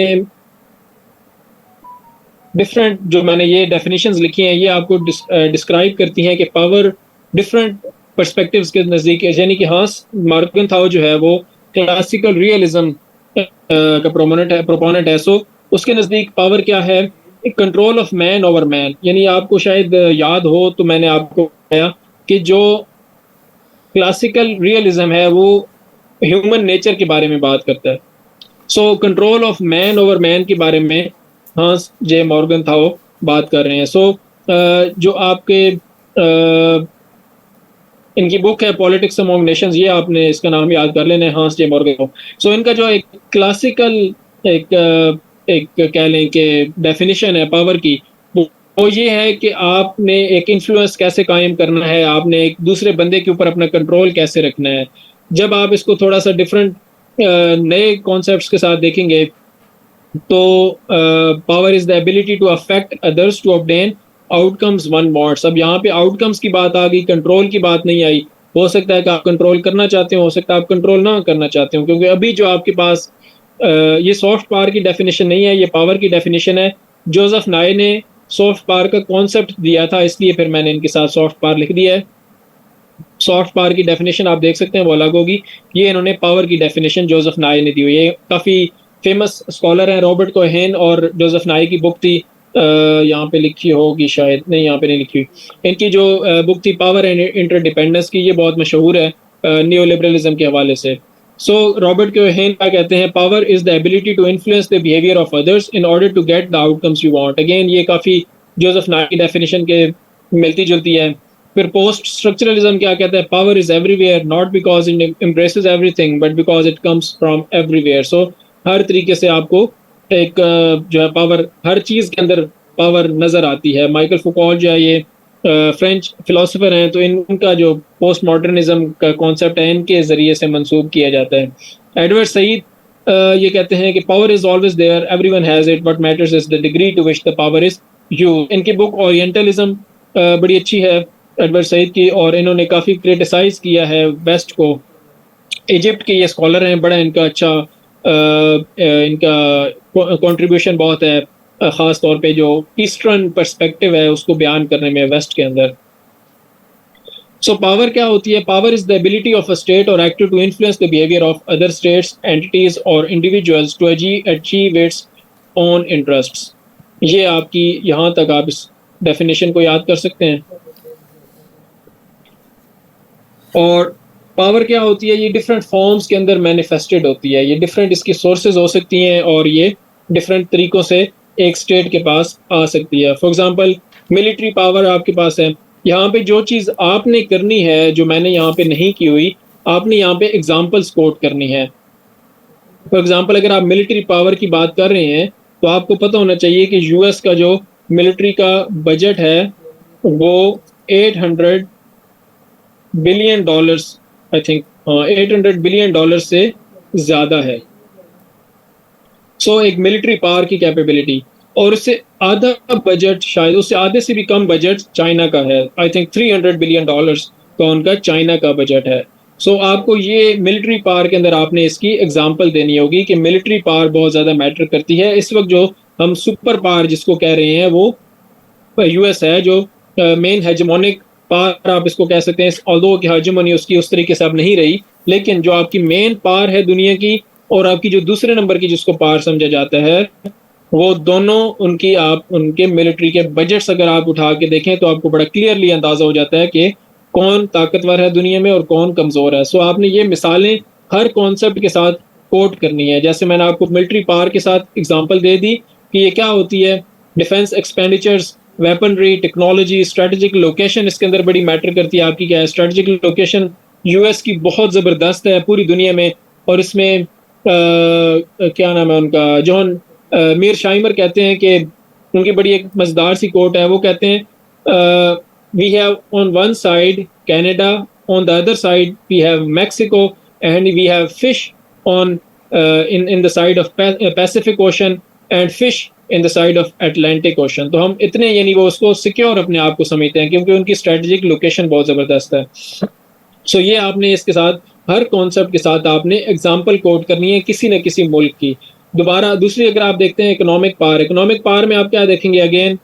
डिफरेंट, जो मैंने ये डेफिनेशंस लिखी हैं, ये आपको डिस्क्राइब करती हैं कि पावर डिफरेंट पर्सपेक्टिव्स के नज़दीक है। यानी कि हांस मॉर्गनथाउ जो है वो क्लासिकल रियलिज्म का प्रोपोनेंट है। सो उसके नज़दीक पावर क्या है? Control of man over man. यानी आपको शायद याद हो तो मैंने आपको बताया कि जो क्लासिकल रियलिज्म है वो ह्यूमन नेचर के बारे में बात करता है। So control of man over man के बारे में हांस जे मॉर्गनथाउ बात कर रहे हैं। सो जो आपके इनकी बुक है पॉलिटिक्स अमॉन्ग नेशंस, ये आपने इसका नाम याद कर लेना है, हांस जे मॉर्गन। सो इनका जो एक क्लासिकल एक कह लें कि डेफिनेशन है पावर की, वो ये है कि आपने एक इन्फ्लुएंस कैसे कायम करना है, आपने एक दूसरे बंदे के ऊपर अपना कंट्रोल कैसे रखना है। जब आप इसको थोड़ा सा डिफरेंट नए कॉन्सेप्ट्स के साथ देखेंगे तो power is the ability to affect others to obtain outcomes one wants. अब यहाँ पे आउटकम्स की बात आ गई, कंट्रोल की बात नहीं आई। हो सकता है कि आप कंट्रोल करना चाहते हो सकता है आप कंट्रोल ना करना चाहते हो, क्योंकि अभी जो आपके पास ये सॉफ्ट पावर की डेफिनेशन नहीं है, ये पावर की डेफिनेशन है। जोसेफ नाय ने सॉफ्ट पावर का कॉन्सेप्ट दिया था, इसलिए फिर मैंने इनके साथ सॉफ्ट पावर लिख दिया है। सॉफ्ट पावर की डेफिनेशन आप देख सकते हैं वो अलग होगी। ये इन्होंने पावर की डेफिनेशन जोसेफ नाय ने दी हुई है। ये काफ़ी फेमस स्कॉलर हैं, रॉबर्ट कोहेन और जोसेफ नाय की बुक थी, यहाँ पे लिखी होगी शायद, नहीं यहाँ पे नहीं लिखी हुई। इनकी जो बुक थी पावर एंड इंटरडिपेंडेंस की, ये बहुत मशहूर है न्यू लिबरलिज्म के हवाले से। सो रॉबर्ट कोहेन क्या कहते हैं, power is the ability to influence the behaviour of others in order to get the outcomes you want. Again ये काफ़ी जोसेफ नाय की डेफिनेशन के मिलती जुलती है। फिर पोस्ट स्ट्रक्चरलिज्म क्या कहता है, power is everywhere not because it embraces everything but because it comes from everywhere. So हर तरीके से आपको एक जो है पावर, हर चीज़ के अंदर पावर नज़र आती है। माइकल फुकॉल जो है ये फ्रेंच फिलोसोफर हैं, तो इनका जो पोस्ट मॉडर्निज्म का कॉन्सेप्ट है इनके ज़रिए से मंसूब किया जाता है। एडवर्ड सईद ये कहते हैं कि power is always there, everyone has it, what matters is the degree to which the power is used. इनकी बुक ओरिएंटलिज्म बड़ी अच्छी है एडवर्ड सईद की, और इन्होंने काफ़ी क्रिटिसाइज किया है वेस्ट को। इजिप्ट के ये स्कॉलर हैं, बड़ा इनका अच्छा इनका कंट्रीब्यूशन बहुत है, ख़ास तौर पे जो ईस्टर्न पर्सपेक्टिव है उसको बयान करने में वेस्ट के अंदर। सो पावर क्या होती है, power is the ability of a state और actor to influence the behaviour of other states, entities और individuals to achieve its own interests. ये आपकी यहाँ तक आप इस डेफिनेशन को याद कर सकते हैं। और पावर क्या होती है, ये डिफरेंट फॉर्म्स के अंदर मैनिफेस्टेड होती है, ये डिफरेंट इसकी सोर्सेज हो सकती हैं और ये डिफरेंट तरीक़ों से एक स्टेट के पास आ सकती है। फॉर एग्जांपल मिलिट्री पावर आपके पास है, यहाँ पे जो चीज़ आपने करनी है जो मैंने यहाँ पे नहीं की हुई, आपने यहाँ पे एग्जांपल्स कोट करनी है। फॉर एग्जांपल अगर आप मिलिट्री पावर की बात कर रहे हैं तो आपको पता होना चाहिए कि यूएस का जो मिलिट्री का बजट है वो 800 billion dollars, I think 800 billion dollar से ज़्यादा है। सो एक मिलिट्री पावर की कैपेबिलिटी, और उससे आधा बजट, शायद उससे आधे से भी कम बजट चाइना का है। आई थिंक 300 बिलियन डॉलर्स का उनका चाइना का बजट है। सो आपको ये मिलिट्री पावर के अंदर आपने इसकी एग्जांपल देनी होगी कि मिलिट्री पावर बहुत ज़्यादा मैटर करती है। इस वक्त जो हम सुपर पावर जिसको कह रहे हैं वो यूएस है, जो मेन हेजेमोनिक पावर आप इसको कह सकते हैं, ऑल्दो कि हेजेमोनी उसकी उस तरीके से अब नहीं रही, लेकिन जो आपकी मेन पावर है दुनिया की और आपकी जो दूसरे नंबर की जिसको पावर समझा जाता है, वो दोनों उनकी आप उनके मिलिट्री के बजट्स अगर आप उठा के देखें तो आपको बड़ा क्लियरली अंदाजा हो जाता है कि कौन ताकतवर है दुनिया में और कौन कमज़ोर है। सो आपने ये मिसालें हर कॉन्सेप्ट के साथ कोट करनी है। जैसे मैंने आपको मिलिट्री पावर के साथ एग्जांपल दे दी कि ये क्या होती है, defence expenditures, weaponry, technology, strategic location इसके अंदर बड़ी मैटर करती है। आपकी क्या है, स्ट्रेटेजिक लोकेशन यूएस की बहुत ज़बरदस्त है पूरी दुनिया में, और इसमें क्या नाम है उनका, जॉन मीर शाइमर कहते हैं कि उनकी बड़ी एक मज़ेदार सी कोट है, वो कहते हैं we have on one side Canada, on the other side we have Mexico and we have fish on in the side of Pacific Ocean and fish in the side of Atlantic Ocean. तो हम इतने यानी वो उसको secure अपने आप को समझते हैं क्योंकि उनकी स्ट्रेटेजिक लोकेशन बहुत ज़बरदस्त है। सो ये आपने इसके साथ हर कॉन्सेप्ट के साथ आपने एग्जांपल कोट करनी है किसी न किसी मुल्क की। दोबारा दूसरी अगर आप देखते हैं इकोनॉमिक पावर, इकोनॉमिक पावर में आप क्या देखेंगे, अगेन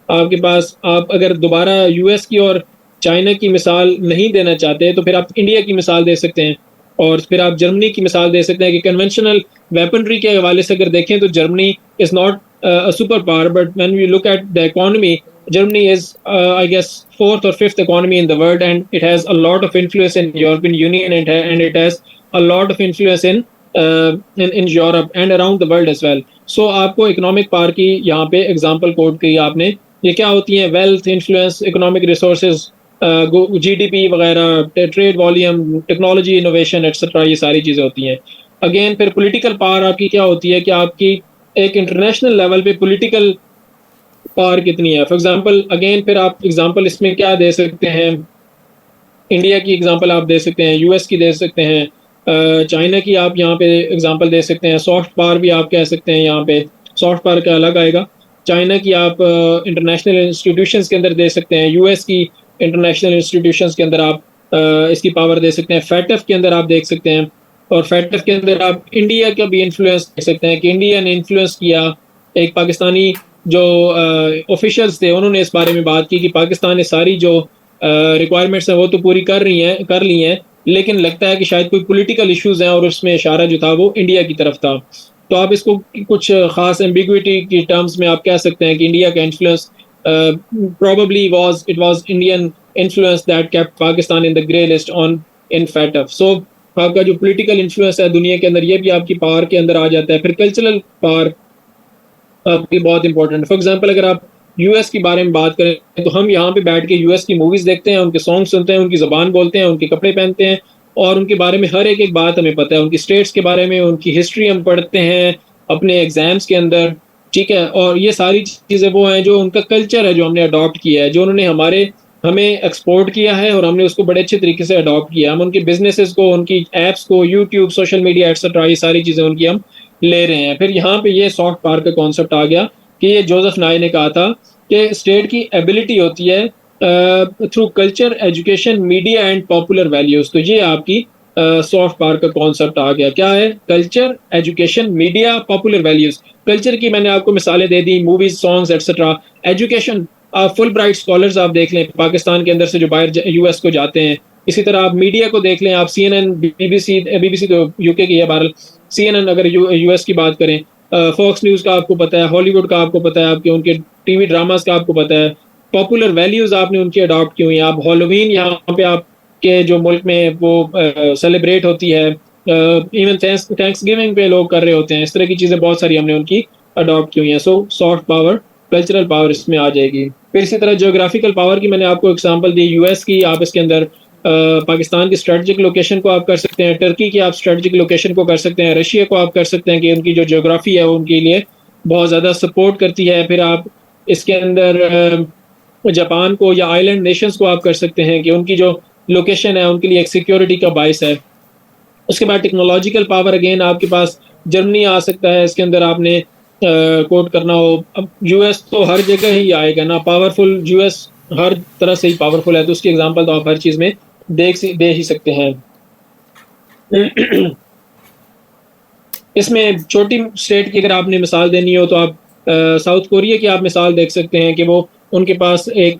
आपके पास, आप अगर दोबारा यूएस की और चाइना की मिसाल नहीं देना चाहते तो फिर आप इंडिया की मिसाल दे सकते हैं, और फिर आप जर्मनी की मिसाल दे सकते हैं कि कन्वेंशनल वेपनरी के हवाले से अगर देखें तो Germany is not a superpower, but when we look at the economy, Germany is, I guess, 4th or 5th economy in the world, and it has a lot of influence in European Union, and it has a lot of influence in in Europe and around the world as well. So आपको economic power की यहाँ पे example coat की आपने, ये क्या होती हैं? Wealth, influence, economic resources, GDP वगैरह, trade volume, technology, innovation etcetera, ये सारी चीज़ें होती हैं। अगेन फिर पॉलिटिकल पावर आपकी क्या होती है कि आपकी एक इंटरनेशनल लेवल पे पॉलिटिकल पावर कितनी है। फॉर एग्जांपल अगेन फिर आप एग्जांपल इसमें क्या दे सकते हैं? इंडिया की एग्जांपल आप दे सकते हैं, यूएस की दे सकते हैं, चाइना की आप यहाँ पे एग्जांपल दे सकते हैं, सॉफ्ट पावर भी आप कह सकते हैं। यहाँ पे सॉफ्ट पावर का अलग आएगा। चाइना की आप इंटरनेशनल इंस्टीट्यूशंस के अंदर दे सकते हैं, यूएस की इंटरनेशनल इंस्टीट्यूशंस के अंदर आप इसकी पावर दे सकते हैं, फैटफ के अंदर आप देख सकते हैं, और फैटफ के अंदर आप इंडिया का भी इन्फ्लुएंस देख सकते हैं कि इंडिया ने इन्फ्लुएंस किया। एक पाकिस्तानी जो ऑफिशियल्स थे उन्होंने इस बारे में बात की कि पाकिस्तान ने सारी जो रिक्वायरमेंट्स हैं वो तो पूरी कर ली हैं, लेकिन लगता है कि शायद कोई पॉलिटिकल इश्यूज हैं, और उसमें इशारा जो था वो इंडिया की तरफ था। तो आप इसको कुछ खास एम्बिग्विटी की टर्म्स में आप कह सकते हैं कि इंडिया का influence probably it was Indian influence that kept Pakistan in the grey list on in FATF. So आपका जो पॉलिटिकल इन्फ्लुएंस है दुनिया के अंदर, ये भी आपकी पावर के अंदर आ जाता है। फिर कल्चरल पावर आपकी बहुत इंपॉर्टेंट है। फॉर एग्जांपल अगर आप यूएस के बारे में बात करें तो हम यहाँ पे बैठ के यूएस की मूवीज देखते हैं, उनके सॉन्ग सुनते हैं, उनकी ज़बान बोलते हैं, उनके कपड़े पहनते हैं, और उनके बारे में हर एक बात हमें पता है। उनकी स्टेट्स के बारे में, उनकी हिस्ट्री हम पढ़ते हैं अपने एग्जाम्स के अंदर, ठीक है। और ये सारी चीज़ें वो हैं जो उनका कल्चर है, जो हमने अडॉप्ट किया है, जो उन्होंने हमें एक्सपोर्ट किया है, और हमने उसको बड़े अच्छे तरीके से अडॉप्ट किया। हम उनके बिजनेसेस को, उनकी एप्स को, यूट्यूब, सोशल मीडिया एटसेट्रा, ये सारी चीज़ें उनकी हम ले रहे हैं। फिर यहाँ पे ये सॉफ्ट पावर का कॉन्सेप्ट आ गया कि ये जोसेफ नाई ने कहा था कि स्टेट की एबिलिटी होती है through culture, education, media and popular values. तो ये आपकी सॉफ्ट पावर का कॉन्सेप्ट आ गया। क्या है? Culture, education, media, popular values. Culture की मैंने आपको मिसालें दे दी, मूवीज, सॉन्ग्स एटसेट्रा। एजुकेशन, आप फुल ब्राइट स्कॉलर्स आप देख लें पाकिस्तान के अंदर से जो बाहर यूएस को जाते हैं। इसी तरह आप मीडिया को देख लें, आप CNN, बीबीसी तो यूके की है बहरहाल, CNN अगर यूएस की बात करें, फॉक्स न्यूज़ का आपको पता है, हॉलीवुड का आपको पता है, आपके उनके टीवी ड्रामास का आपको पता है, पॉपुलर वैल्यूज आपने उनकी अडॉप्ट की हुई हैं। आप हॉलोवीन यहाँ पे आपके जो मुल्क में वो सेलिब्रेट होती है, इवन थैंक्स गिविंग पे लोग कर रहे होते हैं। इस तरह की चीज़ें बहुत सारी हमने उनकी अडॉप्ट की हुई हैं। So soft power, cultural power इसमें आ जाएगी। फिर इसी तरह जोग्राफिकल पावर की मैंने आपको एग्जांपल दी, यूएस की आप इसके अंदर पाकिस्तान की स्ट्रेटजिक लोकेशन को आप कर सकते हैं, टर्की की आप स्ट्रेटजिक लोकेशन को कर सकते हैं, रशिया को आप कर सकते हैं कि उनकी जो ज्योग्राफी है वो उनके लिए बहुत ज़्यादा सपोर्ट करती है। फिर आप इसके अंदर जापान को या आइलैंड नेशंस को आप कर सकते हैं कि उनकी जो लोकेशन है उनके लिए एक सिक्योरिटी का बाइस है। उसके बाद टेक्नोलॉजिकल पावर, अगेन आपके पास जर्मनी आ सकता है, इसके अंदर आपने कोट करना हो। अब यूएस तो हर जगह ही आएगा ना, पावरफुल यूएस हर तरह से ही पावरफुल है, तो उसकी एग्जांपल तो आप हर चीज़ में दे ही सकते हैं। इसमें छोटी स्टेट की अगर आपने मिसाल देनी हो तो आप साउथ कोरिया की आप मिसाल देख सकते हैं कि वो उनके पास एक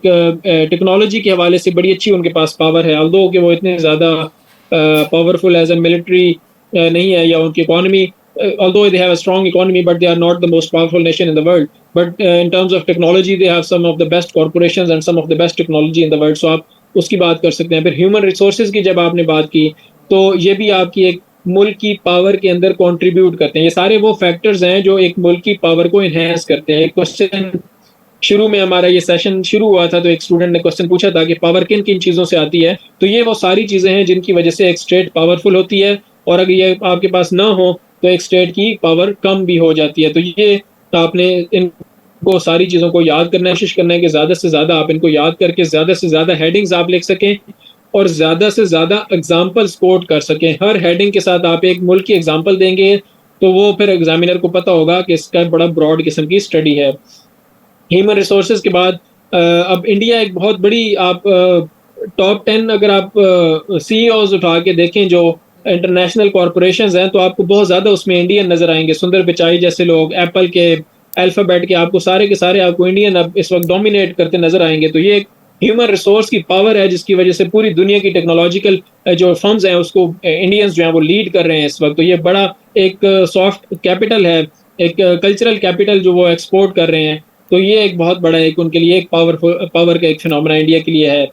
टेक्नोलॉजी के हवाले से बड़ी अच्छी उनके पास पावर है, ऑल्दो कि वो इतने ज़्यादा पावरफुल एज ए मिलिट्री नहीं है, या उनकी economy, although they have a strong economy, but they are not the most powerful nation in the world. But in terms of technology, they have some of the best corporations and some of the best technology in the world. So आप उसकी बात कर सकते हैं। फिर human resources की जब आपने बात की तो ये भी आपकी एक मुल्क की पावर के अंदर कंट्रीब्यूट करते हैं। ये सारे वो फैक्टर्स हैं जो एक मुल्क की पावर को इन्हेंस करते हैं। एक क्वेश्चन शुरू में हमारा ये सेशन शुरू हुआ था तो एक स्टूडेंट ने क्वेश्चन पूछा था कि पावर किन किन चीज़ों से आती है। तो ये वो सारी चीज़ें हैं जिनकी वजह से एक स्टेट पावरफुल होती है, और अगर ये आपके पास ना हो तो एक स्टेट की पावर कम भी हो जाती है। तो ये आपने इनको सारी चीज़ों को याद करना है, कोशिश करना है कि ज़्यादा से ज़्यादा आप इनको याद करके ज़्यादा से ज़्यादा हेडिंग्स आप लिख सकें और ज़्यादा से ज़्यादा एग्जाम्पल्स कोट कर सकें। हर हेडिंग के साथ आप एक मुल्क की एग्जाम्पल देंगे तो वो फिर एग्जामिनर को पता होगा कि इसका बड़ा ब्रॉड किस्म की स्टडी है। ह्यूमन रिसोर्सेज के बाद अब इंडिया एक बहुत बड़ी, आप टॉप 10 अगर आप CEOs उठा के देखें जो इंटरनेशनल कॉरपोरेशंस हैं तो आपको बहुत ज़्यादा उसमें इंडियन नज़र आएंगे। सुंदर पिचाई जैसे लोग, एप्पल के, अल्फ़ाबेट के, आपको सारे के सारे आपको इंडियन अब इस वक्त डोमिनेट करते नज़र आएंगे। तो ये एक ह्यूमन रिसोर्स की पावर है जिसकी वजह से पूरी दुनिया की टेक्नोलॉजिकल जो फर्म्स हैं उसको इंडियंस जो हैं वो लीड कर रहे हैं इस वक्त। तो ये बड़ा एक सॉफ्ट कैपिटल है, एक कल्चरल कैपिटल जो वो एक्सपोर्ट कर रहे हैं। तो ये एक बहुत बड़ा एक उनके लिए एक पावर का एक फिनोमेना इंडिया के लिए है।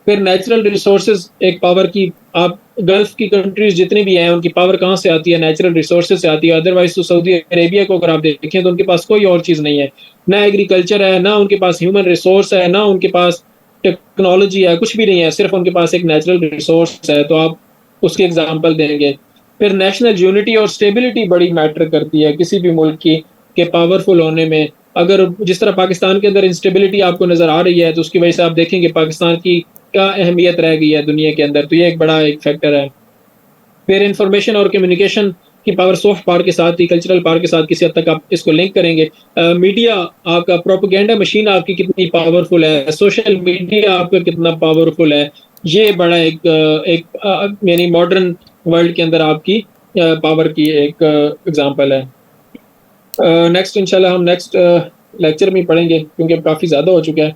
फिर नेचुरल रिसोर्सेज एक पावर की, आप गल्फ की कंट्रीज जितनी भी हैं उनकी पावर कहाँ से आती है? नेचुरल रिसोर्सेज से आती है। अदरवाइज तो सऊदी अरेबिया को अगर आप देखें तो उनके पास कोई और चीज़ नहीं है, ना एग्रीकल्चर है, ना उनके पास ह्यूमन रिसोर्स है, ना उनके पास टेक्नोलॉजी है, कुछ भी नहीं है, सिर्फ उनके पास एक नेचुरल रिसोर्स है। तो आप उसकी एग्जांपल देंगे। फिर नेशनल यूनिटी और स्टेबिलिटी बड़ी मैटर करती है किसी भी मुल्क की के पावरफुल होने में। अगर जिस तरह पाकिस्तान के अंदर इंस्टेबिलिटी आपको नज़र आ रही है तो उसकी वजह से आप देखेंगे पाकिस्तान की क्या अहमियत रह गई है दुनिया के अंदर, तो ये एक बड़ा एक फैक्टर है। फिर इंफॉर्मेशन और कम्युनिकेशन की पावर सॉफ्ट पावर के साथ ही कल्चरल पावर के साथ किसी हद तक आप इसको लिंक करेंगे। मीडिया आपका, प्रोपेगेंडा मशीन आपकी कितनी पावरफुल है, सोशल मीडिया आपका कितना पावरफुल है, ये बड़ा एक यानी मॉडर्न वर्ल्ड के अंदर आपकी पावर की एक एग्जांपल है। नेक्स्ट इंशाल्लाह हम नेक्स्ट लेक्चर में पढ़ेंगे क्योंकि काफ़ी ज़्यादा हो चुका है।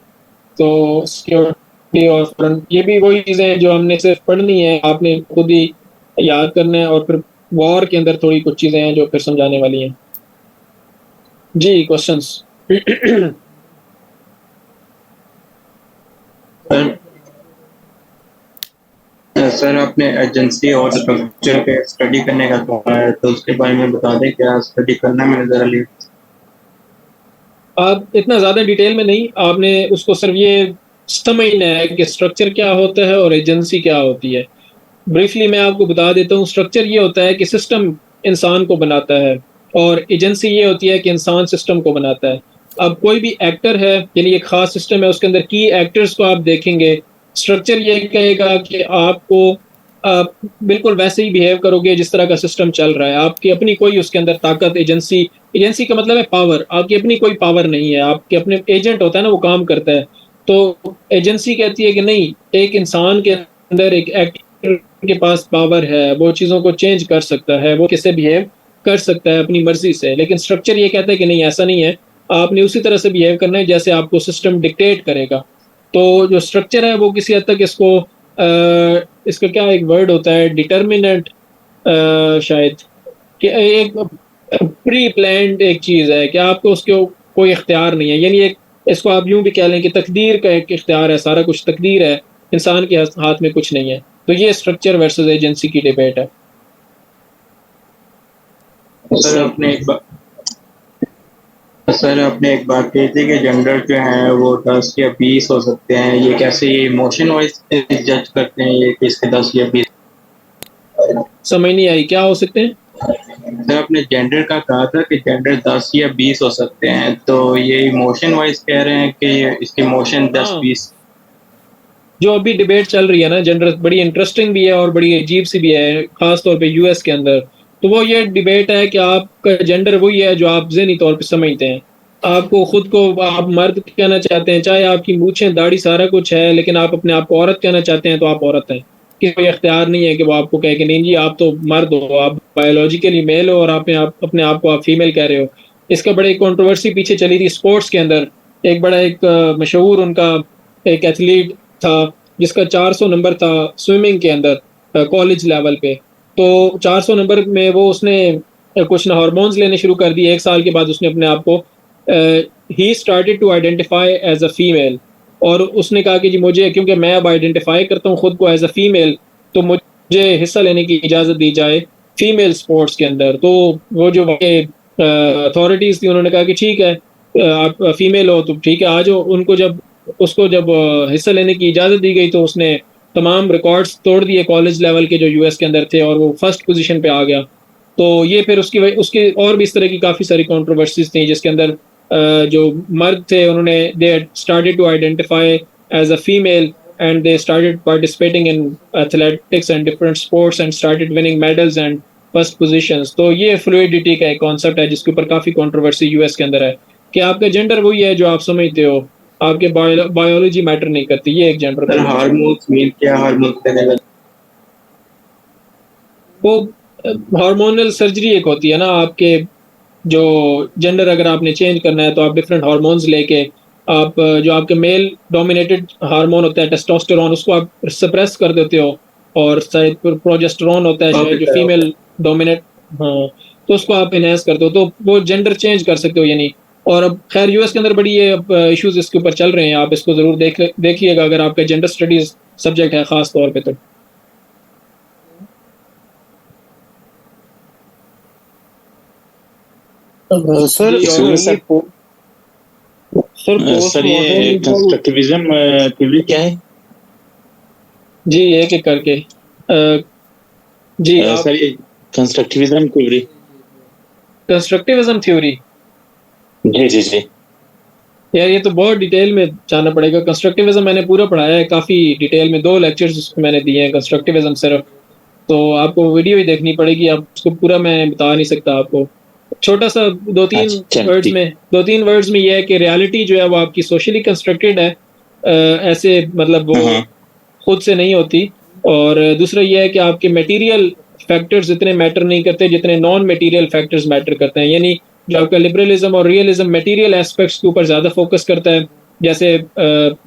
तो सिक्योरिटी और फ्रंट, ये भी वही चीज़ें हैं जो हमने सिर्फ पढ़नी है, आपने खुद ही याद करना है। और फिर वॉर के अंदर थोड़ी कुछ चीज़ें हैं जो फिर समझाने वाली हैं। जी, क्वेश्चंस? सर आपने एजेंसी और स्ट्रक्चर पे स्टडी करने का कहा है, तो उसके बारे में बता दें क्या स्टडी करना है मैंने ज़रा लिया। आप इतना ज़्यादा डिटेल में नहीं, आपने उसको सिर्फ ये समझना है कि स्ट्रक्चर क्या होता है और एजेंसी क्या होती है। ब्रीफली मैं आपको बता देता हूँ। स्ट्रक्चर ये होता है कि सिस्टम इंसान को बनाता है, और एजेंसी ये होती है कि इंसान सिस्टम को बनाता है। अब कोई भी एक्टर है, यानी एक खास सिस्टम है, उसके अंदर की एक्टर्स को आप देखेंगे। स्ट्रक्चर ये कहेगा कि आपको आप बिल्कुल वैसे ही बिहेव करोगे जिस तरह का सिस्टम चल रहा है। आपकी अपनी कोई उसके अंदर ताकत, एजेंसी का मतलब है पावर, आपकी अपनी कोई पावर नहीं है, आपके अपने एजेंट होता है ना, वो काम करता है। तो एजेंसी कहती है कि नहीं, एक इंसान के अंदर एक एक्टर के पास पावर है, वो चीज़ों को चेंज कर सकता है, वो कैसे बिहेव कर सकता है अपनी मर्जी से। लेकिन स्ट्रक्चर ये कहता है कि नहीं, ऐसा नहीं है, आपने उसी तरह से बिहेव करना है जैसे आपको सिस्टम डिक्टेट करेगा। तो जो स्ट्रक्चर है वो किसी हद तक इसका क्या एक वर्ड होता है, डिटर्मिनेंट शायद, कि एक प्री प्लान्ड एक चीज़ है कि आपको उसके कोई इख्तियार नहीं है। यानी एक, इसको आप यूं भी कह लें कि तकदीर का एक इख्तियार है, सारा कुछ तकदीर है, इंसान के हाथ में कुछ नहीं है। तो ये स्ट्रक्चर वर्सेस एजेंसी की डिबेट है। सर आपने एक बात कही थी कि जेंडर जो है वो 10 या 20 हो सकते हैं, ये कैसे, ये इमोशन वाइज जज करते हैं ये किसके 10 या 20? समझ नहीं आई, क्या हो सकते हैं? सर आपने जेंडर का कहा था कि जेंडर 10 या 20 हो सकते हैं, तो ये इमोशन वाइज कह रहे हैं कि इसके इमोशन 10-20? जो अभी डिबेट चल रही है ना, जेंडर बड़ी इंटरेस्टिंग भी है और बड़ी अजीब सी भी है, खास तौर पे यूएस के अंदर। तो वो ये डिबेट है कि आपका जेंडर वही है जो आप ज़हनी तौर पे समझते हैं। आपको खुद को आप मर्द कहना चाहते हैं, चाहे आपकी मूछें दाढ़ी सारा कुछ है, लेकिन आप अपने आप को औरत कहना चाहते हैं तो आप औरत हैं। किसी को इख्तियार नहीं है कि वो आपको कहे कि नहीं जी आप तो मर्द हो, आप बायोलॉजिकली मेल हो और आप अपने आप को आप फीमेल कह रहे हो। इसका बड़े कंट्रोवर्सी पीछे चली थी स्पोर्ट्स के अंदर। एक बड़ा एक मशहूर उनका एक एथलीट था जिसका 400 नंबर था स्विमिंग के अंदर कॉलेज लेवल पे। तो 400 नंबर में वो उसने कुछ ना हार्मोन्स लेने शुरू कर दिए। 1 साल के बाद उसने अपने आप को ही started to identify as a female, और उसने कहा कि जी मुझे, क्योंकि मैं अब आइडेंटिफाई करता हूँ खुद को एज अ फीमेल, तो मुझे हिस्सा लेने की इजाज़त दी जाए फीमेल स्पोर्ट्स के अंदर। तो वो जो अथॉरिटीज़ थी उन्होंने कहा कि ठीक है, आप फीमेल हो तो ठीक है आ जाओ। उसको जब हिस्सा लेने की इजाज़त दी गई तो उसने तमाम रिकॉर्ड्स तोड़ दिए कॉलेज लेवल के जो यूएस के अंदर थे, और वो फर्स्ट पोजीशन पे आ गया। तो ये फिर उसकी और भी इस तरह की काफ़ी सारी कंट्रोवर्सीज थी जिसके अंदर जो मर्द थे उन्होंने they started to identify as a female and they started participating in athletics and different sports and started winning medals and first positions. तो ये फ्लूइडिटी का एक कॉन्सेप्ट है जिसके ऊपर काफ़ी कंट्रोवर्सी यूएस के अंदर है कि आपका जेंडर वही है जो आप समझते हो, आपके बायोलॉजी मैटर नहीं करती। ये एक जेंडर हार्मोन्स मीन क्या, हार्मोन्स वो हार्मोनल सर्जरी एक होती है ना, आपके जो जेंडर अगर आपने चेंज करना है तो आप डिफरेंट हार्मोन्स लेके आप जो आपके मेल डोमिनेटेड हार्मोन होता है टेस्टोस्टेरोन, उसको आप सप्रेस कर देते हो, और शायद प्रोजेस्टेरोन होता है शायद जो फीमेल डोमिनेट, हाँ, तो उसको आप इनहेंस करते हो, तो वो जेंडर चेंज कर सकते हो यानी। और अब खैर यूएस के अंदर बड़ी ये इश्यूज इसके ऊपर चल रहे हैं, आप इसको ज़रूर देखिएगा अगर आपका जेंडर स्टडीज़ सब्जेक्ट है ख़ास तौर पे। तो सर जी, इसमें और सर सर पोस्ट सर ये मॉडर्निज्म कंस्ट्रक्टिविज्म थ्योरी क्या है? जी एक एक करके जी आप सर ये कंस्ट्रक्टिविज्म थ्योरी। कंस्ट्रक्टिविज्म थ्योरी, जी जी जी। यार ये तो बहुत डिटेल में जानना पड़ेगा। कंस्ट्रक्टिविज्म मैंने पूरा पढ़ाया है काफ़ी डिटेल में, 2 लेक्चर्स मैंने दिए हैं कंस्ट्रक्टिविज्म सिर्फ। तो आपको वीडियो ही देखनी पड़ेगी, आप उसको पूरा मैं बता नहीं सकता आपको। छोटा सा दो तीन अच्छा वर्ड्स ठीक। में ये है कि रियलिटी जो है वो आपकी सोशली कंस्ट्रक्टेड है, ऐसे मतलब वो हाँ खुद से नहीं होती। और दूसरा ये है कि आपके मटेरियल फैक्टर्स इतने मैटर नहीं करते जितने नॉन मटेरियल फैक्टर्स मैटर करते हैं। यानी जो आपका लिबरलिज्म और रियलिज्म मटेरियल एस्पेक्ट्स के ऊपर ज़्यादा फोकस करता है, जैसे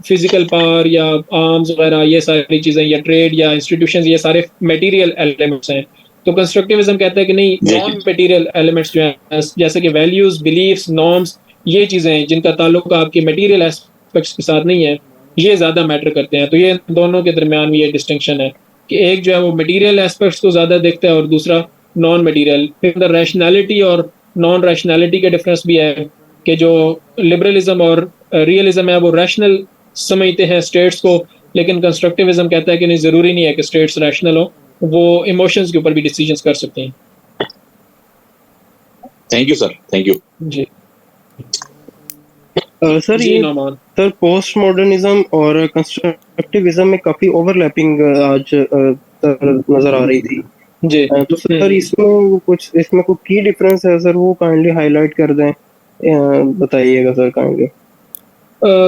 फिजिकल पावर या आर्म्स वगैरह, ये सारी चीज़ें, या ट्रेड या इंस्टीट्यूशंस, ये सारे मटेरियल एलिमेंट्स हैं। तो कंस्ट्रक्टिविज्म कहता है कि नहीं, जी नॉन मटेरियल एलिमेंट्स जो हैं जैसे कि वैल्यूज, बिलीफ्स, नॉर्म्स, ये चीज़ें हैं जिनका ताल्लुक आपके मटेरियल एस्पेक्ट्स के साथ नहीं है, ये ज़्यादा मैटर करते हैं। तो ये दोनों के दरमियान में ये डिस्टिंक्शन है कि एक जो है वो मटेरियल एस्पेक्ट्स को ज़्यादा देखता है और दूसरा नॉन मटेरियल। फिर द रैशनैलिटी और नॉन रैशनैलिटी का डिफरेंस भी है कि जो लिबरलिज्म और रियलिज्म है वो रैशनल समझते हैं स्टेट्स को, लेकिन कंस्ट्रक्टिविज्म कहता है कि नहीं, ज़रूरी नहीं है कि स्टेट्स रैशनल हो, वो इमोशंस के ऊपर भी डिसीजंस कर सकते हैं। Thank you sir, thank you. जी सर जी ये नौमान। सर पोस्ट मॉडर्निज्म और कंस्ट्रक्टिविज्म में काफी ओवरलैपिंग आज नजर आ रही थी। जी तो सर इसमें कुछ की डिफरेंस है सर, वो काइंडली हाईलाइट कर दें, बताइएगा सर काइंडली।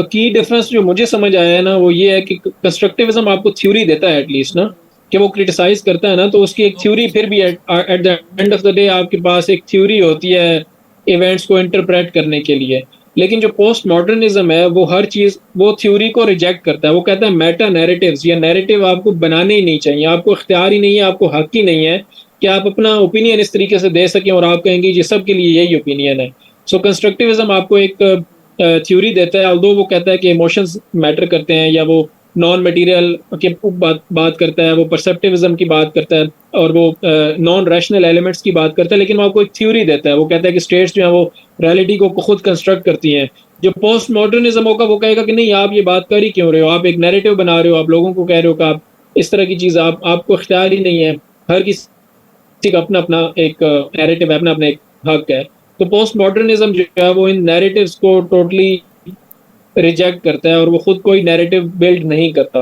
की डिफरेंस जो मुझे समझ आया है ना वो ये है कि कंस्ट्रक्टिविज्म आपको थ्योरी देता है एटलीस्ट ना, कि वो क्रिटिसाइज करता है ना, तो उसकी एक थ्योरी फिर भी at the end of the day आपके पास एक थ्योरी होती है इवेंट्स को इंटरप्रेट करने के लिए। लेकिन जो पोस्ट मॉडर्निज्म है वो हर चीज़, वो थ्योरी को रिजेक्ट करता है। वो कहता है मेटा नैरेटिव्स या नैरेटिव आपको बनाने ही नहीं चाहिए, आपको इख्तियार ही नहीं है, आपको हक ही नहीं है कि आप अपना ओपिनियन इस तरीके से दे सकें और आप कहेंगे ये सब के लिए यही ओपिनियन है। सो कंस्ट्रक्टिविज्म आपको एक थ्योरी देता है, ऑल्दो वो कहता है कि इमोशंस मैटर करते हैं, या वो नॉन मटेरियल की बात करता है, वो परसेप्टिविज्म की बात करता है, और वो नॉन रैशनल एलिमेंट्स की बात करता है, लेकिन वो आपको एक थ्योरी देता है। वो कहता है कि स्टेट्स जो है वो रियलिटी को खुद कंस्ट्रक्ट करती हैं। जो पोस्ट मॉडर्निज्म होगा वो कहेगा कि नहीं, आप ये बात कर ही क्यों रहे हो, आप एक नैरेटिव बना रहे हो, आप लोगों को कह रहे हो कि आप इस तरह की चीज़, आपको इख्तियार ही नहीं है। हर किसी का अपना अपना एक नैरेटिव है, अपना अपना एक हक है। तो पोस्ट मॉडर्निज्म जो है वो इन नैरेटिव्स को टोटली रिजेक्ट करता है और वो खुद कोई नैरेटिव बिल्ड नहीं करता।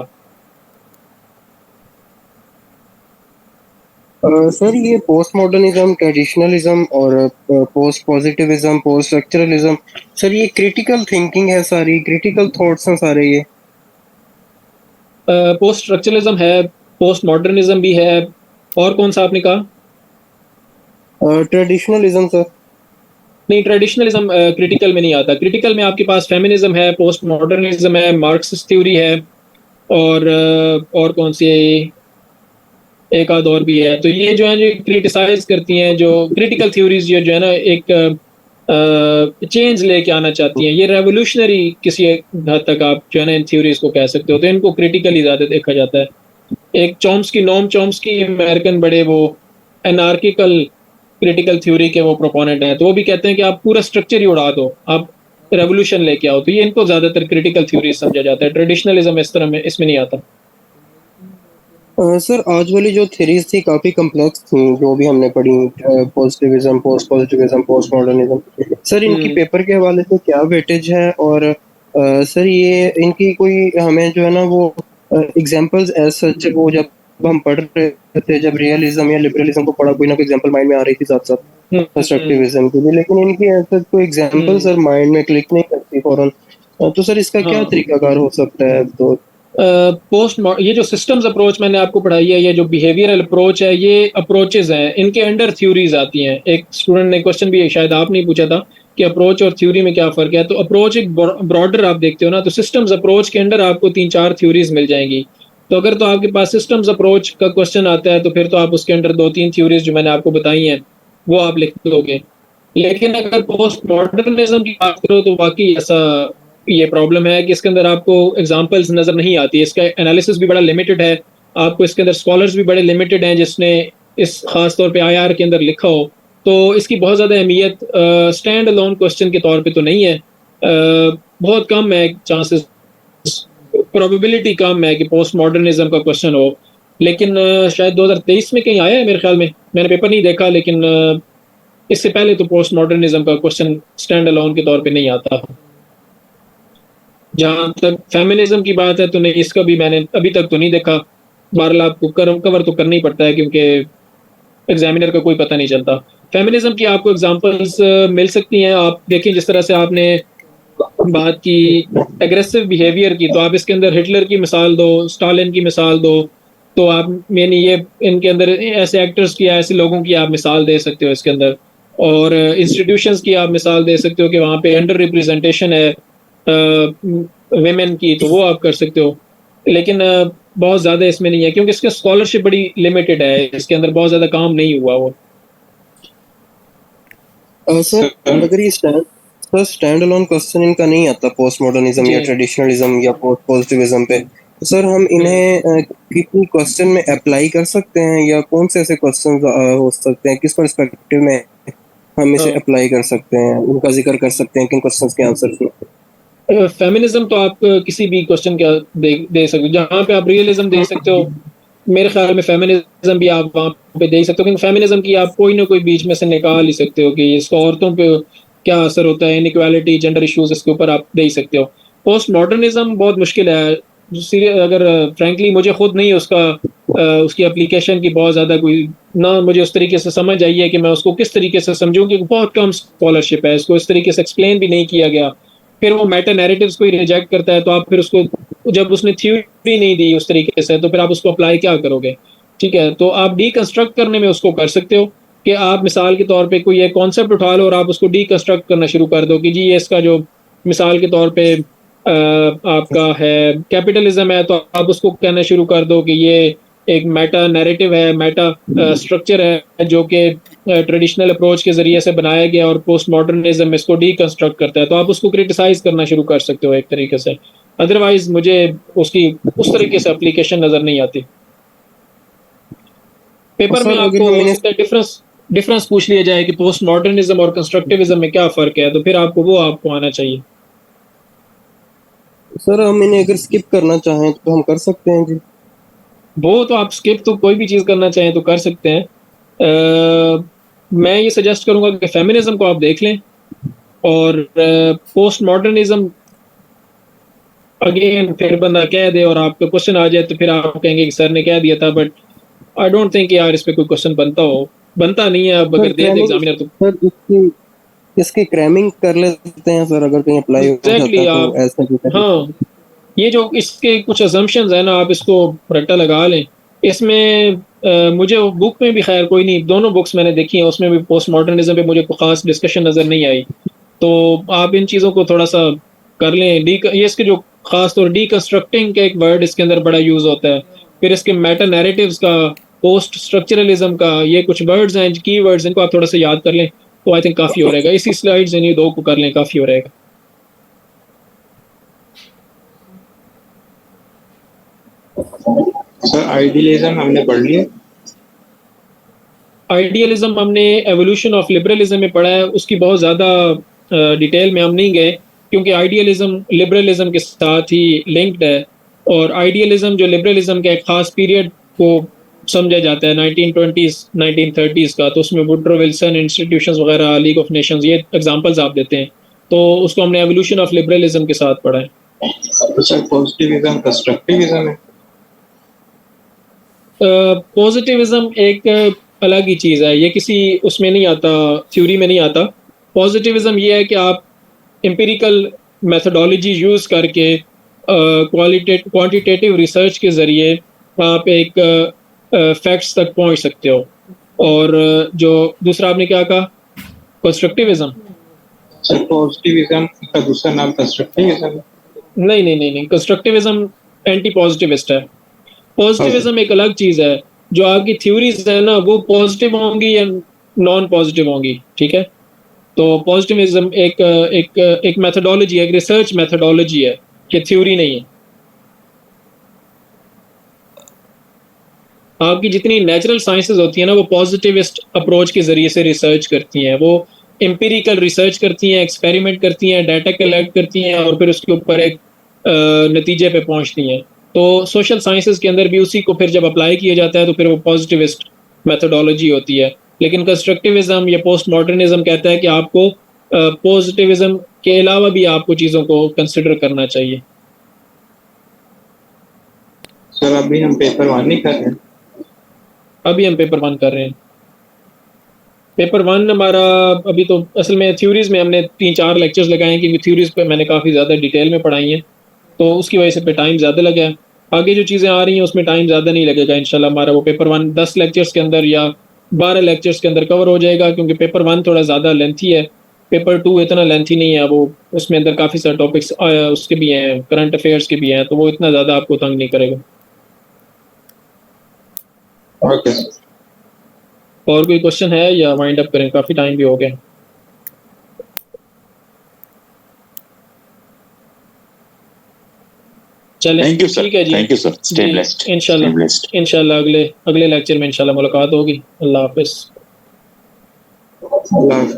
सर ये पोस्ट मॉडर्निज्म, ट्रेडिशनलिज्म और post positivism, post structuralism, sir ये क्रिटिकल थिंकिंग है, सारी क्रिटिकल थॉट्स हैं सारे ये। पोस्ट स्ट्रक्चरलिज्म है, पोस्ट मॉडर्निज्म भी है, और कौन सा आपने कहा? Traditionalism sir. नहीं, ट्रेडिशनलिज्म क्रिटिकल में नहीं आता। क्रिटिकल में आपके पास फेमिनिज्म है, पोस्ट मॉडर्निज्म है, मार्क्सिस्ट थ्योरी है, और कौन सी एक आध और भी है। तो ये जो है जो क्रिटिसाइज करती हैं, जो क्रिटिकल थ्योरीज जो है ना, एक चेंज लेके आना चाहती हैं, ये रेवोल्यूशनरी किसी हद तक आप जो है ना इन थ्योरीज को कह सकते हो। तो इनको क्रिटिकली ज़्यादा देखा जाता है। एक चॉम्स्की, नोम चॉम्स्की, अमेरिकन बड़े वो एनार्किकल क्रिटिकल थ्योरी के वो प्रोपोनेंट हैं, तो वो भी कहते हैं कि आप पूरा स्ट्रक्चर ही उड़ा दो, आप रेवोल्यूशन लेके आओ। तो ये इनको ज़्यादातर क्रिटिकल थ्योरी समझा जाता है। ट्रेडिशनलिज्म इस तरह में इसमें नहीं आता। सर आज वाली जो थ्योरीज थी काफी कॉम्प्लेक्स थी, जो भी हमने पढ़ी, positivism, post positivism, post modernism, sir इनकी पेपर के हवाले से क्या वेटेज है? और सर ये इनकी कोई हमें जो है ना वो एग्जांपल्स एज सच, वो जब हम पढ़ रहे थे, जब रियलिज्म या लिबरलिज्म को पढ़ा, कोई ना कोई एग्जांपल माइंड में आ रही थी साथ साथ कंस्ट्रक्टिविज्म की भी, लेकिन इनकी ऐसा कोई एग्जांपल सर माइंड में क्लिक नहीं करती फौरन। तो सर इसका क्या तरीकाकार हो सकता है? तो ये जो सिस्टम्स अप्रोच मैंने आपको पढ़ाई है, ये जो बिहेवियरल अप्रोच है, ये अप्रोचेज हैं, इनके अंडर थ्योरीज आती हैं। एक स्टूडेंट ने क्वेश्चन भी शायद आपने पूछा था कि अप्रोच और थ्योरी में क्या फ़र्क है। तो अप्रोच एक ब्रॉडर आप देखते हो ना, तो सिस्टम्स अप्रोच के अंडर आपको 3-4 थ्योरीज मिल जाएंगी। तो अगर तो आपके पास सिस्टम्स अप्रोच का क्वेश्चन आता है तो फिर तो आप उसके अंडर 2-3 थ्योरीज जो मैंने आपको बताई हैं वो आप लिख दोगे। लेकिन अगर पोस्ट मॉडर्निज्म की बात करो तो वाकई ऐसा ये प्रॉब्लम है कि इसके अंदर आपको एग्जांपल्स नज़र नहीं आती, इसका एनालिसिस भी बड़ा लिमिटेड है, आपको इसके अंदर स्कॉलर्स भी बड़े लिमिटेड हैं जिसने इस खास तौर पे आईआर के अंदर लिखा हो, तो इसकी बहुत ज़्यादा अहमियत स्टैंड अलोन क्वेश्चन के तौर पे तो नहीं है। बहुत कम है चांसेस, प्रोबेबिलिटी कम है कि पोस्ट मॉडर्निज्म का क्वेश्चन हो, लेकिन शायद 2023 में कहीं आया है मेरे ख्याल में, मैंने पेपर नहीं देखा, लेकिन इससे पहले तो पोस्ट मॉडर्निज्म का क्वेश्चन स्टैंड अलोन के तौर पे नहीं आता। जहाँ तक फेमिनिज्म की बात है तो नहीं, इसका भी मैंने अभी तक तो नहीं देखा। बहरहाल आपको कवर तो करना ही पड़ता है क्योंकि एग्जामिनर का कोई पता नहीं चलता। फेमिनिज्म की आपको एग्जांपल्स मिल सकती हैं, आप देखें जिस तरह से आपने बात की एग्रेसिव बिहेवियर की, तो आप इसके अंदर हिटलर की मिसाल दो, स्टालिन की मिसाल दो, तो आप यानी ये इनके अंदर ऐसे एक्टर्स की, ऐसे लोगों की आप मिसाल दे सकते हो इसके अंदर, और इंस्टीट्यूशंस की आप मिसाल दे सकते हो कि वहाँ पे अंडर रिप्रेजेंटेशन है वेमेन की, तो वो आप कर सकते हो। लेकिन बहुत ज़्यादा इसमें नहीं है क्योंकि इसकी स्कॉलरशिप बड़ी लिमिटेड है, इसके अंदर बहुत ज़्यादा काम नहीं हुआ वो। सर अगर ये स्टैंड अलोन क्वेश्चन इनका नहीं आता पोस्ट मॉडर्निज्म या जी। ट्रेडिशनलिज्म या पोस्ट पॉजिटिविज्म पे, तो सर हम इन्हें किसी क्वेश्चन में अप्लाई कर सकते हैं, या कौन से ऐसे क्वेश्चन हो सकते हैं, किस पर्सपेक्टिव में हम इसे हाँ। अप्लाई कर सकते हैं, उनका जिक्र कर सकते हैं किन क्वेश्चंस के आंसर में? फेमिनिज्म तो आप किसी भी क्वेश्चन का दे सकते हो, जहाँ पे आप रियलिज्म दे सकते हो, मेरे ख्याल में फेमिनिज्म भी आप वहाँ पे दे सकते हो, क्योंकि फेमिनिज्म की आप कोई ना कोई बीच में से निकाल ही सकते हो कि इसका औरतों पे क्या असर होता है, इनइक्वालिटी, जेंडर इश्यूज, इसके ऊपर आप दे ही सकते हो। पोस्ट मॉडर्निज्म बहुत मुश्किल है, अगर फ्रैंकली मुझे खुद नहीं उसकी एप्लीकेशन की बहुत ज़्यादा कोई ना मुझे उस तरीके से समझ आई है कि मैं उसको किस तरीके से समझूं, क्योंकि बहुत कम स्कॉलरशिप है, इसको इस तरीके से एक्सप्लेन भी नहीं किया गया। फिर वो मेटा नैरेटिव्स को ही रिजेक्ट करता है, तो आप फिर उसको, जब उसने थ्योरी नहीं दी उस तरीके से, तो फिर आप उसको अप्लाई क्या करोगे? ठीक है, तो आप डीकंस्ट्रक्ट करने में उसको कर सकते हो कि आप मिसाल के तौर पे कोई एक कॉन्सेप्ट उठा लो और आप उसको डीकंस्ट्रक्ट करना शुरू कर दो कि जी ये इसका जो मिसाल के तौर पे आपका है कैपिटलिज्म है, तो आप उसको कहना शुरू कर दो कि ये एक मेटा नैरेटिव है, मेटा स्ट्रक्चर है जो कि ट्रेडिशनल अप्रोच के जरिए से बनाया गया और पोस्ट मॉडर्निज्म इसको डीकंस्ट्रक्ट करता है, तो आप उसको क्रिटिसाइज करना शुरू कर सकते हो एक तरीके से। अदरवाइज मुझे उसकी उस तरीके से एप्लीकेशन नजर नहीं आती। पेपर में आपको डिफरेंस पूछ लिया जाए कि पोस्ट मॉडर्निज्म और कंस्ट्रक्टिविज्म में क्या फर्क है, तो फिर आपको आना चाहिए। सर हम इन्हें अगर स्किप करना चाहें तो हम कर सकते हैं जी? वो तो आप स्किप तो कोई भी चीज़ करना चाहें तो कर सकते हैं। मैं ये सजेस्ट करूंगा कि फेमिनिज्म को आप देख लें, और पोस्ट मॉडर्निज्म अगेन फिर बंदा कह दे और आपका क्वेश्चन आ जाए तो फिर आप कहेंगे कि सर ने कह दिया था, बट आई डोंट थिंक यार इस पे कोई क्वेश्चन बनता नहीं है। अब अगर दे दे एग्जामिनर तो सर इसकी क्रैमिंग कर लेते हैं सर, अगर कहीं अप्लाई हो जाता है तो ऐसा भी करें। हाँ, ये जो इसके कुछ असम्पशंस है ना, आप इसको रट्टा लगा लें। इसमें मुझे बुक में भी खैर कोई नहीं, दोनों बुक्स मैंने देखी हैं, उसमें भी पोस्ट मॉडर्निज्म पे मुझे कोई खास डिस्कशन नज़र नहीं आई, तो आप इन चीज़ों को थोड़ा सा कर लें। ये इसके जो खास तौर डीकंस्ट्रक्टिंग का एक वर्ड इसके अंदर बड़ा यूज़ होता है, फिर इसके मेटा नैरेटिव्स का, पोस्ट स्ट्रक्चरलिज्म का, ये कुछ वर्ड्स हैं, की वर्ड्स, इनको आप थोड़ा सा याद कर लें तो आई थिंक काफ़ी हो रहेगा। इसी स्लाइड्स इन्हीं दो को कर लें, काफ़ी हो रहेगा। सर आइडियलिज्म हमने पढ़ लिया। आइडियलिज्म हमने एवोल्यूशन ऑफ लिबरलिज्म में पढ़ा है, उसकी बहुत ज़्यादा डिटेल में हम नहीं गए क्योंकि आइडियलिज्म लिबरलिज्म के साथ ही लिंक्ड है, और आइडियलिज्म जो लिबरलिज्म के एक ख़ास पीरियड को समझा जाता है 1920s 1930s का, तो उसमें वुड्रो विल्सन इंस्टीट्यूशंस वगैरह, लीग ऑफ नेशंस, ये एग्जांपल्स आप देते हैं, तो उसको हमने एवोल्यूशन ऑफ लिबरलिज्म के साथ पढ़ा है। सर पॉजिटिविज्म कंस्ट्रक्टिविज्म है। पॉजिटिविज्म एक अलग ही चीज़ है, ये किसी उसमें नहीं आता, थ्योरी में नहीं आता। पॉजिटिविज्म ये है कि आप एम्पिरिकल मेथोडोलॉजी यूज़ करके क्वांटिटेटिव रिसर्च के ज़रिए आप एक फैक्ट्स तक पहुंच सकते हो। और जो दूसरा आपने क्या कहा, कंस्ट्रक्टिविज्म? सर पॉजिटिविज्म का दूसरा नाम कंस्ट्रक्टिविज्म? नहीं, कंस्ट्रक्टिविज्म एंटी पॉजिटिविस्ट है। पॉजिटिविज्म एक अलग चीज़ है, जो आपकी थ्योरीज है ना वो पॉजिटिव होंगी या नॉन पॉजिटिव होंगी, ठीक है, तो पॉजिटिविज्म एक मेथोडोलॉजी है, एक रिसर्च मेथोडोलॉजी है, कि थ्योरी नहीं है। आपकी जितनी नेचुरल साइंसेज होती है ना, वो पॉजिटिविस्ट अप्रोच के जरिए से रिसर्च करती हैं, वो एम्पिरिकल रिसर्च करती हैं, एक्सपेरिमेंट करती हैं, डाटा कलेक्ट करती हैं और फिर उसके ऊपर एक नतीजे पे पहुंचती हैं। तो सोशल साइंसेज के अंदर भी उसी को फिर जब अप्लाई किया जाता है तो फिर वो पॉजिटिविस्ट मेथोडोलॉजी होती है। लेकिन कंस्ट्रक्टिविज्म या पोस्ट मॉडर्निज्म कहता है कि आपको पॉजिटिविज्म के अलावा भी आपको चीज़ों को कंसिडर करना चाहिए। सर अभी हम पेपर 1 नहीं कर रहे हैं। अभी हम पेपर 1 कर रहे हैं। पेपर 1 हमारा अभी तो असल में थ्योरीज में हमने 3-4 लेक्चर्स लगाए हैं, क्योंकि थ्योरीज पे मैंने काफ़ी ज़्यादा डिटेल में पढ़ाई हैं, तो उसकी वजह से पे टाइम ज़्यादा लगा है। आगे जो चीज़ें आ रही हैं उसमें टाइम ज़्यादा नहीं लगेगा इंशाल्लाह। हमारा वो पेपर 1 10 लेक्चर्स के अंदर या 12 लेक्चर्स के अंदर कवर हो जाएगा, क्योंकि पेपर 1 थोड़ा ज़्यादा लेंथी है, पेपर 2 इतना लेंथी नहीं है। वो उसमें अंदर काफ़ी सारे टॉपिक्स उसके भी हैं, करंट अफेयर्स के भी हैं, तो वो इतना ज़्यादा आपको तंग नहीं करेगा। Okay sir. और कोई क्वेश्चन है या वाइंड अप करें? काफ़ी टाइम भी हो गया। चलें, थैंक यू सर, ठीक है जी। थैंक यू सर, स्टे जी, ब्लेस्ड, इंशाल्लाह इंशाल्लाह अगले लेक्चर में इंशाल्लाह मुलाकात होगी। अल्लाह हाफिज़। अल्लाह हाफ़िज़।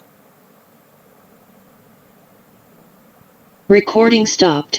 Recording stopped.